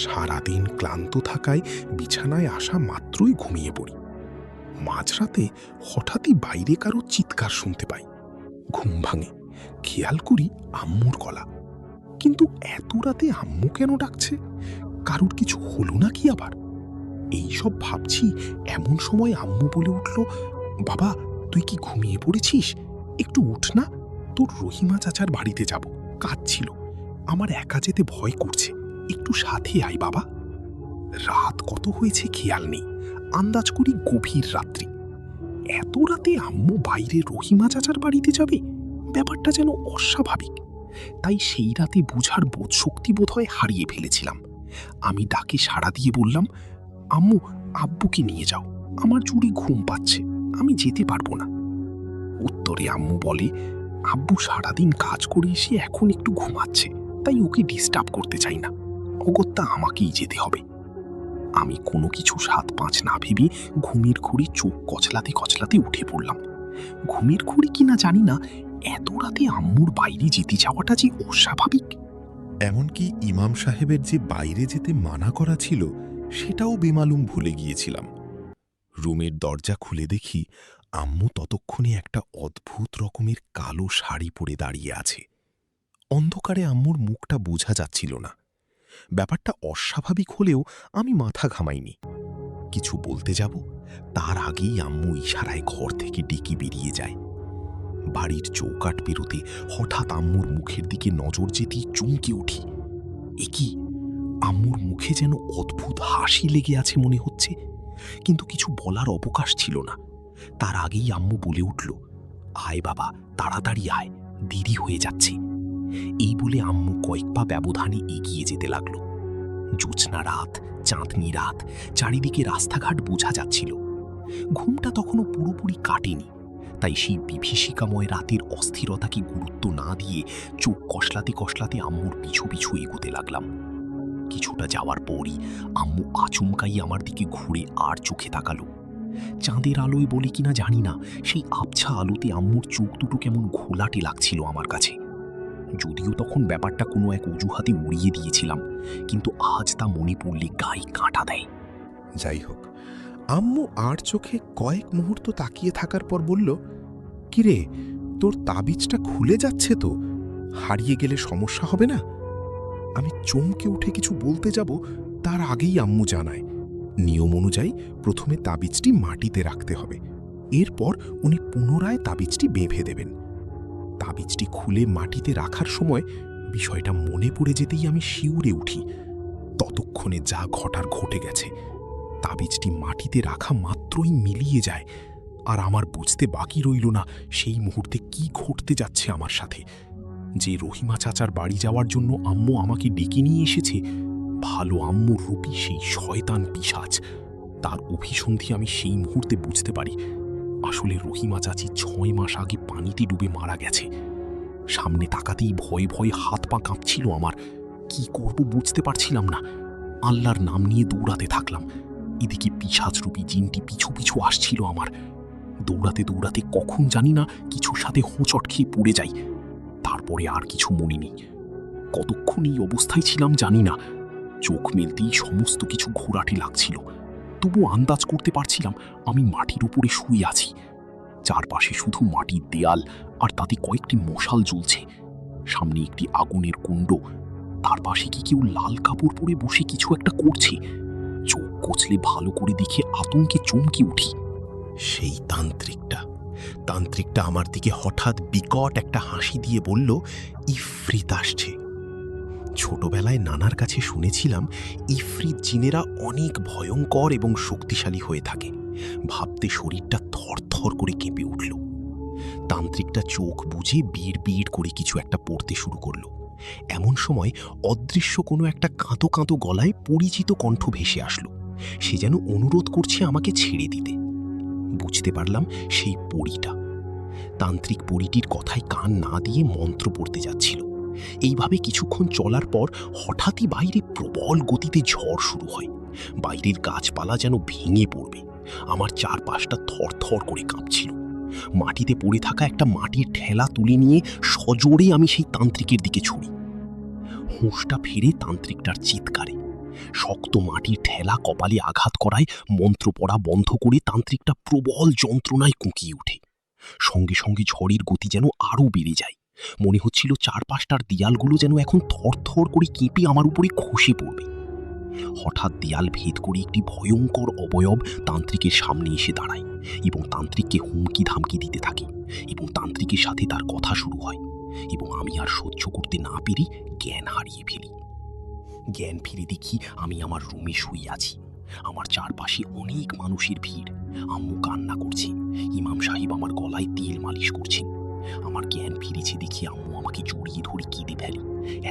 সারাদিন ক্লান্ত থাকায় বিছানায় আসা মাত্রই ঘুমিয়ে পড়ি। মাঝরাতে হঠাৎই বাইরে কারো চিৎকার শুনতে পাই। ঘুম ভাঙে, খেয়াল করি আম্মুর গলা। কিন্তু এত রাতে আম্মু কেন ডাকছে? কারোর কিছু হলো নাকি আবার? এই সব ভাবছি, এমন সময় আম্মু বলে উঠল, বাবা তুই কি ঘুমিয়ে পড়েছিস? একটু উঠ না, তোর রহিমা চাচার বাড়িতে যাব, কাজ ছিল। আমার একা যেতে ভয় করছে, একটু সাথে আয় বাবা। রাত কত হয়েছে খেয়াল নেই, আন্দাজ করি গভীর রাত্রি। এত রাতে আম্মু বাইরে রহিমা চাচার বাড়িতে যাবে, ব্যাপারটা যেন অস্বাভাবিক। তাই সেই রাতে বুঝার বোধশক্তি বোধহয় হারিয়ে ফেলেছিলাম। আমি ডাকে সাড়া দিয়ে বললাম, আম্মু আব্বুকে নিয়ে যাও, আমার জোরে ঘুম পাচ্ছে, আমি যেতে পারবো না। উত্তরে আম্মু বলে, আব্বু সারাদিন কাজ করে এসে এখন একটু ঘুমাচ্ছে, তাই ওকে ডিস্টার্ব করতে চাই না, অগত্যা আমাকেই যেতে হবে। আমি কোনো কিছু 7-5 না ভেবে ঘুমের ঘুরে চোখ কচলাতে কচলাতে উঠে পড়লাম। ঘুমের ঘুরে কিনা জানি না, এত রাতে আম্মুর বাইরে যেতে যাওয়াটা যে অস্বাভাবিক। এমনকি ইমাম সাহেবের যে বাইরে যেতে মানা করা ছিল সেটাও বেমালুম ভুলে গিয়েছিলাম। রুমের দরজা খুলে দেখি আম্মু ততক্ষণে একটা অদ্ভুত রকমের কালো শাড়ি পরে দাঁড়িয়ে আছে। অন্ধকারে আম্মুর মুখটা বোঝা যাচ্ছিল না। ব্যাপারটা অস্বাভাবিক হলেও আমি মাথা ঘামাইনি। কিছু বলতে যাব, তার আগেই আম্মু ইশারায় ঘর থেকে ডেকে বেরিয়ে যায়। বাড়ির চৌকাঠ পেরোতে হঠাৎ আম্মুর মুখের দিকে নজর যেতেই চমকে উঠি। এ কি, আম্মুর মুখে যেন অদ্ভুত হাসি লেগে আছে মনে হচ্ছে, কিন্তু কিছু বলার অবকাশ ছিল না। তার আগেই আম্মু বলে উঠল, আয় বাবা তাড়াতাড়ি আয়, দেরি হয়ে যাচ্ছে। এই বলে আম্মু কয়েক পা ব্যবধানে এগিয়ে যেতে লাগলো। জ্যোৎস্না রাত, চাঁদনি রাত, চারিদিকে রাস্তাঘাট বোঝা যাচ্ছিল। ঘুমটা তখনও পুরোপুরি কাটেনি, তাই সেই বিভীষিকাময় রাতের অস্থিরতাকে গুরুত্ব না দিয়ে চোখ কষলাতে কষলাতে আম্মুর পিছু পিছু এগোতে লাগলাম। কিছুটা যাওয়ার পরই আম্মু আচমকাই আমার দিকে ঘুরে আর চোখে তাকালো। চাঁদের আলোয় বলে কিনা জানি না, সেই আবছা আলোতে আম্মুর চোখ দুটো কেমন ঘোলাটে লাগছিল আমার কাছে। যদিও তখন ব্যাপারটা কোনো এক অজুহাতে উড়িয়ে দিয়েছিলাম, কিন্তু আজ তা মনে পড়লে গায়ে কাঁটা দেয়। যাই হোক, আম্মু আর চোখে কয়েক মুহূর্ত তাকিয়ে থাকার পর বলল, কিরে তোর তাবিজটা খুলে যাচ্ছে তো, হারিয়ে গেলে সমস্যা হবে না? আমি চমকে উঠে কিছু বলতে যাব, তার আগেই আম্মু জানায়, নিয়ম অনুযায়ী প্রথমে তাবিজটি মাটিতে রাখতে হবে, এরপর উনি পুনরায় তাবিজটি বেঁধে দেবেন। তাবিজটি খুলে মাটিতে রাখার সময় বিষয়টা মনে পড়ে যেতেই আমি শিউরে উঠি। ততক্ষণে যা ঘটার ঘটে গেছে। তাবিজটি মাটিতে রাখা মাত্রই মিলিয়ে যায়, আর আমার বুঝতে বাকি রইল না সেই মুহূর্তে কি ঘটতে যাচ্ছে আমার সাথে। যে রহিমা চাচার বাড়ি যাওয়ার জন্য আম্মু আমাকে ডেকে নিয়ে এসেছে, ভালো আম্মুর রূপী সেই শয়তান পিশাচ, তার অভিসন্ধি আমি সেই মুহূর্তে বুঝতে পারি। আসলে রহিমা চাচি 6 মাস আগে পানিতে ডুবে মারা গেছে। সামনে তাকাতেই ভয়ে ভয়ে হাত পা কাঁপছিল আমার। কি করব বুঝতে পারছিলাম না। আল্লাহর নাম নিয়ে দৌড়াতে থাকলাম। এদিকে পিশাচরূপী জিনটি পিছু পিছু আসছিল আমার। দৌড়াতে দৌড়াতে কখন জানি না কিছুর সাথে হোঁচট খেয়ে পড়ে যাই। তারপরে আর কিছু মনে নেই। কতক্ষণ এই অবস্থায় ছিলাম জানি না। চোখ মেলতেই সমস্ত কিছু ঘোরাটে লাগছিল। তবু আন্দাজ করতে পারছিলাম আমি মাটির উপরে শুয়ে আছি। চারপাশে শুধু মাটির দেয়াল, আর তাতে কয়েকটি মশাল জ্বলছে। সামনে একটি আগুনের কুণ্ড, তার পাশে কি কেউ লাল কাপড় পরে বসে কিছু একটা করছে। চোখ কচলে ভালো করে দেখে আতঙ্কে চমকে উঠি। সেই তান্ত্রিকটা আমার দিকে হঠাৎ বিকট একটা হাসি দিয়ে বলল, ইফরিত আসছে। ছোটবেলায় নানার কাছে শুনেছিলাম ইফরিত জিনেরা অনেক ভয়ঙ্কর এবং শক্তিশালী হয়ে থাকে। ভাবতে শরীরটা থরথর করে কেঁপে উঠল। তান্ত্রিকটা চোখ বুজে বিড় বিড় করে কিছু একটা পড়তে শুরু করলো। এমন সময় অদৃশ্য কোনো একটা কাঁদো কাঁদো গলায় পরিচিত কণ্ঠ ভেসে আসলো। সে যেন অনুরোধ করছে আমাকে ছেড়ে দিতে। বুঝতে পারলাম সেই পরীটা। তান্ত্রিক পরীটির কথায় কান না দিয়ে মন্ত্র পড়তে যাচ্ছিল। এইভাবে কিছুক্ষণ চলার পর হঠাৎই বাইরে প্রবল গতিতে ঝড় শুরু হয়। বাইরের গাছপালা যেন ভেঙে পড়বে। আমার চারপাশটা থরথর করে কাঁপছিল। মাটিতে পড়ে থাকা একটা মাটির ঠেলা তুলে নিয়ে সজোরে আমি সেই তান্ত্রিকের দিকে ছুড়ি। হুঁশটা ফিরে তান্ত্রিকটার চিৎকারে। শক্ত মাটির ঠেলা কপালে আঘাত করায় মন্ত্র পড়া বন্ধ করে তান্ত্রিকটা প্রবল যন্ত্রণায় কুঁকিয়ে ওঠে। সঙ্গে সঙ্গে ঝড়ের গতি যেন আরও বেড়ে যায়। মনে হচ্ছিল চারপাশটার দেয়ালগুলো যেন এখন থরথর করে কেঁপে আমার উপরে খসে পড়বে। হঠাৎ দেয়াল ভেদ করে একটি ভয়ঙ্কর অবয়ব তান্ত্রিকের সামনে এসে দাঁড়ায় এবং তান্ত্রিককে হুমকি ধামকি দিতে থাকে এবং তান্ত্রিকের সাথে তার কথা শুরু হয় এবং আমি আর সহ্য করতে না পেরে জ্ঞান হারিয়ে ফেলি। জ্ঞান ফিরে দেখি আমি আমার রুমে শুয়ে আছি। আমার চারপাশে অনেক মানুষের ভিড়। আম্মু কান্না করছে। ইমাম সাহেব আমার গলায় তেল মালিশ করছেন। আমার জ্ঞান ফিরেছে দেখি আম্মু আমাকে জড়িয়ে ধরে কেঁদে ফেলে।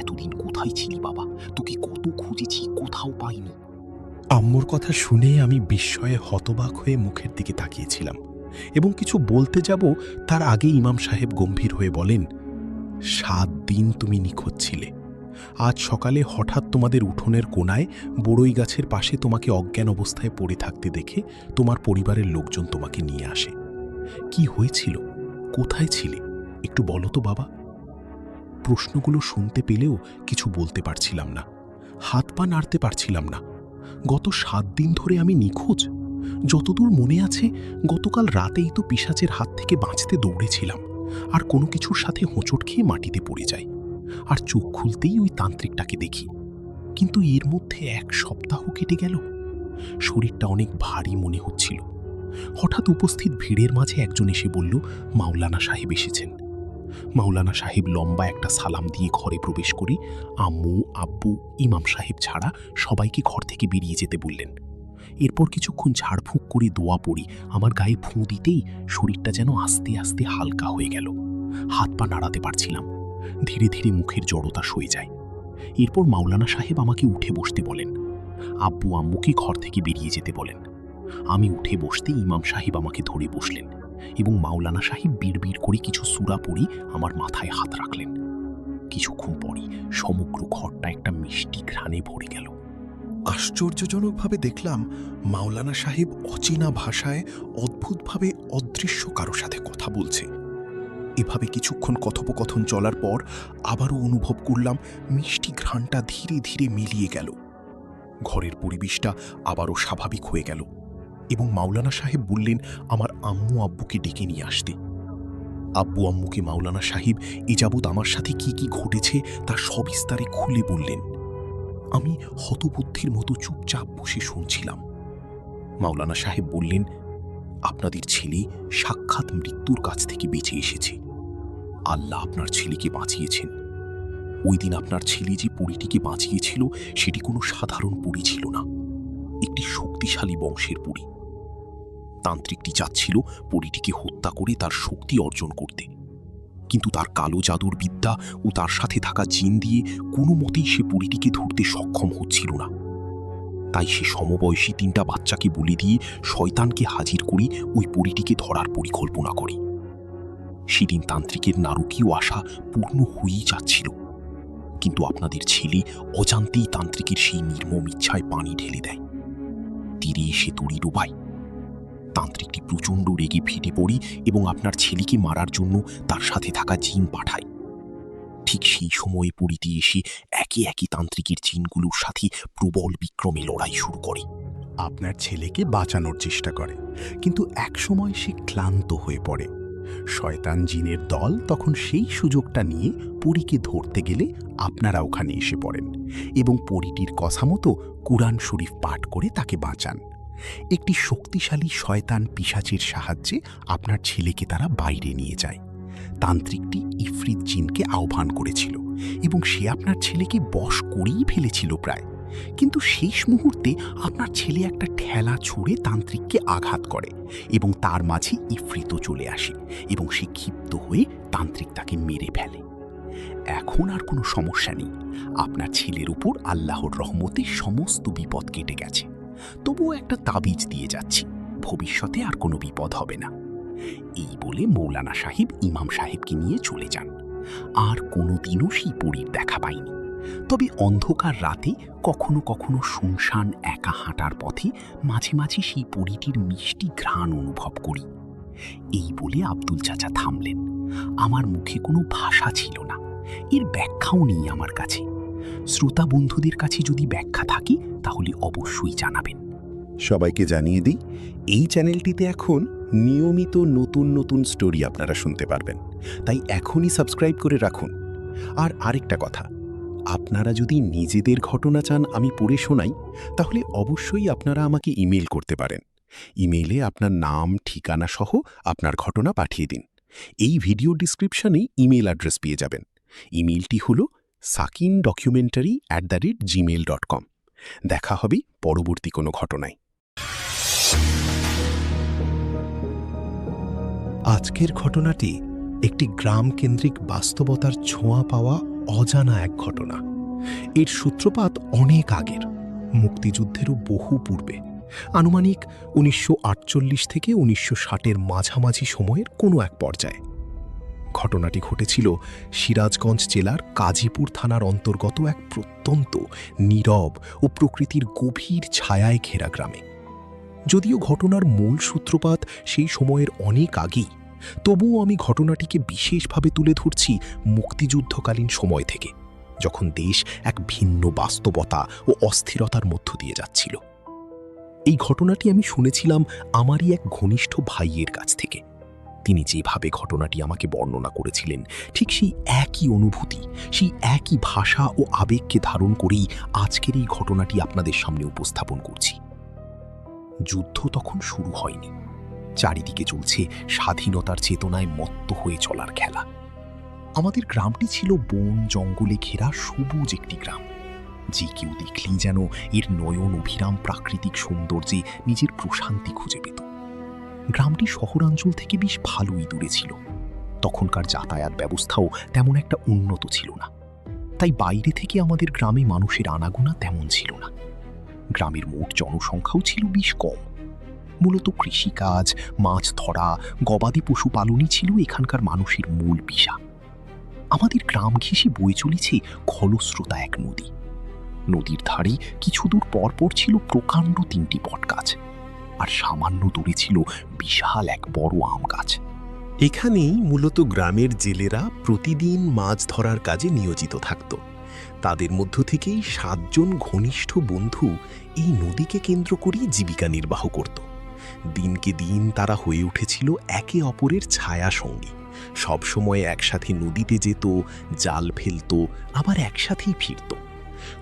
এতদিন কোথায় ছিলি বাবা? তোকে কত খুঁজেছি, কোথাও পাইনি। আম্মুর কথা শুনে আমি বিস্ময়ে হতবাক হয়ে মুখের দিকে তাকিয়েছিলাম এবং কিছু বলতে যাব তার আগে ইমাম সাহেব গম্ভীর হয়ে বলেন, 7 দিন তুমি নিখোঁজ ছিলে। আজ সকালে হঠাৎ তোমাদের উঠোনের কোণায় বড়ই গাছের পাশে তোমাকে অজ্ঞান অবস্থায় পড়ে থাকতে দেখে তোমার পরিবারের লোকজন তোমাকে নিয়ে আসে। কি হয়েছিল? কোথায় ছিলে? একটু বলো তো বাবা। প্রশ্নগুলো শুনতে পেলেও কিছু বলতে পারছিলাম না। হাত পা নাড়তে পারছিলাম না। গত 7 দিন ধরে আমি নিখোঁজ। যতদূর মনে আছে গতকাল রাতেই তো পিশাচের হাত থেকে বাঁচতে দৌড়েছিলাম আর কোনো কিছুর সাথে হোঁচট খেয়ে মাটিতে পড়ে যাই। আর চোখ খুলতেই ওই তান্ত্রিকটাকে দেখি। কিন্তু এর মধ্যে 1 সপ্তাহ কেটে গেল। শরীরটা অনেক ভারী মনে হচ্ছিল। হঠাৎ উপস্থিত ভিড়ের মাঝে একজন এসে বলল, মাওলানা সাহেব এসেছেন। মাওলানা সাহেব লম্বা একটা সালাম দিয়ে ঘরে প্রবেশ করে আম্মু, আব্বু, ইমাম সাহেব ছাড়া সবাইকে ঘর থেকে বেরিয়ে যেতে বললেন। এরপর কিছুক্ষণ ঝাড়ফুঁক করে দোয়া পড়ি আমার গায়ে ফুঁ দিতেই শরীরটা যেন আস্তে আস্তে হালকা হয়ে গেল। হাত পা নাড়াতে পারছিলাম। ধীরে ধীরে মুখের জড়তা সয়ে যায়। এরপর মাওলানা সাহেব আমাকে উঠে বসতে বলেন। আব্বু আম্মুকে ঘর থেকে বেরিয়ে যেতে বলেন। আমি উঠে বসতে ইমাম সাহেব আমাকে ধরে বসলেন এবং মাওলানা সাহেব বিড়বিড় করে কিছু সূরা পড়ে আমার মাথায় হাত রাখলেন। কিছুক্ষণ পরই সমগ্র ঘরটা একটা মিষ্টি ঘ্রাণে ভরে গেল। আশ্চর্যজনকভাবে দেখলাম মাওলানা সাহেব অচেনা ভাষায় অদ্ভুতভাবে অদৃশ্য কারো সাথে কথা বলছে। এভাবে কিছুক্ষণ কথোপকথন চলার পর আবারও অনুভব করলাম মিষ্টি ঘ্রাণটা ধীরে ধীরে মিলিয়ে গেল। ঘরের পরিবেশটা আবারও স্বাভাবিক হয়ে গেল এবং মাওলানা সাহেব বললেন আমার আম্মু আব্বুকে ডেকে নিয়ে আসতে। আব্বু আম্মুকে মাওলানা সাহেব এ যাবৎ আমার সাথে কি কি ঘটেছে তা সবিস্তারে খুলে বললেন। আমি হতবুদ্ধির মতো চুপচাপ বসে শুনছিলাম। মাওলানা সাহেব বললেন, আপনাদের ছেলে সাক্ষাৎ মৃত্যুর কাছ থেকে বেঁচে এসেছে। আল্লাহ আপনার ছেলেকে বাঁচিয়েছেন। ওই দিন আপনার ছেলে যে পরীটিকে বাঁচিয়েছিল সেটি কোনো সাধারণ পরী ছিল না, একটি শক্তিশালী বংশের পরী। তান্ত্রিকটি চাচ্ছিল পরীটিকে হত্যা করে তার শক্তি অর্জন করতে, কিন্তু তার কালো জাদুর বিদ্যা ও তার সাথে থাকা জিন দিয়ে কোনো মতেই সে পরীটিকে ধরতে সক্ষম হচ্ছিল না। তাই সে সমবয়সী 3টা বাচ্চাকে বলে দিয়ে শয়তানকে হাজির করে ওই পরীটিকে ধরার পরিকল্পনা করে। সেদিন তান্ত্রিকের নারকীয় আশা পূর্ণ হয়েই যাচ্ছিল, কিন্তু আপনাদের ছেলে অজান্তেই তান্ত্রিকের সেই নির্মম ইচ্ছায় পানি ঢেলে দেয়। তীরে এসে তড়ি ডোবায়। তান্ত্রিকটি প্রচণ্ড রেগে ফেটে পড়ি এবং আপনার ছেলেকে মারার জন্য তার সাথে থাকা জিন পাঠায়। ঠিক সেই সময়ে পরীটি এসে একে একে তান্ত্রিকের জিনগুলোর সাথে প্রবল বিক্রমে লড়াই শুরু করে। আপনার ছেলেকে বাঁচানোর চেষ্টা করে, কিন্তু একসময় সে ক্লান্ত হয়ে পড়ে। শয়তান জিনের দল তখন সেই সুযোগটা নিয়ে পরীকে ধরতে গেলে আপনারা ওখানে এসে পড়েন এবং পরীটির কথা মতো কুরআন শরীফ পাঠ করে তাকে বাঁচান। একটি শক্তিশালী শয়তান পিশাচের সাহায্যে আপনার ছেলেকে তারা বাইরে নিয়ে যায়। তান্ত্রিকটি ইফরিত জিনকে আহ্বান করেছিল এবং সে আপনার ছেলেকে বশ করেই ফেলেছিল প্রায়। কিন্তু শেষ মুহূর্তে আপনার ছেলে একটা ঠেলা ছুঁড়ে তান্ত্রিককে আঘাত করে এবং তার মাঝে ইফরিত চলে আসে এবং সে ক্ষিপ্ত হয়ে তান্ত্রিক তাকে মেরে ফেলে। এখন আর কোনো সমস্যা নেই, আপনার ছেলের উপর আল্লাহর রহমতে সমস্ত বিপদ কেটে গেছে। তবুও একটা তাবিজ দিয়ে যাচ্ছি, ভবিষ্যতে আর কোনো বিপদ হবে না। এই বলে মৌলানা সাহেব ইমাম সাহেবকে নিয়ে চলে যান। আর কোনোদিনও সেই পরীর দেখা পাইনি। তবে অন্ধকার রাতে কখনো কখনো শুনশান একা হাঁটার পথে মাঝে মাঝে সেই পরীটির মিষ্টি ঘ্রাণ অনুভব করি। এই বলে আব্দুল চাচা থামলেন। আমার মুখে কোনো ভাষা ছিল না, এর ব্যাখ্যাও নেই আমার কাছে। শ্রোতা বন্ধুদের কাছে যদি ব্যাখ্যা থাকে তাহলে অবশ্যই জানাবেন। সবাইকে জানিয়ে দিই, এই চ্যানেলটিতে এখন নিয়মিত নতুন নতুন স্টোরি আপনারা শুনতে পারবেন, তাই এখনই সাবস্ক্রাইব করে রাখুন। আর আরেকটা কথা, আপনারা যদি নিজেদের ঘটনা চান আমি পড়ে শোনাই, তাহলে অবশ্যই আপনারা আমাকে ইমেল করতে পারেন। ইমেইলে আপনার নাম, ঠিকানা সহ আপনার ঘটনা পাঠিয়ে দিন। এই ভিডিও ডিসক্রিপশনেই ইমেল অ্যাড্রেস পেয়ে যাবেন। ইমেলটি হল sakindocumentary@gmail.com। দেখা হবে পরবর্তী কোনো ঘটনায়। আজকের ঘটনাটি একটি গ্রাম কেন্দ্রিক বাস্তবতার ছোঁয়া পাওয়া অজানা এক ঘটনা। এর সূত্রপাত অনেক আগের, মুক্তিযুদ্ধেরও বহু পূর্বে, আনুমানিক 1948 থেকে 1960-এর মাঝামাঝি সময়ের কোনো এক পর্যায়ে। ঘটনাটি ঘটেছিল সিরাজগঞ্জ জেলার কাজীপুর থানার অন্তর্গত এক প্রত্যন্ত, নীরব ও প্রকৃতির গভীর ছায়ায় ঘেরা গ্রামে। যদিও ঘটনার মূল সূত্রপাত সেই সময়ের অনেক আগেই, তবুও আমি ঘটনাটিকে বিশেষভাবে তুলে ধরছি মুক্তিযুদ্ধকালীন সময় থেকে, যখন দেশ এক ভিন্ন বাস্তবতা ও অস্থিরতার মধ্য দিয়ে যাচ্ছিল। এই ঘটনাটি আমি শুনেছিলাম আমারই এক ঘনিষ্ঠ ভাইয়ের কাছ থেকে। তিনি যেভাবে ঘটনাটি আমাকে বর্ণনা করেছিলেন, ঠিক সেই একই অনুভূতি, সেই একই ভাষা ও আবেগকে ধারণ করেই আজকের এই ঘটনাটি আপনাদের সামনে উপস্থাপন করছি। যুদ্ধ তখন শুরু হয়নি, চারিদিকে চলছে স্বাধীনতার চেতনায় মত্ত হয়ে চলার খেলা। আমাদের গ্রামটি ছিল বন জঙ্গলে ঘেরা সবুজ একটি গ্রাম, যে কেউ দেখলেই যেন এর নয়ন অভিরাম প্রাকৃতিক সৌন্দর্যে নিজের প্রশান্তি খুঁজে পেত। গ্রামটি শহরাঞ্চল থেকে বেশ ভালোই দূরে ছিল। তখনকার যাতায়াত ব্যবস্থাও তেমন একটা উন্নত ছিল না, তাই বাইরে থেকে আমাদের গ্রামে মানুষের আনাগোনা তেমন ছিল না। গ্রামের মোট জনসংখ্যাও ছিল বেশ কম। মূলত কৃষিকাজ, মাছ ধরা, গবাদি পশুপালনই ছিল এখানকার মানুষের মূল পেশা। আমাদের গ্রাম ঘেঁষে বয়ে চলেছে খলস্রোতা এক নদী। নদীর ধারে কিছু দূর পরপর ছিল প্রকাণ্ড 3টি বটগাছ, আর সামান্য দূরে ছিল বিশাল এক বড় আম গাছ। এখানেই মূলত গ্রামের জেলেরা প্রতিদিন মাছ ধরার কাজে নিয়োজিত থাকত। তাদের মধ্য থেকেই 7 জন ঘনিষ্ঠ বন্ধু এই নদীকে কেন্দ্র করেই জীবিকা নির্বাহ করত। দিনকে দিন তারা হয়ে উঠেছিল একে অপরের ছায়া সঙ্গী। সবসময় একসাথে নদীতে যেত, জাল ফেলত, আবার একসাথেই ফিরত।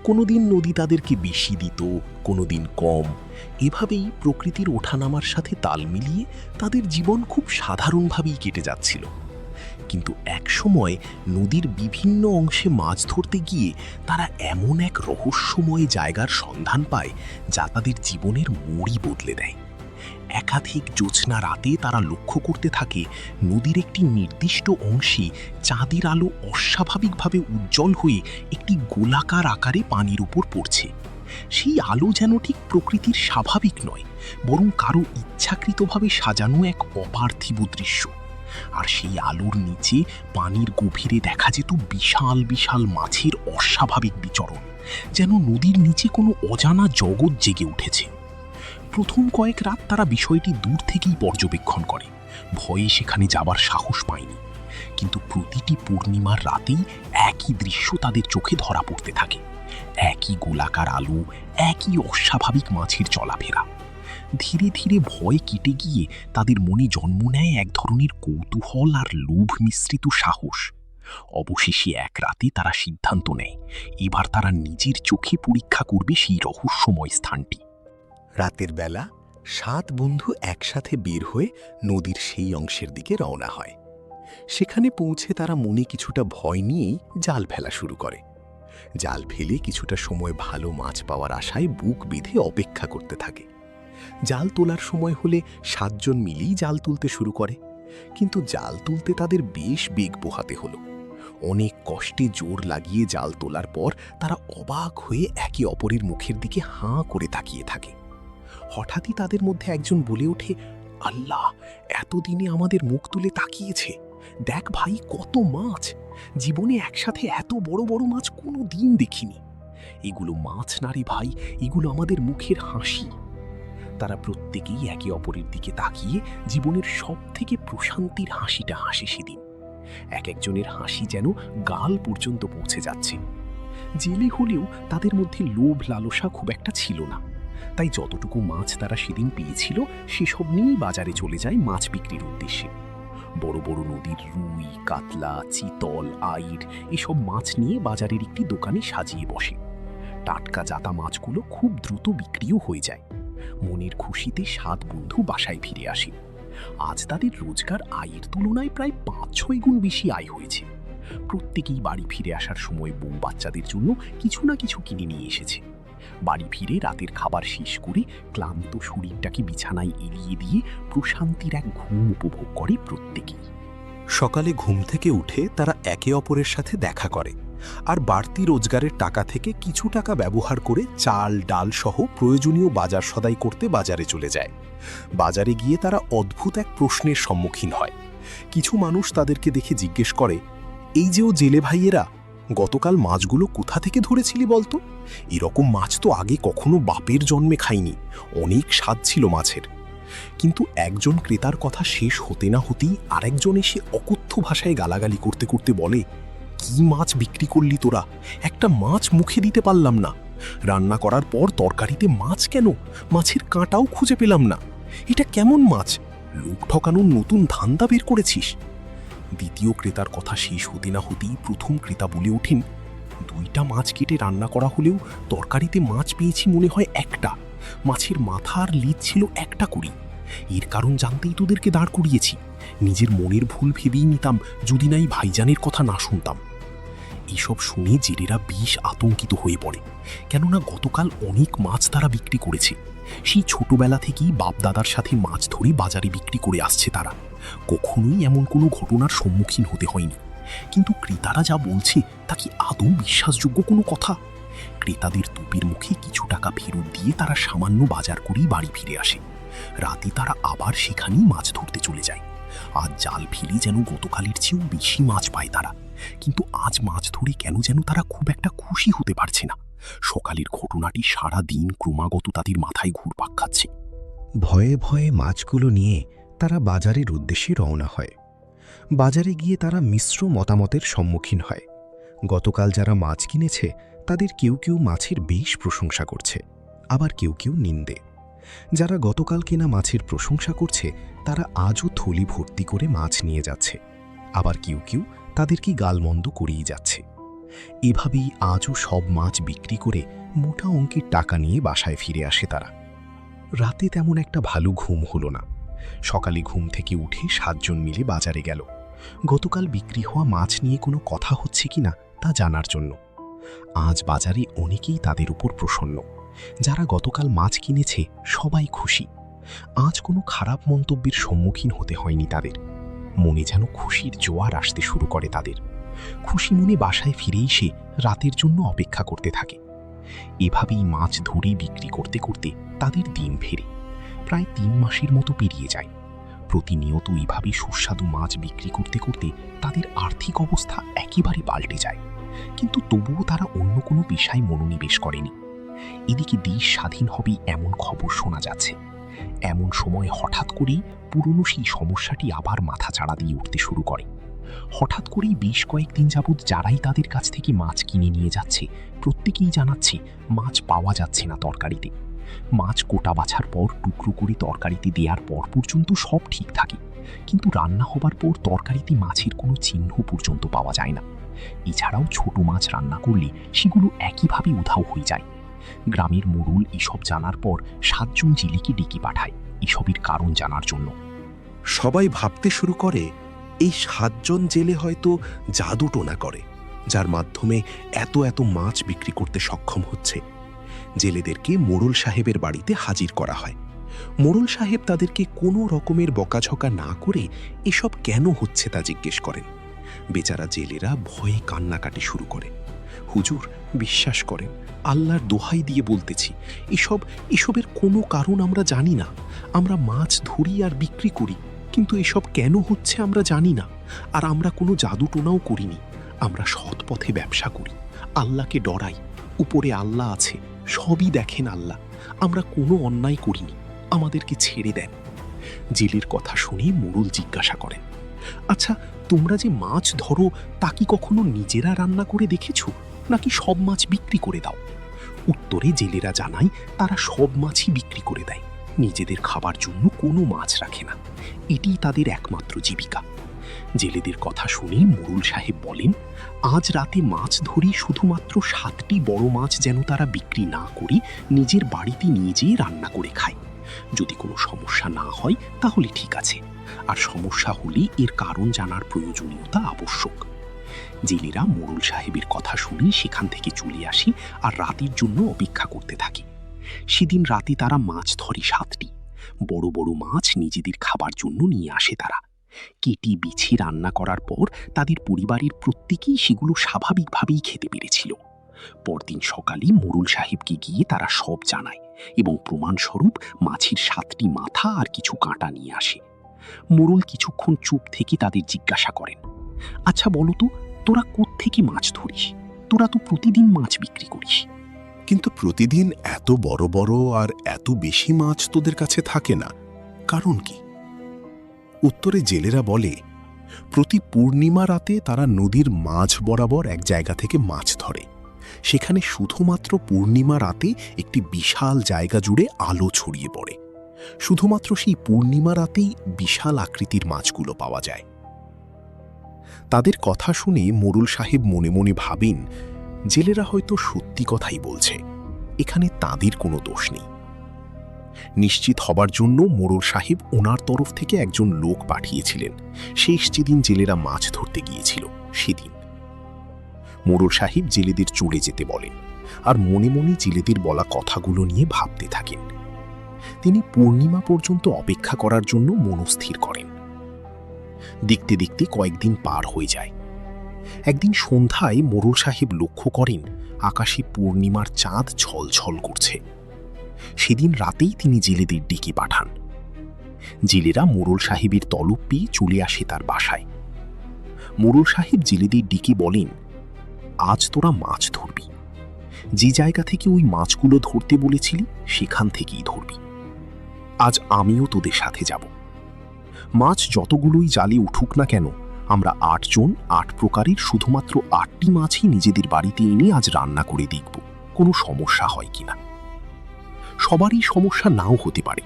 কোনোদিন নদী তাদেরকে বেশি দিত, কোনোদিন কম। এভাবেই প্রকৃতির ওঠানামার সাথে তাল মিলিয়ে তাদের জীবন খুব সাধারণভাবেই কেটে যাচ্ছিল। কিন্তু এক সময় নদীর বিভিন্ন অংশে মাছ ধরতে গিয়ে তারা এমন এক রহস্যময় জায়গার সন্ধান পায় যা তাদের জীবনের মোড়ই বদলে দেয়। একাধিক জ্যোৎস্না রাতে তারা লক্ষ্য করতে থাকে নদীর একটি নির্দিষ্ট অংশে চাঁদের আলো অস্বাভাবিকভাবে উজ্জ্বল হয়ে একটি গোলাকার আকারে পানির উপর পড়ছে। সেই আলো যেন ঠিক প্রকৃতির স্বাভাবিক নয়, বরং কারো ইচ্ছাকৃতভাবে সাজানো এক অপার্থিব দৃশ্য। আর সেই আলোর নিচে পানির গভীরে দেখা যেত বিশাল বিশাল মাছের অস্বাভাবিক বিচরণ, যেন নদীর নিচে কোনো অজানা জগৎ জেগে উঠেছে। প্রথম কয়েক রাত তারা বিষয়টি দূর থেকেই পর্যবেক্ষণ করে, ভয়ে সেখানে যাবার সাহস পায়নি। কিন্তু প্রতিটি পূর্ণিমার রাতেই একই দৃশ্য তাদের চোখে ধরা পড়তে থাকে। একই গোলাকার আলো, একই অস্বাভাবিক মাছের চলাফেরা। ধীরে ধীরে ভয় কেটে গিয়ে তাদের মনে জন্ম নেয় এক ধরনের কৌতূহল আর লোভ মিশ্রিত সাহস। অবশেষে এক রাতে তারা সিদ্ধান্ত নেয়, এবার তারা নিজের চোখে পরীক্ষা করবে সেই রহস্যময় স্থানটি। রাতের বেলা 7 বন্ধু একসাথে বের হয়ে নদীর সেই অংশের দিকে রওনা হয়। সেখানে পৌঁছে তারা মনে কিছুটা ভয় নিয়েই জাল ফেলা শুরু করে। জাল ফেলে কিছুটা সময় ভালো মাছ পাওয়ার আশায় বুক বেঁধে অপেক্ষা করতে থাকে। জাল তোলার সময় হলে 7 জন মিলেই জাল তুলতে শুরু করে, কিন্তু জাল তুলতে তাদের বেশ বেগ পোহাতে হলো। অনেক কষ্টে জোর লাগিয়ে জাল তোলার পর তারা অবাক হয়ে একে অপরের মুখের দিকে হাঁ করে তাকিয়ে থাকে। হঠাৎই তাদের মধ্যে একজন বলে ওঠে, আল্লাহ, এতদিনে আমাদের মুখ তুলে তাকিয়েছে। দেখ ভাই, কত মাছ! জীবনে একসাথে এত বড় বড় মাছ কোনো দিন দেখিনি। এগুলো মাছ না রে ভাই, এগুলো আমাদের মুখের হাসি। তারা প্রত্যেকেই একে অপরের দিকে তাকিয়ে জীবনের সব থেকে প্রশান্তির হাসিটা হাসে সেদিন। এক একজনের হাসি যেন গাল পর্যন্ত পৌঁছে যাচ্ছে। জেলে হলেও তাদের মধ্যে লোভ লালসা খুব একটা ছিল না, তাই যতটুকু মাছ তারা সেদিন পেয়েছিল সেসব নিয়েই বাজারে চলে যায় মাছ বিক্রির উদ্দেশ্যে। বড় বড় নদীর রুই, কাতলা, চিতল, আইড় এসব মাছ নিয়ে বাজারের একটি দোকানে সাজিয়ে বসে। টাটকা জাতা মাছগুলো খুব দ্রুত বিক্রিও হয়ে যায়। মনের খুশিতে 7 বন্ধু বাসায় ফিরে আসে। আজ তাদের রোজগার আয়ের তুলনায় প্রায় 5-6 গুণ বেশি আয় হয়েছে। প্রত্যেকেই বাড়ি ফিরে আসার সময় বউ বাচ্চাদের জন্য কিছু না কিছু কিনে নিয়ে এসেছে। বাড়ি ফিরে রাতের খাবার শেষ করে ক্লান্ত শরীরটাকে বিছানায় এলিয়ে দিয়ে প্রশান্তির এক ঘুম উপভোগ করে প্রত্যেকেই। সকালে ঘুম থেকে উঠে তারা একে অপরের সাথে দেখা করে, আর বাড়তি রোজগারের টাকা থেকে কিছু টাকা ব্যবহার করে চাল, ডাল সহ প্রয়োজনীয় বাজার সদাই করতে বাজারে চলে যায়। বাজারে গিয়ে তারা অদ্ভুত এক প্রশ্নের সম্মুখীন হয়। কিছু মানুষ তাদেরকে দেখে জিজ্ঞেস করে, এই যে ও জেলে ভাইয়েরা, গতকাল মাছগুলো কোথা থেকে ধরেছিলি বলতো? এরকম মাছ তো আগে কখনো বাপের জন্মে খাইনি, অনেক স্বাদ ছিল মাছের। কিন্তু একজন ক্রেতার কথা শেষ হতে না হতেই আরেকজন এসে অকথ্য ভাষায় গালাগালি করতে করতে বলে, কি মাছ বিক্রি করলি তোরা? একটা মাছ মুখে দিতে পারলাম না। রান্না করার পর তরকারিতে মাছ কেন? মাছের কাঁটাও খুঁজে পেলাম না। এটা কেমন মাছ? লোক ঠকানোর নতুন ধান্দা বের করেছিস? দ্বিতীয় ক্রেতার কথা শেষ হতে না হতেই প্রথম ক্রেতা বলে ওঠেন, 2টা মাছ কেটে রান্না করা হলেও তরকারিতে মাছ পেয়েছি মনে হয় একটা। মাছের মাথা আর লেজ ছিল একটা করে। এর কারণ জানতেই তোদেরকে দাঁড় করিয়েছি। নিজের মনের ভুল ভেবেই নিতাম যদি নাই ভাইজানের কথা না শুনতাম। এইসব শুনে জেলেরা বেশ আতঙ্কিত হয়ে পড়ে, কেননা গতকাল অনেক মাছ তারা বিক্রি করেছে। সেই ছোটবেলা থেকেই বাপ দাদার সাথে মাছ ধরে বাজারে বিক্রি করে আসছে তারা। কখনোই এমন কোনো ঘটনার সম্মুখীন হতে হয়নি। কিন্তু ক্রেতারা যা বলছে তা কি আদৌ বিশ্বাসযোগ্য কোনো কথা? ক্রেতাদের তুপির মুখে কিছু টাকা ফেরত দিয়ে তারা সামান্য বাজার করেই বাড়ি ফিরে আসে। রাতে তারা আবার সেখানেই মাছ ধরতে চলে যায়। আজ জাল ফেলে যেন গতকালের চেয়েও বেশি মাছ পায় তারা। কিন্তু আজ মাছ ধরে কেন যেন তারা খুব একটা খুশি হতে পারছে না। সকালের ঘটনাটি সারা দিন ক্রমাগত তাদের মাথায় ঘুরপাক খাচ্ছে। ভয়ে ভয়ে মাছগুলো নিয়ে তারা বাজারের উদ্দেশ্যে রওনা হয়। বাজারে গিয়ে তারা মিশ্র মতামতের সম্মুখীন হয়। গতকাল যারা মাছ কিনেছে তাদের কেউ কেউ মাছের বেশ প্রশংসা করছে, আবার কেউ কেউ নিন্দে। যারা গতকাল কেনা মাছের প্রশংসা করছে তারা আজও থলি ভর্তি করে মাছ নিয়ে যাচ্ছে, আবার কেউ কেউ তাদেরকে গালমন্দ করেই যাচ্ছে। এভাবেই আজও সব মাছ বিক্রি করে মোটা অঙ্কের টাকা নিয়ে বাসায় ফিরে আসে তারা। রাতে তেমন একটা ভালো ঘুম হলো না। সকালে ঘুম থেকে উঠে 7 জন মিলে বাজারে গেল গতকাল বিক্রি হওয়া মাছ নিয়ে কোনো কথা হচ্ছে কিনা তা জানার জন্য। আজ বাজারে অনেকেই তাদের উপর প্রসন্ন। যারা গতকাল মাছ কিনেছে সবাই খুশি। আজ কোনো খারাপ মন্তব্যের সম্মুখীন হতে হয়নি তাদের। মনে যেন খুশির জোয়ার আসতে শুরু করে তাদের। খুশি মনে বাসায় ফিরে এসে রাতের জন্য অপেক্ষা করতে থাকে। এভাবেই মাছ ধরে বিক্রি করতে করতে তাদের দিন ফেরে। প্রায় 3 মাসের মতো পেরিয়ে যায়। প্রতিনিয়ত এইভাবে সুস্বাদু মাছ বিক্রি করতে করতে তাদের আর্থিক অবস্থা একেবারে পাল্টে যায়। কিন্তু তবুও তারা অন্য কোনো পেশায় মনোনিবেশ করেনি। এদিকে দেশ স্বাধীন হবে এমন খবর শোনা যাচ্ছে। এমন সময় হঠাৎ করেই পুরনো সেই সমস্যাটি আবার মাথাচাড়া দিয়ে উঠতে শুরু করে। হঠাৎ করেই বেশ কয়েকদিন যাবৎ যারাই তাদের কাছ থেকে মাছ কিনে নিয়ে যাচ্ছে প্রত্যেকেই জানাচ্ছে মাছ পাওয়া যাচ্ছে না তরকারিতে। মাছ কোটা বাছার পর টুকরো করে তরকারিতে দেওয়ার পর পর্যন্ত সব ঠিক থাকে, কিন্তু রান্না হবার পর তরকারিতে মাছের কোনো চিহ্ন পর্যন্ত পাওয়া যায় না। এছাড়াও ছোট মাছ রান্না করলে সেগুলো একইভাবে উধাও হয়ে যায়। গ্রামের মোড়ল এসব জানার পর 7 জন জেলেকে ডেকে পাঠায় এসবের কারণ জানার জন্য। সবাই ভাবতে শুরু করে, এই 7 জন জেলে হয়তো জাদু টোনা করে, যার মাধ্যমে এত এত মাছ বিক্রি করতে সক্ষম হচ্ছে। জেলেদেরকে মোড়ল সাহেবের বাড়িতে হাজির করা হয়। মোড়ল সাহেব তাদেরকে কোনো রকমের বকাঝকা না করে এসব কেন হচ্ছে তা জিজ্ঞেস করেন। বেচারা জেলেরা ভয়ে কান্নাকাটি শুরু করে। হুজুর, বিশ্বাস করেন, আল্লাহর দোহাই দিয়ে বলতেছি, এসবের কোনো কারণ আমরা জানি না। আমরা মাছ ধরি আর বিক্রি করি, কিন্তু এসব কেন হচ্ছে আমরা জানি না। আর আমরা কোনো জাদু টোনাও করিনি। আমরা সৎ পথে ব্যবসা করি, আল্লাহকে ডরাই। উপরে আল্লাহ আছে, সবই দেখেন আল্লাহ। আমরা কোনো অন্যায় করিনি, আমাদেরকে ছেড়ে দেন। জেলের কথা শুনে মোড়ল জিজ্ঞাসা করেন, আচ্ছা, তোমরা যে মাছ ধরো তা কি কখনো নিজেরা রান্না করে দেখেছো, নাকি সব মাছ বিক্রি করে দাও? উত্তরে জেলেরা জানায় তারা সব মাছই বিক্রি করে দেয়, নিজেদের খাবার জন্য কোনো মাছ রাখে না। এটিই তাদের একমাত্র জীবিকা। জেলেদের কথা শুনে মোড়ল সাহেব বলেন, আজ রাতে মাছ ধরি শুধুমাত্র 7টি বড় মাছ যেন তারা বিক্রি না করে নিজের বাড়িতে নিয়ে যেয়ে রান্না করে খায়। যদি কোনো সমস্যা না হয় তাহলে ঠিক আছে, আর সমস্যা হলে এর কারণ জানার প্রয়োজনীয়তা আবশ্যক। জেলেরা মোড়ল সাহেবের কথা শুনে সেখান থেকে চলে আসে আর রাতের জন্য অপেক্ষা করতে থাকে। সেদিন রাতে তারা মাছ ধরে 7টি বড় বড় মাছ নিজেদের খাবার জন্য নিয়ে আসে। তারা কেটে বিছে রান্না করার পর তাদের পরিবারের প্রত্যেকেই সেগুলো স্বাভাবিকভাবেই খেতে পেরেছিল। পরদিন সকালে মোড়ল সাহেবকে গিয়ে তারা সব জানায় এবং প্রমাণস্বরূপ মাছের 7টি মাথা আর কিছু কাঁটা নিয়ে আসে। মোড়ল কিছুক্ষণ চুপ থেকে তাদের জিজ্ঞাসা করেন, আচ্ছা বলতো, তোরা কোত্থেকে মাছ ধরিস? তোরা তো প্রতিদিন মাছ বিক্রি করিস। কিন্তু প্রতিদিন এত বড় বড় আর এত বেশি মাছ তোদের কাছে থাকে না, কারণ কি? উত্তরে জেলেরা বলে, প্রতি পূর্ণিমা রাতে তারা নদীর মাঝ বরাবর এক জায়গা থেকে মাছ ধরে। সেখানে শুধুমাত্র পূর্ণিমা রাতে একটি বিশাল জায়গা জুড়ে আলো ছড়িয়ে পড়ে। শুধুমাত্র সেই পূর্ণিমা রাতেই বিশাল আকৃতির মাছগুলো পাওয়া যায়। তাদের কথা শুনে মোড়ল সাহেব মনে মনে ভাবেন, জেলেরা হয়তো সত্যি কথাই বলছে, এখানে তাদের কোনো দোষ নেই। নিশ্চিত হবার জন্য মোড়ল সাহেব ওনার তরফ থেকে একজন লোক পাঠিয়েছিলেন শেষ যেদিন জেলেরা মাছ ধরতে গিয়েছিল সেদিন। মোড়ল সাহেব জেলেদের চলে যেতে বলেন আর মনে মনে জেলেদের বলা কথাগুলো নিয়ে ভাবতে থাকেন। তিনি পূর্ণিমা পর্যন্ত অপেক্ষা করার জন্য মনস্থির করেন। দেখতে দেখতে কয়েকদিন পার হয়ে যায়। একদিন সন্ধ্যায় মোড়ল সাহেব লক্ষ্য করেন আকাশে পূর্ণিমার চাঁদ ঝলঝল করছে। সেদিন রাতেই তিনি জেলেদের ডেকে পাঠান। জেলেরা মোড়ল সাহেবের তলব পেয়ে চলে আসে তার বাসায়। মোড়ল সাহেব জেলেদের ডেকে বলেন, আজ তোরা মাছ ধরবি, যে জায়গা থেকে ওই মাছগুলো ধরতে বলেছিলি সেখান থেকেই ধরবি। আজ আমিও তোদের সাথে যাব। মাছ যতগুলোই জালে উঠুক না কেন, আমরা 8 জন 8 প্রকারের শুধুমাত্র 8টি মাছই নিজেদের বাড়িতে এনে আজ রান্না করে দেখব কোনো সমস্যা হয় কিনা। সবারই সমস্যা নাও হতে পারে,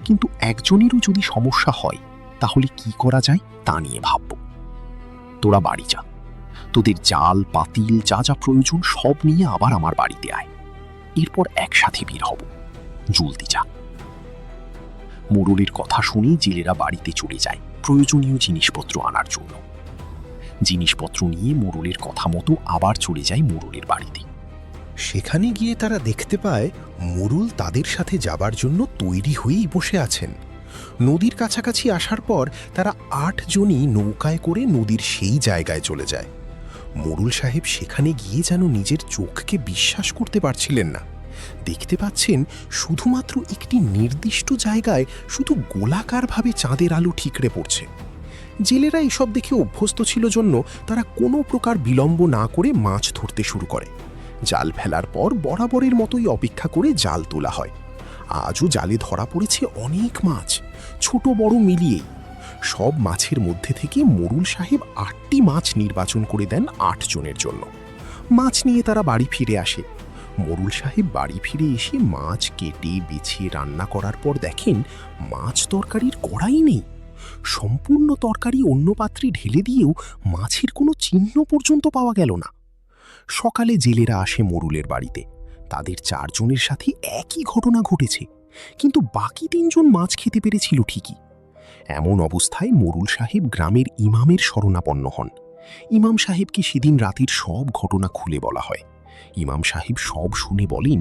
কিন্তু একজনেরও যদি সমস্যা হয় তাহলে কি করা যায় তা নিয়ে ভাবব। তোরা বাড়ি যা, তোদের জাল পাতিল যা যা প্রয়োজন সব নিয়ে আবার আমার বাড়িতে আয়, এরপর একসাথে বের হব। জলদি যা। মোড়লের কথা শুনে জেলেরা বাড়িতে চলে যায় প্রয়োজনীয় জিনিসপত্র আনার জন্য। জিনিসপত্র নিয়ে মোড়লের কথা মতো আবার চলে যায় মোড়লের বাড়িতে। সেখানে গিয়ে তারা দেখতে পায় মোড়ল তাদের সাথে যাবার জন্য তৈরি হয়েই বসে আছেন। নদীর কাছাকাছি আসার পর তারা 8 জনই নৌকায় করে নদীর সেই জায়গায় চলে যায়। মোড়ল সাহেব সেখানে গিয়ে যেন নিজের চোখকে বিশ্বাস করতে পারছিলেন না। দেখতে পাচ্ছেন শুধুমাত্র একটি নির্দিষ্ট জায়গায় শুধু গোলাকারভাবে চাঁদের আলো ঠিকরে পড়ছে। জেলেরা এসব দেখে অভ্যস্ত ছিল জন্য তারা কোনো প্রকার বিলম্ব না করে মাছ ধরতে শুরু করে। জাল ফেলার পর বরাবরের মতোই অপেক্ষা করে জাল তোলা হয়। আজও জালে ধরা পড়েছে অনেক মাছ, ছোট বড় মিলিয়েই। সব মাছের মধ্যে থেকে মোড়ল সাহেব 8টি মাছ নির্বাচন করে দেন 8 জনের জন্য। মাছ নিয়ে তারা বাড়ি ফিরে আসে। মোড়ল সাহেব বাড়ি ফিরে এসে মাছ কেটে বেছে রান্না করার পর দেখেন মাছ তরকারির কড়াই নেই। সম্পূর্ণ তরকারি অন্য পাত্রে ঢেলে দিয়েও মাছের কোনো চিহ্ন পর্যন্ত পাওয়া গেল না। সকালে জেলেরা আসে মোড়লের বাড়িতে। তাদের 4 জনের সাথে একই ঘটনা ঘটেছে, কিন্তু বাকি 3 জন মাছ খেতে পেরেছিল ঠিকই। এমন অবস্থায় মোরুল সাহেব গ্রামের ইমামের শরণাপন্ন হন। ইমাম সাহেবকে সেদিন রাতের সব ঘটনা খুলে বলা হয়। ইমাম সাহেব সব শুনে বলেন,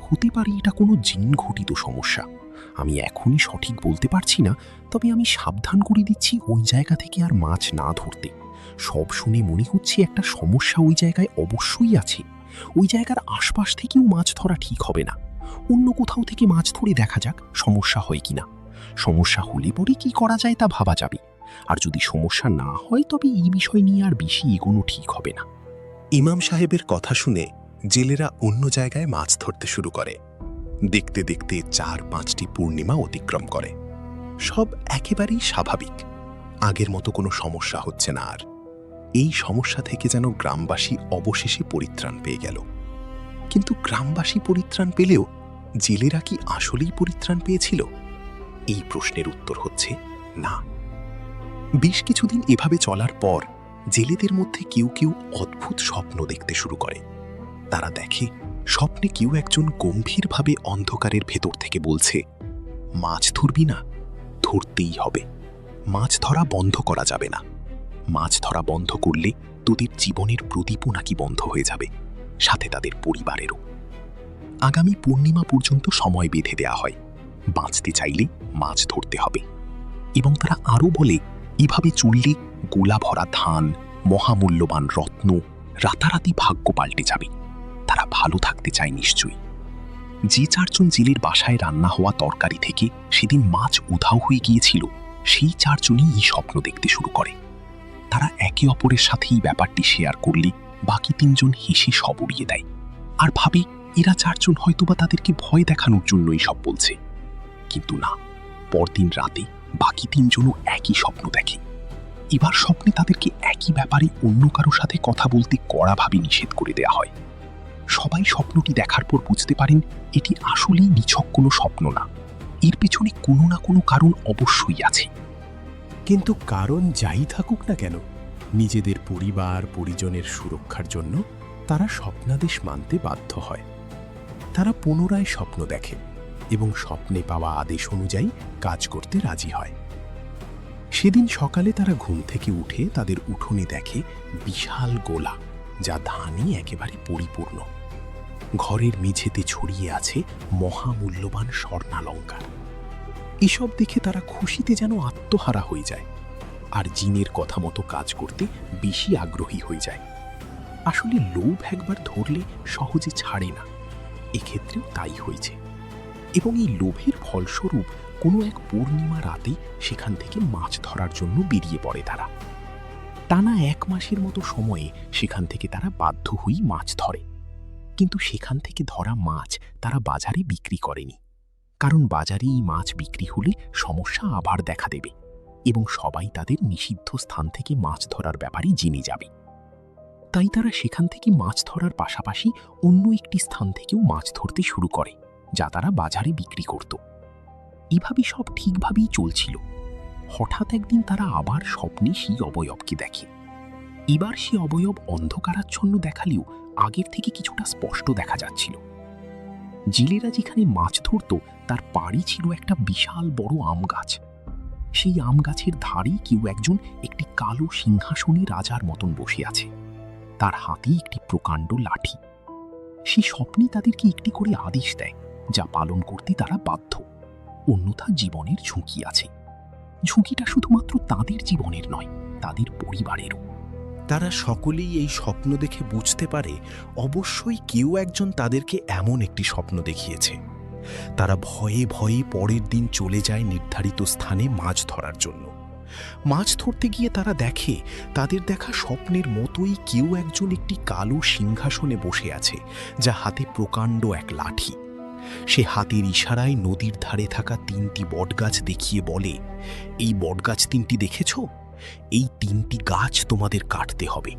হতে পারে এটা কোনো জিন ঘটিত সমস্যা। আমি এখনই সঠিক বলতে পারছি না, তবে আমি সাবধান করে দিচ্ছি ওই জায়গা থেকে আর মাছ না ধরতে। সব শুনে মনে হচ্ছে একটা সমস্যা ওই জায়গায় অবশ্যই আছে। ওই জায়গার আশপাশ থেকেও মাছ ধরা ঠিক হবে না। অন্য কোথাও থেকে মাছ ধরে দেখা যাক সমস্যা হয় কিনা। সমস্যা হলে পরে কি করা যায় তা ভাবা যাবে। আর যদি সমস্যা না হয় তবে এই বিষয় নিয়ে আর বেশি এগোনো ঠিক হবে না। ইমাম সাহেবের কথা শুনে জেলেরা অন্য জায়গায় মাছ ধরতে শুরু করে। দেখতে দেখতে 4-5টি পূর্ণিমা অতিক্রম করে। সব একেবারেই স্বাভাবিক, আগের মতো কোনো সমস্যা হচ্ছে না আর। এই সমস্যা থেকে যেন গ্রামবাসী অবশেষে পরিত্রাণ পেয়ে গেল। কিন্তু গ্রামবাসী পরিত্রাণ পেলেও জেলেরা কি আসলেই পরিত্রাণ পেয়েছিল? এই প্রশ্নের উত্তর হচ্ছে না। বেশ কিছুদিন এভাবে চলার পর জেলেদের মধ্যে কেউ কেউ অদ্ভুত স্বপ্ন দেখতে শুরু করে। তারা দেখে স্বপ্নে কেউ একজন গম্ভীরভাবে অন্ধকারের ভেতর থেকে বলছে, মাছ ধরবি না? ধরতেই হবে। মাছ ধরা বন্ধ করা যাবে না। মাছ ধরা বন্ধ করলে তোদের জীবনের প্রদীপও নাকি বন্ধ হয়ে যাবে, সাথে তাদের পরিবারেরও। আগামী পূর্ণিমা পর্যন্ত সময় বেঁধে দেয়া হয়। বাঁচতে চাইলে মাছ ধরতে হবে। এবং তারা আরও বলে, এভাবে চললে গোলা ভরা ধান, মহামূল্যবান রত্ন রাতারাতি ভাগ্য পাল্টে যাবে। তারা ভালো থাকতে চায় নিশ্চয়ই। যে 4 জন জেলের বাসায় রান্না হওয়া তরকারি থেকে সেদিন মাছ উধাও হয়ে গিয়েছিল, সেই 4 জনই এই স্বপ্ন দেখতে শুরু করে। তারা একে অপরের সাথে এই ব্যাপারটি শেয়ার করলে বাকি 3 জন হেসে সব উড়িয়ে দেয় আর ভাবে এরা 4 জন হয়তোবা তাদেরকে ভয় দেখানোর জন্যই সব বলছে। কিন্তু না, পরদিন রাতে বাকি 3 জনও একই স্বপ্ন দেখে। এবার স্বপ্নে তাদেরকে একই ব্যাপারে অন্য কারো সাথে কথা বলতে কড়াভাবে নিষেধ করে দেয়া হয়। সবাই স্বপ্নটি দেখার পর বুঝতে পারেন এটি আসলেই নিছক কোনো স্বপ্ন না, এর পেছনে কোনো না কোনো কারণ অবশ্যই আছে। কিন্তু কারণ যাই থাকুক না কেন, নিজেদের পরিবার পরিজনের সুরক্ষার জন্য তারা স্বপ্নাদেশ মানতে বাধ্য হয়। তারা পুনরায় স্বপ্ন দেখে এবং স্বপ্নে পাওয়া আদেশ অনুযায়ী কাজ করতে রাজি হয়। সেদিন সকালে তারা ঘুম থেকে উঠে তাদের উঠোনে দেখে বিশাল গোলা, যা ধানে একেবারে পরিপূর্ণ। ঘরের মেঝেতে ছড়িয়ে আছে মহামূল্যবান স্বর্ণালঙ্কার। এসব দেখে তারা খুশিতে যেন আত্মহারা হয়ে যায় আর জিনের কথা মতো কাজ করতে বেশি আগ্রহী হয়ে যায়। আসলে লোভ একবার ধরলে সহজে ছাড়ে না, এক্ষেত্রেও তাই হয়েছে। এবং এই লোভের ফলস্বরূপ কোনো এক পূর্ণিমা রাতে সেখান থেকে মাছ ধরার জন্য বেরিয়ে পড়ে তারা। টানা 1 মাসের মতো সময়ে সেখান থেকে তারা বাধ্য হয়েই মাছ ধরে। কিন্তু সেখান থেকে ধরা মাছ তারা বাজারে বিক্রি করেনি, কারণ বাজারে এই মাছ বিক্রি হলে সমস্যা আবার দেখা দেবে এবং সবাই তাদের নিষিদ্ধ স্থান থেকে মাছ ধরার ব্যাপারে জেনে যাবে। তাই তারা সেখান থেকে মাছ ধরার পাশাপাশি অন্য একটি স্থান থেকেও মাছ ধরতে শুরু করে, যা তারা বাজারে বিক্রি করত। এভাবে সব ঠিকভাবেই চলছিল। হঠাৎ একদিন তারা আবার স্বপ্নে সেই অবয়বকে দেখে। এবার সে অবয়ব অন্ধকারাচ্ছন্ন দেখালেও আগের থেকে কিছুটা স্পষ্ট দেখা যাচ্ছিল। জেলেরা যেখানে মাছ ধরত তার পাড়ে ছিল একটা বিশাল বড় আম গাছ। সেই আম গাছের ধারে কেউ একজন একটি কালো সিংহাসনে রাজার মতন বসে আছে, তার হাতে একটি প্রকাণ্ড লাঠি। সে স্বপ্নে তাদেরকে একটি করে আদেশ দেয়, যা পালন করতে তারা বাধ্য, অন্যথা জীবনের ঝুঁকি আছে। ঝুঁকিটা শুধুমাত্র তাদের জীবনের নয়, তাদের পরিবারেরও। তারা সকলেই এই স্বপ্ন দেখে বুঝতে পারে অবশ্যই কেউ একজন তাদেরকে এমন একটি স্বপ্ন দেখিয়েছে। তারা ভয়ে ভয়ে পরের দিন চলে যায় নির্ধারিত স্থানে মাছ ধরার জন্য। মাছ ধরতে গিয়ে তারা দেখে তাদের দেখা স্বপ্নের মতোই কেউ একজন একটি কালো সিংহাসনে বসে আছে, যা হাতে প্রকাণ্ড এক লাঠি। সে হাতের ইশারায় নদীর ধারে থাকা 3টি বটগাছ দেখিয়ে বলে, এই বটগাছ 3টি দেখেছ? এই 3টি গাছ তোমাদের কাটতে হবে।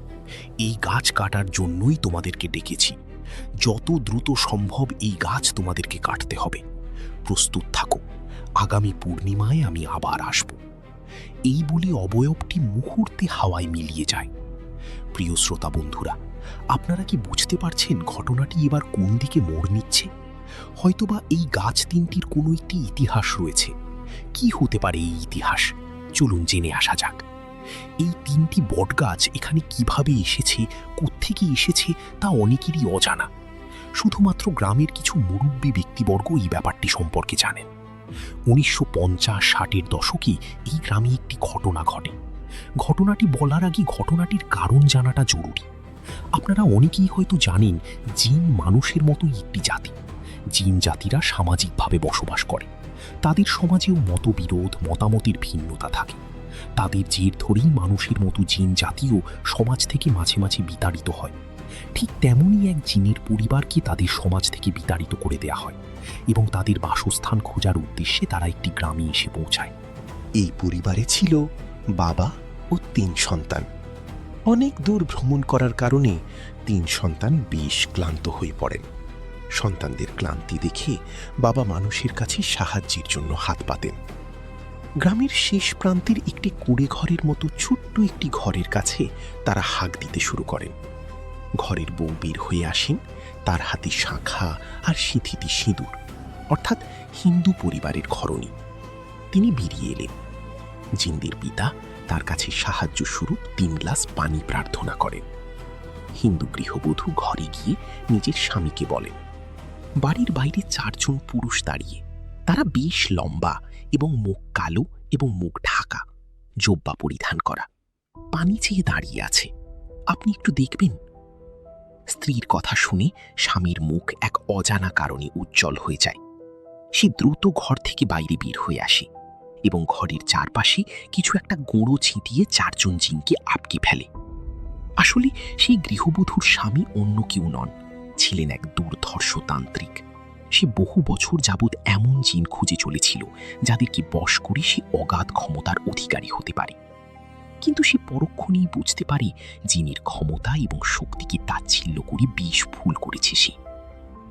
এই গাছ কাটার জন্যই তোমাদেরকে ডেকেছি। যত দ্রুত সম্ভব এই গাছ তোমাদেরকে কাটতে হবে। প্রস্তুত থাকো, আগামী পূর্ণিমায় আমি আবার আসব। এই বলে অবয়বটি মুহূর্তে হাওয়ায় মিলিয়ে যায়। প্রিয় শ্রোতা বন্ধুরা, আপনারা কি বুঝতে পারছেন ঘটনাটি এবার কোন দিকে মোড় নিচ্ছে? হয়তোবা এই গাছ 3টির কোনো একটি ইতিহাস রয়েছে, কি হতে পারে এই ইতিহাস? চলুন জেনে আসা যাক। এই 3টি বটগাছ এখানে কিভাবে এসেছে, কোত্থেকে এসেছে তা অনেকেরই অজানা। শুধুমাত্র গ্রামের কিছু মুরব্বী ব্যক্তিবর্গ এই ব্যাপারটি সম্পর্কে জানেন। 1950-60-এর দশকে এই গ্রামে একটি ঘটনা ঘটে। ঘটনাটি বলার আগে ঘটনাটির কারণ জানাটা জরুরি। আপনারা অনেকেই হয়তো জানেন, জিন মানুষের মতোই একটি জাতি। জিন জাতিরা সামাজিকভাবে বসবাস করে। তাদের সমাজেও মতবিরোধ, মতামতের ভিন্নতা থাকে। তাদের জের ধরেই মানুষের মতো জিন জাতিও সমাজ থেকে মাঝে মাঝে বিতাড়িত হয়। ঠিক তেমনই এক জিনের পরিবারকে তাদের সমাজ থেকে বিতাড়িত করে দেয়া হয় এবং তাদের বাসস্থান খোঁজার উদ্দেশ্যে তারা একটি গ্রামে এসে পৌঁছায়। এই পরিবারে ছিল বাবা ও 3 সন্তান। অনেক দূর ভ্রমণ করার কারণে 3 সন্তান বেশ ক্লান্ত হয়ে পড়েন। সন্তানদের ক্লান্তি দেখে বাবা মানুষের কাছে সাহায্যের জন্য হাত পাতেন। গ্রামের শেষ প্রান্তের একটি কুঁড়ে ঘরের মতো ছোট্ট একটি ঘরের কাছে তারা হাঁক দিতে শুরু করেন। ঘরের বউ বের হয়ে আসেন, তার হাতে শাঁখা আর সিঁথিতে সিঁদুর, অর্থাৎ হিন্দু পরিবারের ঘরণী। তিনি বেরিয়ে এলেন। জিনদের পিতা তার কাছে সাহায্য স্বরূপ 3 গ্লাস পানি প্রার্থনা করেন। হিন্দু গৃহবধূ ঘরে গিয়ে নিজের স্বামীকে বলেন। বাড়ির বাইরে 4 জন পুরুষ দাঁড়িয়ে। তারা বেশ লম্বা এবং মুখ কালো এবং মুখ ঢাকা, জোব্বা পরিধান করা। পানি চেয়ে দাঁড়িয়ে আছে, আপনি একটু দেখবেন। স্ত্রীর কথা শুনে স্বামীর মুখ এক অজানা কারণে উজ্জ্বল হয়ে যায়। সে দ্রুত ঘর থেকে বাইরে বের হয়ে আসে এবং ঘরের চারপাশে কিছু একটা গুঁড়ো ছিটিয়ে 4 জন জিনকে আটকে ফেলে। আসলে সেই গৃহবধূর স্বামী অন্য কেউ নন, ছিলেন এক দুর্ধর্ষ তান্ত্রিক। সে বহু বছর যাবৎ এমন জিন খুঁজে চলেছিল যাদেরকে বশ করে সে অগাধ ক্ষমতার অধিকারী হতে পারে। কিন্তু সে পরক্ষণেই বুঝতে পারে জিনের ক্ষমতা এবং শক্তিকে তাচ্ছিল্য করে বেশ ভুল করেছে সে।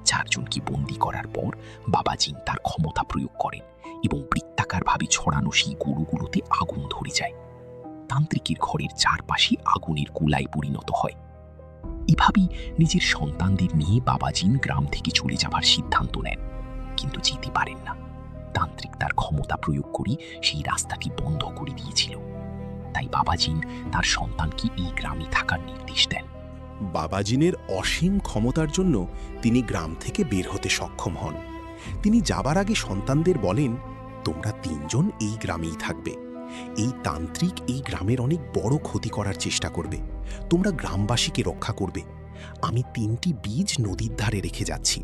4 জনকে বন্দী করার পর বাবা জিন তার ক্ষমতা প্রয়োগ করেন এবং বৃত্তাকারভাবে ছড়ানো সেই গরুগুলোতে আগুন ধরে যায়। তান্ত্রিকের ঘরের চারপাশে আগুনের গোলায় পরিণত হয়। এভাবেই নিজের সন্তানদের নিয়ে বাবা জিন গ্রাম থেকে চলে যাবার সিদ্ধান্ত নেন, কিন্তু যেতে পারেন না। তান্ত্রিক তার ক্ষমতা প্রয়োগ করে সেই রাস্তাটি বন্ধ করে দিয়েছিল। তাই বাবা জিন তার সন্তানকে এই গ্রামে থাকার নির্দেশ দেন। বাবাজিনের অসীম ক্ষমতার জন্য তিনি গ্রাম থেকে বের হতে সক্ষম হন। তিনি যাবার আগে সন্তানদের বলেন, তোমরা 3 জন এই গ্রামেই থাকবে। এই তান্ত্রিক এই গ্রামের অনেক বড় ক্ষতি করার চেষ্টা করবে। তোমরা গ্রামবাসীকে রক্ষা করবে। আমি 3টি বীজ নদীর ধারে রেখে যাচ্ছি।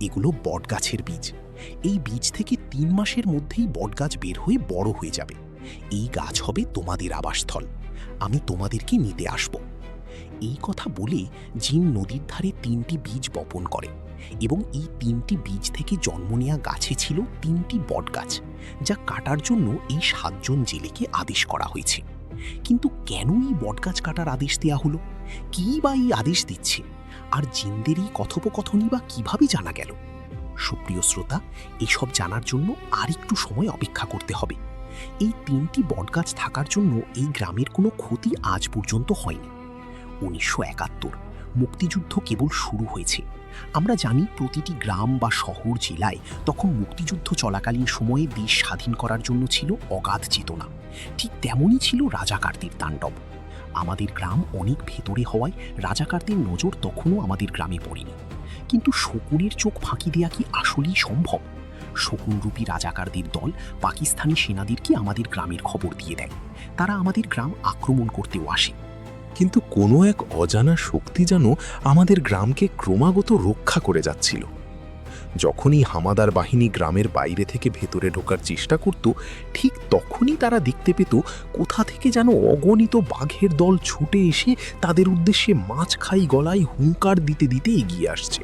এগুলো বটগাছের বীজ। এই বীজ থেকে 3 মাসের মধ্যেই বটগাছ বের হয়ে বড় হয়ে যাবে। এই গাছ হবে তোমাদের আবাসস্থল। আমি তোমাদেরকে নিতে আসব। এই কথা বলে জিন নদীর ধারে 3টি বীজ বপন করে এবং এই 3টি বীজ থেকে জন্ম নেওয়া গাছে ছিল 3টি বটগাছ, যা কাটার জন্য এই 7 জন জেলেকে আদেশ করা হয়েছে। কিন্তু কেন এই বটগাছ কাটার আদেশ দেওয়া হলো? কি বা এই আদেশ দিচ্ছে? আর জিনদের এই কথোপকথনই বা কিভাবে জানা গেল? সুপ্রিয় শ্রোতা, এসব জানার জন্য আর একটু সময় অপেক্ষা করতে হবে। এই 3টি বটগাছ থাকার জন্য এই গ্রামের কোনো ক্ষতি আজ পর্যন্ত হয়নি। 1971 মুক্তিযুদ্ধ কেবল শুরু হয়েছে। আমরা জানি প্রতিটি গ্রাম বা শহর জেলায় তখন মুক্তিযুদ্ধ চলাকালীন সময়ে দেশ স্বাধীন করার জন্য ছিল অগাধ চেতনা। ঠিক তেমনই ছিল রাজাকারদের তাণ্ডব। আমাদের গ্রাম অনেক ভেতরে হওয়ায় রাজাকারদের নজর তখনও আমাদের গ্রামে পড়েনি। কিন্তু শকুনের চোখ ফাঁকি দেয়া কি আসলেই সম্ভব? শকুনরূপী রাজাকারদের দল পাকিস্তানি সেনাদেরকে আমাদের গ্রামের খবর দিয়ে দেয়। তারা আমাদের গ্রাম আক্রমণ করতেও আসে। কিন্তু কোনো এক অজানা শক্তি যেন আমাদের গ্রামকে ক্রমাগত রক্ষা করে যাচ্ছিল। যখনই হামাদার বাহিনী গ্রামের বাইরে থেকে ভেতরে ঢোকার চেষ্টা করত, ঠিক তখনই তারা দেখতে পেত কোথা থেকে যেন অগণিত বাঘের দল ছুটে এসে তাদের উদ্দেশ্যে মাছ খাই গলায় হুঙ্কার দিতে দিতে এগিয়ে আসছে।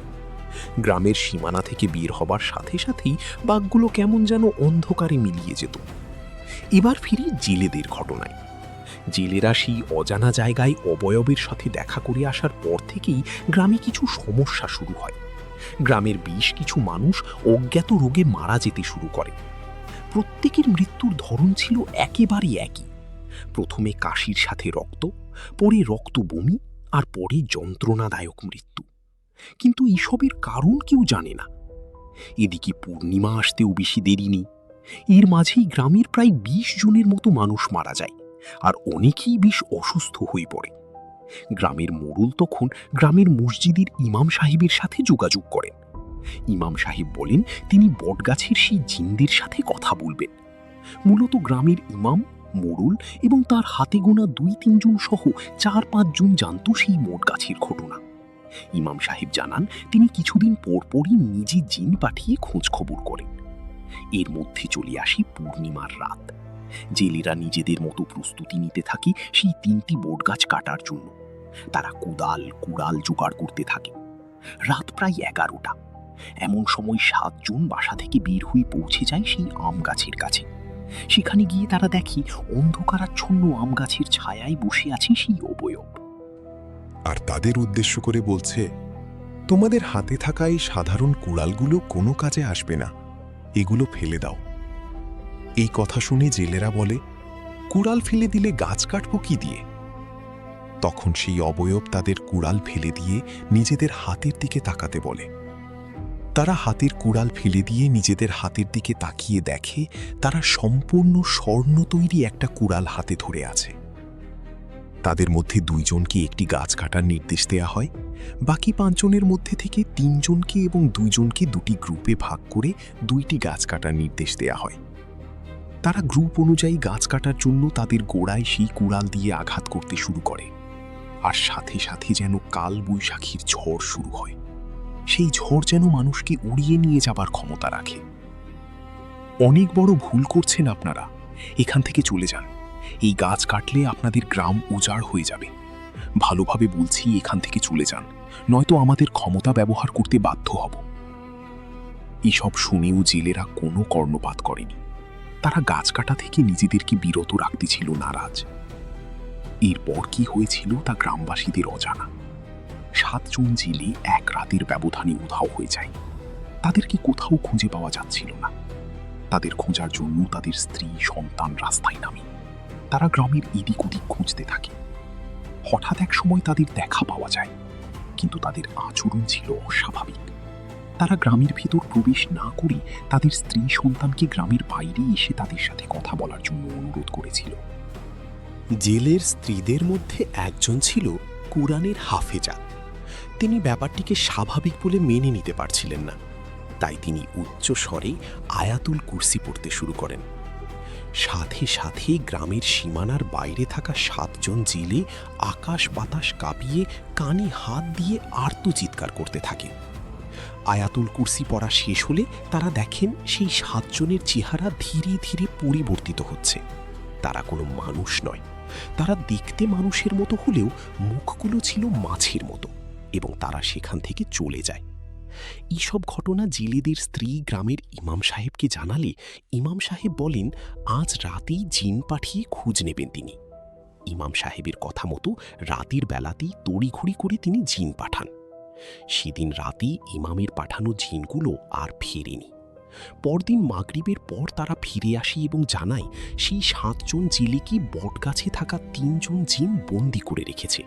গ্রামের সীমানা থেকে বের হবার সাথে সাথেই বাঘগুলো কেমন যেন অন্ধকারে মিলিয়ে যেত। এবার ফিরি জেলেদের ঘটনায়। জেলেরা সেই অজানা জায়গায় অবয়বের সাথে দেখা করে আসার পর থেকেই গ্রামে কিছু সমস্যা শুরু হয়। গ্রামের বেশ কিছু মানুষ অজ্ঞাত রোগে মারা যেতে শুরু করে। প্রত্যেকের মৃত্যুর ধরন ছিল একেবারে একই। প্রথমে কাশির সাথে রক্ত, পরে রক্ত বমি, আর পরে যন্ত্রণাদায়ক মৃত্যু। কিন্তু এসবের কারণ কেউ জানে না। এদিকে পূর্ণিমা আসতেও বেশি দেরি নেই। এর মাঝেই গ্রামের প্রায় ২০ জনের মতো মানুষ মারা যায়, আর অনেকেই বেশ অসুস্থ হয়ে পড়ে। গ্রামের মোড়ল তখন গ্রামের মসজিদের ইমাম সাহেবের সাথে যোগাযোগ করেন। ইমাম সাহেব বলেন তিনি বটগাছের সেই জিনদের সাথে কথা বলবেন। মূলত গ্রামের ইমাম, মোড়ল এবং তার হাতে গোনা ২-৩ জন সহ ৪-৫ জন জানত সেই বটগাছের ঘটনা। ইমাম সাহেব জানান তিনি কিছুদিন পরপরই নিজে জিন পাঠিয়ে খোঁজ খবর করেন। এর মধ্যে চলে আসে পূর্ণিমার রাত। জেলেরা নিজেদের মতো প্রস্তুতি নিতে থাকে সেই ৩টি বটগাছ কাটার জন্য। তারা কোদাল, কুড়াল জোগাড় করতে থাকে। রাত প্রায় ১১টা। এমন সময় ৭ জন বাসা থেকে বের হয়ে পৌঁছে যায় সেই আম গাছের কাছে। সেখানে গিয়ে তারা দেখে অন্ধকারাচ্ছন্ন আম গাছের ছায়ায় বসে আছে সেই অবয়ব। আর তাদের উদ্দেশ্য করে বলছে, তোমাদের হাতে থাকা এই সাধারণ কুড়ালগুলো কোনো কাজে আসবে না, এগুলো ফেলে দাও। এই কথা শুনে জেলেরা বলে, কুড়াল ফেলে দিলে গাছ কাটব কি দিয়ে? তখন সেই অবয়ব তাদের কুড়াল ফেলে দিয়ে নিজেদের হাতের দিকে তাকাতে বলে। তারা হাতের কুড়াল ফেলে দিয়ে নিজেদের হাতের দিকে তাকিয়ে দেখে তারা সম্পূর্ণ স্বর্ণ তৈরি একটা কুড়াল হাতে ধরে আছে। তাদের মধ্যে ২ জনকে একটি গাছ কাটার নির্দেশ দেয়া হয়। বাকি ৫ জনের মধ্যে থেকে ৩ জনকে এবং ২ জনকে ২টি গ্রুপে ভাগ করে ২টি গাছ কাটার নির্দেশ দেয়া হয়। তারা গ্রুপ অনুযায়ী গাছ কাটার জন্য তাদের গোড়ায় সেই কুড়াল দিয়ে আঘাত করতে শুরু করে। আর সাথে সাথে যেন কাল বৈশাখীর ঝড় শুরু হয়। সেই ঝড় যেন মানুষকে উড়িয়ে নিয়ে যাবার ক্ষমতা রাখে। অনেক বড় ভুল করছেন আপনারা, এখান থেকে চলে যান। এই গাছ কাটলে আপনাদের গ্রাম উজাড় হয়ে যাবে। ভালোভাবে বলছি, এখান থেকে চলে যান, নয়তো আমাদের ক্ষমতা ব্যবহার করতে বাধ্য হব। এসব শুনেও জেলেরা কোনো কর্ণপাত করেনি। তারা গাছ কাটা থেকে নিজেদেরকে বিরত রাখতে ছিল নারাজ। এরপর কি হয়েছিল তা গ্রামবাসীদের অজানা। ৭ জন জেলে এক রাতের ব্যবধানে উধাও হয়ে যায়। তাদেরকে কোথাও খুঁজে পাওয়া যাচ্ছিল না। তাদের খোঁজার জন্য তাদের স্ত্রী, সন্তান রাস্তায় নামে। তারা গ্রামের এদিক ওদিক খুঁজতে থাকে। হঠাৎ এক সময় তাদের দেখা পাওয়া যায়, কিন্তু তাদের আচরণ ছিল অস্বাভাবিক। তারা গ্রামের ভেতর প্রবেশ না করে তাদের স্ত্রী সন্তানকে গ্রামের বাইরে এসে তাদের সাথে কথা বলার জন্য অনুরোধ করেছিল। জেলের স্ত্রীদের মধ্যে একজন ছিল কুরআনের হাফেজা। তিনি ব্যাপারটিকে স্বাভাবিক বলে মেনে নিতে পারছিলেন না। তাই তিনি উচ্চ স্বরে আয়াতুল কুরসি পড়তে শুরু করেন। সাথে সাথে গ্রামের সীমানার বাইরে থাকা ৭ জন জেলে আকাশ বাতাস কাঁপিয়ে কানে হাত দিয়ে আর্তচিৎকার করতে থাকে। আয়াতুল কুরসি পড়া শেষ হলে তারা দেখেন সেই ৭ জনের চেহারা ধীরে ধীরে পরিবর্তিত হচ্ছে। তারা কোনো মানুষ নয়। তারা দেখতে মানুষের মতো হলেও মুখগুলো ছিল মাছের মতো, এবং তারা সেখান থেকে চলে যায়। এইসব ঘটনা জেলেদের স্ত্রী গ্রামের ইমাম সাহেবকে জানালে ইমাম সাহেব বলেন আজ রাতেই জিন পাঠিয়ে খোঁজ নেবেন তিনি। ইমাম সাহেবের কথা মতো রাতের বেলাতেই তড়িঘড়ি করে তিনি জিন পাঠান। সেদিন রাতে ইমামের পাঠানো জিনগুলো আর ফেরেনি। পরদিন মাগরিবের পর তারা ফিরে আসে এবং জানায় সেই ৭ জন জেলেকে বটগাছে থাকা ৩ জন জিন বন্দি করে রেখেছে,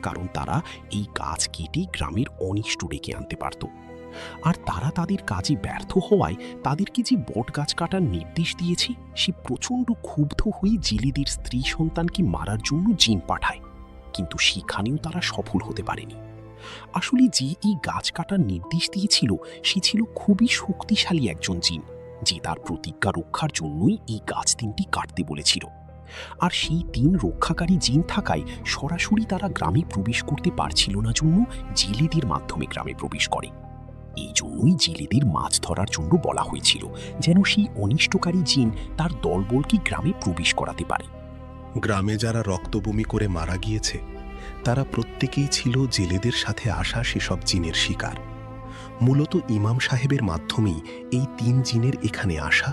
কারণ তারা এই গাছ কেটে গ্রামের অনিষ্ট ডেকে আনতে পারত। আর তারা তাদের কাজে ব্যর্থ হওয়ায় তাদেরকে যে বটগাছ কাটার নির্দেশ দিয়েছে সে প্রচণ্ড ক্ষুব্ধ হয়ে জেলেদের স্ত্রী সন্তানকে মারার জন্য জিন পাঠায়, কিন্তু সেখানেও তারা সফল হতে পারেনি। আসলে যে এই গাছ কাটার নির্দেশ দিয়েছিল সে ছিল খুবই শক্তিশালী একজন জিন, যে তার প্রতিজ্ঞা রক্ষার জন্যই এই গাছ ৩টি কাটতে বলেছিল। আর সেই ৩ রক্ষাকারী জিন থাকায় সরাসরি তারা গ্রামে প্রবেশ করতে পারছিল না জন্য জেলেদের মাধ্যমে গ্রামে প্রবেশ করে। এই জন্যই জেলেদের মাছ ধরার জন্য বলা হয়েছিল, যেন সেই অনিষ্টকারী জিন তার দলবলকে গ্রামে প্রবেশ করাতে পারে। গ্রামে যারা রক্তবমি করে মারা গিয়েছে তারা প্রত্যেকেই ছিল জেলেদের সাথে আসা সেসব জিনের শিকার। মূলত ইমাম সাহেবের মাধ্যমেই এই ৩ জিনের এখানে আসা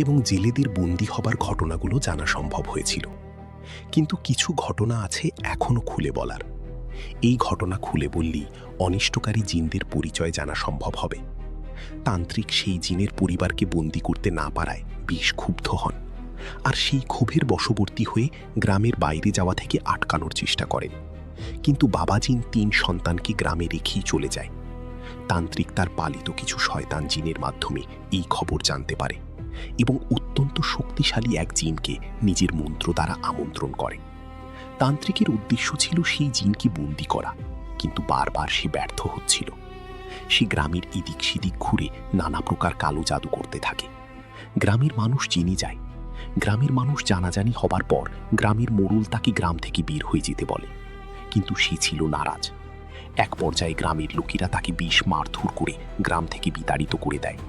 এবং জেলেদের বন্দী হবার ঘটনাগুলো জানা সম্ভব হয়েছিল। কিন্তু কিছু ঘটনা আছে এখনও খুলে বলার। এই ঘটনা খুলে বললেই অনিষ্টকারী জিনদের পরিচয় জানা সম্ভব হবে। তান্ত্রিক সেই জিনের পরিবারকে বন্দী করতে না পারায় বেশ ক্ষুব্ধ হন, আর সেই ক্ষোভের বশবর্তী হয়ে গ্রামের বাইরে যাওয়া থেকে আটকানোর চেষ্টা করেন। কিন্তু বাবা জিন ৩ সন্তানকে গ্রামে রেখেই চলে যায়। তান্ত্রিক তার পালিত কিছু শয়তান জিনের মাধ্যমে এই খবর জানতে পারে এবং অত্যন্ত শক্তিশালী এক জিনকে নিজের মন্ত্র দ্বারা আমন্ত্রণ করে। তান্ত্রিকের উদ্দেশ্য ছিল সেই জিনকে বন্দি করা, কিন্তু বারবার সে ব্যর্থ হচ্ছিল। সে গ্রামের এদিক সেদিক ঘুরে নানা প্রকার কালো জাদু করতে থাকে। গ্রামের মানুষ জেনে যায়। গ্রামের মানুষ জানাজানি হবার পর গ্রামের মোড়ল তাকে গ্রাম থেকে বের হয়ে যেতে বলে, কিন্তু সে ছিল নারাজ। এক পর্যায়ে গ্রামের লোকেরা তাকে বিষ মারধর করে গ্রাম থেকে বিতাড়িত করে দেয়।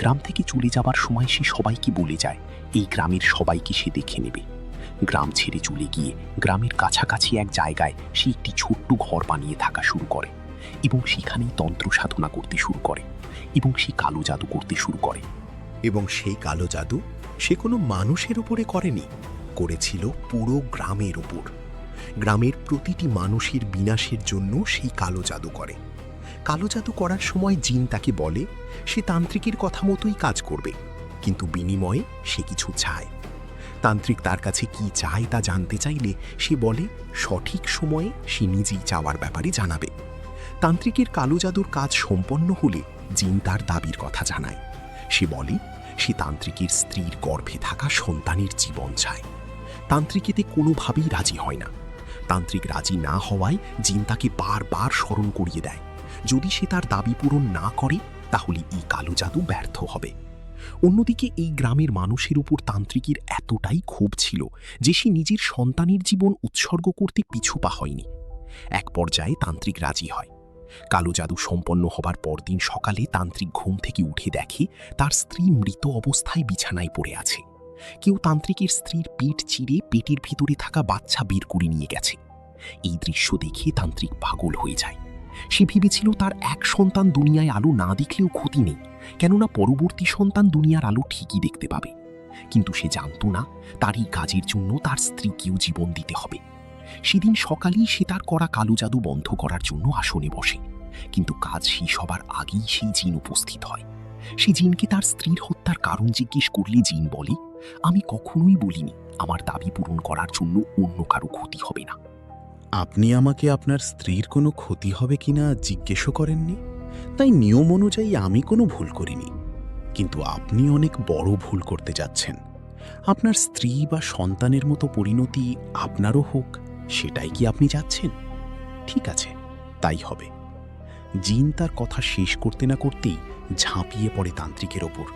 গ্রাম থেকে চলে যাবার সময় সে সবাইকে বলে যায় এই গ্রামের সবাইকে সে দেখে নেবে। গ্রাম ছেড়ে চলে গিয়ে গ্রামের কাছাকাছি এক জায়গায় সে একটি ছোট্ট ঘর বানিয়ে থাকা শুরু করে এবং সেখানেই তন্ত্র সাধনা করতে শুরু করে এবং সে কালো জাদু করতে শুরু করে। এবং সেই কালো জাদু সে কোনো মানুষের উপরে করেনি, করেছিল পুরো গ্রামের উপর। গ্রামের প্রতিটি মানুষের বিনাশের জন্য সেই কালো জাদু করে। কালো জাদু করার সময় জিন তাকে বলে সে তান্ত্রিকের কথা মতোই কাজ করবে, কিন্তু বিনিময়ে সে কিছু চায়। তান্ত্রিক তার কাছে কি চায় তা জানতে চাইলে সে বলে সঠিক সময়ে সে নিজেই চাওয়ার ব্যাপারে জানাবে। তান্ত্রিকের কালো জাদুর কাজ সম্পন্ন হলে জিন তার দাবির কথা জানায়। সে বলে সে তান্ত্রিকের স্ত্রীর গর্ভে থাকা সন্তানের জীবন চায়। তান্ত্রিক এতে কোনোভাবেই রাজি হয় না। তান্ত্রিক রাজি না হওয়ায় জিন তাকে বারবার স্মরণ করিয়ে দেয় যদি সে তার দাবি পূরণ না করে তাহলে এই কালো জাদু ব্যর্থ হবে। অন্যদিকে এই গ্রামের মানুষের উপর তান্ত্রিকের এতটাই ক্ষোভ ছিল যে সে নিজের সন্তানের জীবন উৎসর্গ করতে পিছু পা হয়নি। এক পর্যায়ে তান্ত্রিক রাজি হয়। কালো জাদু সম্পন্ন হবার পরদিন সকালে তান্ত্রিক ঘুম থেকে উঠে দেখে তার স্ত্রী মৃত অবস্থায় বিছানায় পড়ে আছে। কেউ তান্ত্রিকের স্ত্রীর পেট চিরে পেটের ভিতরে থাকা বাচ্চা বের করে নিয়ে গেছে। এই দৃশ্য দেখে তান্ত্রিক পাগল হয়ে যায়। সে ভেবেছিল তার এক সন্তান দুনিয়ায় আলো না দেখলেও ক্ষতি নেই, কেননা পরবর্তী সন্তান দুনিয়ার আলো ঠিকই দেখতে পাবে। কিন্তু সে জানত না তার এই কাজের জন্য তার স্ত্রীকেও জীবন দিতে হবে। সেদিন সকালেই সে তার করা কালো জাদু বন্ধ করার জন্য আসনে বসে, কিন্তু কাজ শেষ হবার আগেই সেই জিন উপস্থিত হয়। সে জিনকে তার স্ত্রীর হত্যার কারণ জিজ্ঞেস করলে জিন বলে, আমি কখনোই বলিনি আমার দাবি পূরণ করার জন্য অন্য কারো ক্ষতি হবে না। আপনি আমাকে আপনার স্ত্রীর কোনো ক্ষতি হবে কিনা জিজ্ঞেসও করেননি, তাই নিয়ম অনুযায়ী আমি কোনো ভুল করিনি। কিন্তু আপনি অনেক বড় ভুল করতে যাচ্ছেন। আপনার স্ত্রী বা সন্তানের মতো পরিণতি আপনারও হোক, সেটাই কি আপনি চাচ্ছেন? ঠিক আছে, তাই হবে। জিন তার কথা শেষ করতে না করতেই ঝাঁপিয়ে পড়ে তান্ত্রিকের ওপর,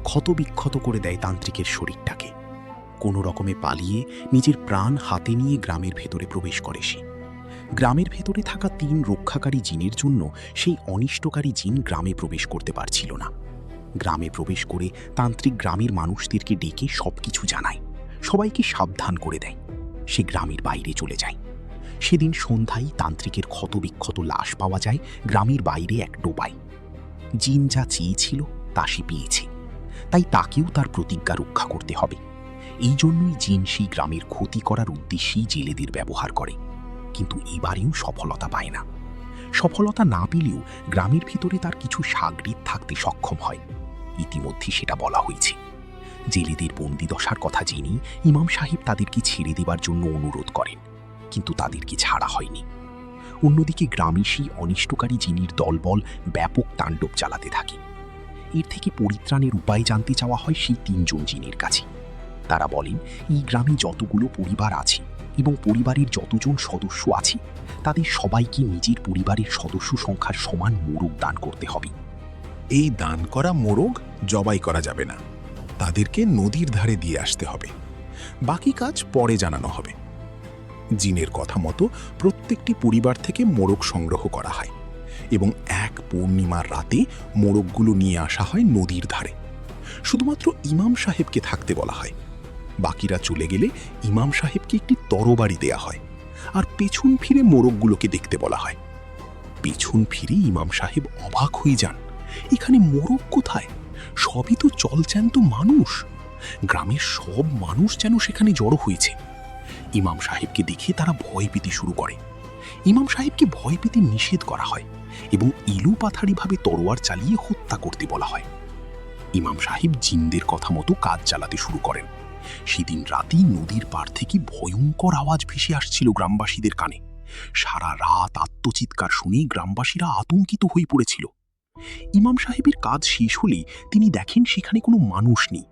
ক্ষতবিক্ষত করে দেয় তান্ত্রিকের শরীরটাকে। কোনো রকমে পালিয়ে নিজের প্রাণ হাতে নিয়ে গ্রামের ভেতরে প্রবেশ করে সে। গ্রামের ভেতরে থাকা 3 রক্ষাকারী জিনের জন্য সেই অনিষ্টকারী জিন গ্রামে প্রবেশ করতে পারছিল না। গ্রামে প্রবেশ করে তান্ত্রিক গ্রামের মানুষদেরকে ডেকে সবকিছু জানায়, সবাইকে সাবধান করে দেয়। সে গ্রামের বাইরে চলে যায়। সেদিন সন্ধ্যায় তান্ত্রিকের ক্ষতবিক্ষত লাশ পাওয়া যায় গ্রামের বাইরে এক ডোবায়। জিন যা চেয়েছিল তা সে পেয়েছে, তাই তাকেও তার প্রতিজ্ঞা রক্ষা করতে হবে। এই জন্যই জিন সেই গ্রামের ক্ষতি করার উদ্দেশ্যেই জেলেদের ব্যবহার করে, কিন্তু এবারেও সফলতা পায় না। সফলতা না পেলেও গ্রামের ভিতরে তার কিছু সাগরিদ থাকতে সক্ষম হয়। ইতিমধ্যে সেটা বলা হয়েছে। জেলেদের বন্দিদশার কথা জেনে ইমাম সাহেব তাদেরকে ছেড়ে দেবার জন্য অনুরোধ করেন, কিন্তু তাদেরকে ছাড়া হয়নি। অন্যদিকে গ্রামে সেই অনিষ্টকারী জিনের দলবল ব্যাপক তাণ্ডব চালাতে থাকে। এর থেকে পরিত্রাণের উপায় জানতে চাওয়া হয় সেই 3 জন জিনের কাছে। তারা বলেন এই গ্রামে যতগুলো পরিবার আছে এবং পরিবারের যতজন সদস্য আছে তাদের সবাইকে নিজের পরিবারের সদস্য সংখ্যার সমান মোরগ দান করতে হবে। এই দান করা মোরগ জবাই করা যাবে না, তাদেরকে নদীর ধারে দিয়ে আসতে হবে। বাকি কাজ পরে জানানো হবে। জিনের কথা মতো প্রত্যেকটি পরিবার থেকে মোরগ সংগ্রহ করা হয় এবং এক পূর্ণিমার রাতে মোরগগুলো নিয়ে আসা হয় নদীর ধারে। শুধুমাত্র ইমাম সাহেবকে থাকতে বলা হয়। বাকিরা চলে গেলে ইমাম সাহেবকে একটি তরবারি দেয়া হয় আর পেছন ফিরে মোরগগুলোকে দেখতে বলা হয়। পেছন ফিরে ইমাম সাহেব অবাক হয়ে যান, এখানে মোরগ কোথায়? সবই তো চলচ্যান্ত মানুষ। গ্রামের সব মানুষ যেন সেখানে জড়ো হয়েছে। ইমাম সাহেবকে দেখে তারা ভয় পেতে শুরু করে। ইমাম সাহেবকে ভয় পেতে নিষেধ করা হয় এবং ইলুপাথারিভাবে তরোয়ার চালিয়ে হত্যা করতে বলা হয়। ইমাম সাহেব জিনদের কথা মতো কাজ চালাতে শুরু করেন। সেদিন রাতেই নদীর পাড় থেকে ভয়ঙ্কর আওয়াজ ভেসে আসছিল গ্রামবাসীদের কানে। সারা রাত আত্মচিৎকার শুনে গ্রামবাসীরা আতঙ্কিত হয়ে পড়েছিল। ইমাম সাহেবের কাজ শেষ হলে তিনি দেখেন সেখানে কোনো মানুষ নেই।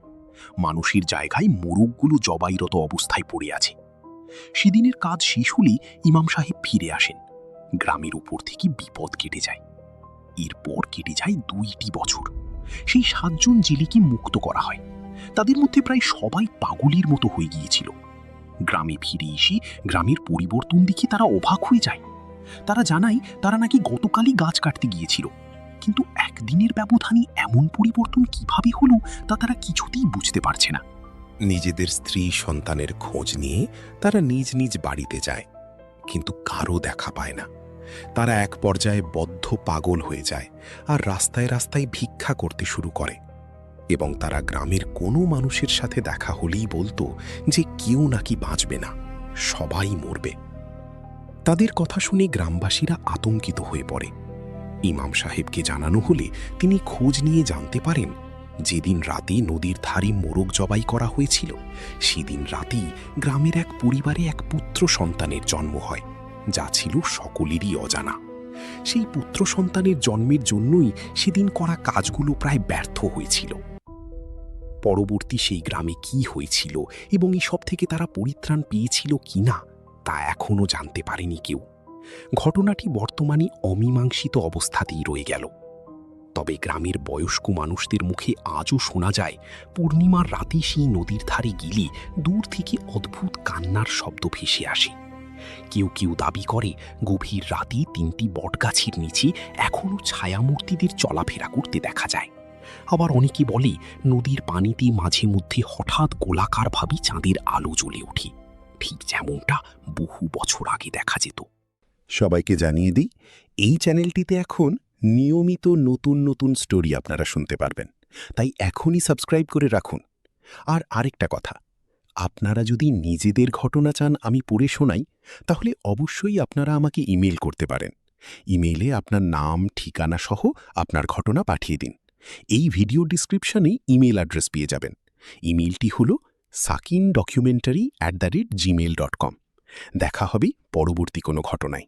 মানুষের জায়গায় মোরগগুলো জবাইরত অবস্থায় পড়ে আছে। সেদিনের কাজ শেষ হলে ইমাম সাহেব ফিরে আসেন। গ্রামের উপর থেকে বিপদ কেটে যায়। এরপর কেটে যায় 2টি বছর। সেই 7 জন জেলেকে মুক্ত করা হয়। তাদের মধ্যে প্রায় সবাই পাগলের মতো হয়ে গিয়েছিল। গ্রামে ফিরে এসে গ্রামের পরিবর্তন দেখে তারা অবাক হয়ে যায়। তারা জানায় তারা নাকি গতকালই গাছ কাটতে গিয়েছিল, কিন্তু একদিনের ব্যবধানে এমন পরিবর্তন কিভাবে হলো তা তারা কিছুতেই বুঝতে পারছে না। নিজেদের স্ত্রী সন্তানের খোঁজ নিয়ে তারা নিজ নিজ বাড়িতে যায়, কিন্তু কারও দেখা পায় না। তারা এক পর্যায়ে বদ্ধ পাগল হয়ে যায় আর রাস্তায় রাস্তায় ভিক্ষা করতে শুরু করে, এবং তারা গ্রামের কোনো মানুষের সাথে দেখা হলেই বলতো যে কেউ নাকি বাঁচবে না, সবাই মরবে। তাদের কথা শুনে গ্রামবাসীরা আতঙ্কিত হয়ে পড়ে। ইমাম সাহেবকে জানানো হলে তিনি খোঁজ নিয়ে জানতে পারেন যেদিন রাতে নদীর ধারে মোরগ জবাই করা হয়েছিল, সেদিন রাতেই গ্রামের এক পরিবারে এক পুত্র সন্তানের জন্ম হয়, যা ছিল সকলেরই অজানা। সেই পুত্র সন্তানের জন্মের জন্যই সেদিন করা কাজগুলো প্রায় ব্যর্থ হয়েছিল। পরবর্তী সেই গ্রামে কি হয়েছিল এবং এসব থেকে তারা পরিত্রাণ পেয়েছিল কিনা তা এখনও জানতে পারেনি কেউ। ঘটনাটি বর্তমানে অমীমাংসিত অবস্থাতেই রয়ে গেল। তবে গ্রামের বয়স্ক মানুষদের মুখে আজও শোনা যায় পূর্ণিমার রাতে সেই নদীর ধারে গেলে দূর থেকে অদ্ভুত কান্নার শব্দ ভেসে আসে। কেউ কেউ দাবি করে গভীর রাতে 3টি বটগাছের নিচে এখনও ছায়ামূর্তিদের চলাফেরা করতে দেখা যায়। আবার অনেকে বলে নদীর পানিতে মাঝে মধ্যে হঠাৎ গোলাকারভাবে চাঁদের আলো জ্বলে ওঠে, ঠিক যেমনটা বহু বছর আগে দেখা যেত। সবাইকে জানিয়ে দিই, এই চ্যানেলটিতে এখন নিয়মিত নতুন নতুন স্টোরি আপনারা শুনতে পারবেন, তাই এখনই সাবস্ক্রাইব করে রাখুন। আর আরেকটা কথা, আপনারা যদি নিজেদের ঘটনা চান আমি পড়ে শোনাই, তাহলে অবশ্যই আপনারা আমাকে ইমেল করতে পারেন। ইমেইলে আপনার নাম, ঠিকানা সহ আপনার ঘটনা পাঠিয়ে দিন। এই ভিডিও ডিসক্রিপশনে ইমেল অ্যাড্রেস পেয়ে যাবেন। ইমেলটি হল sakindocumentary@gmail.com। দেখা হবে পরবর্তী কোনো ঘটনায়।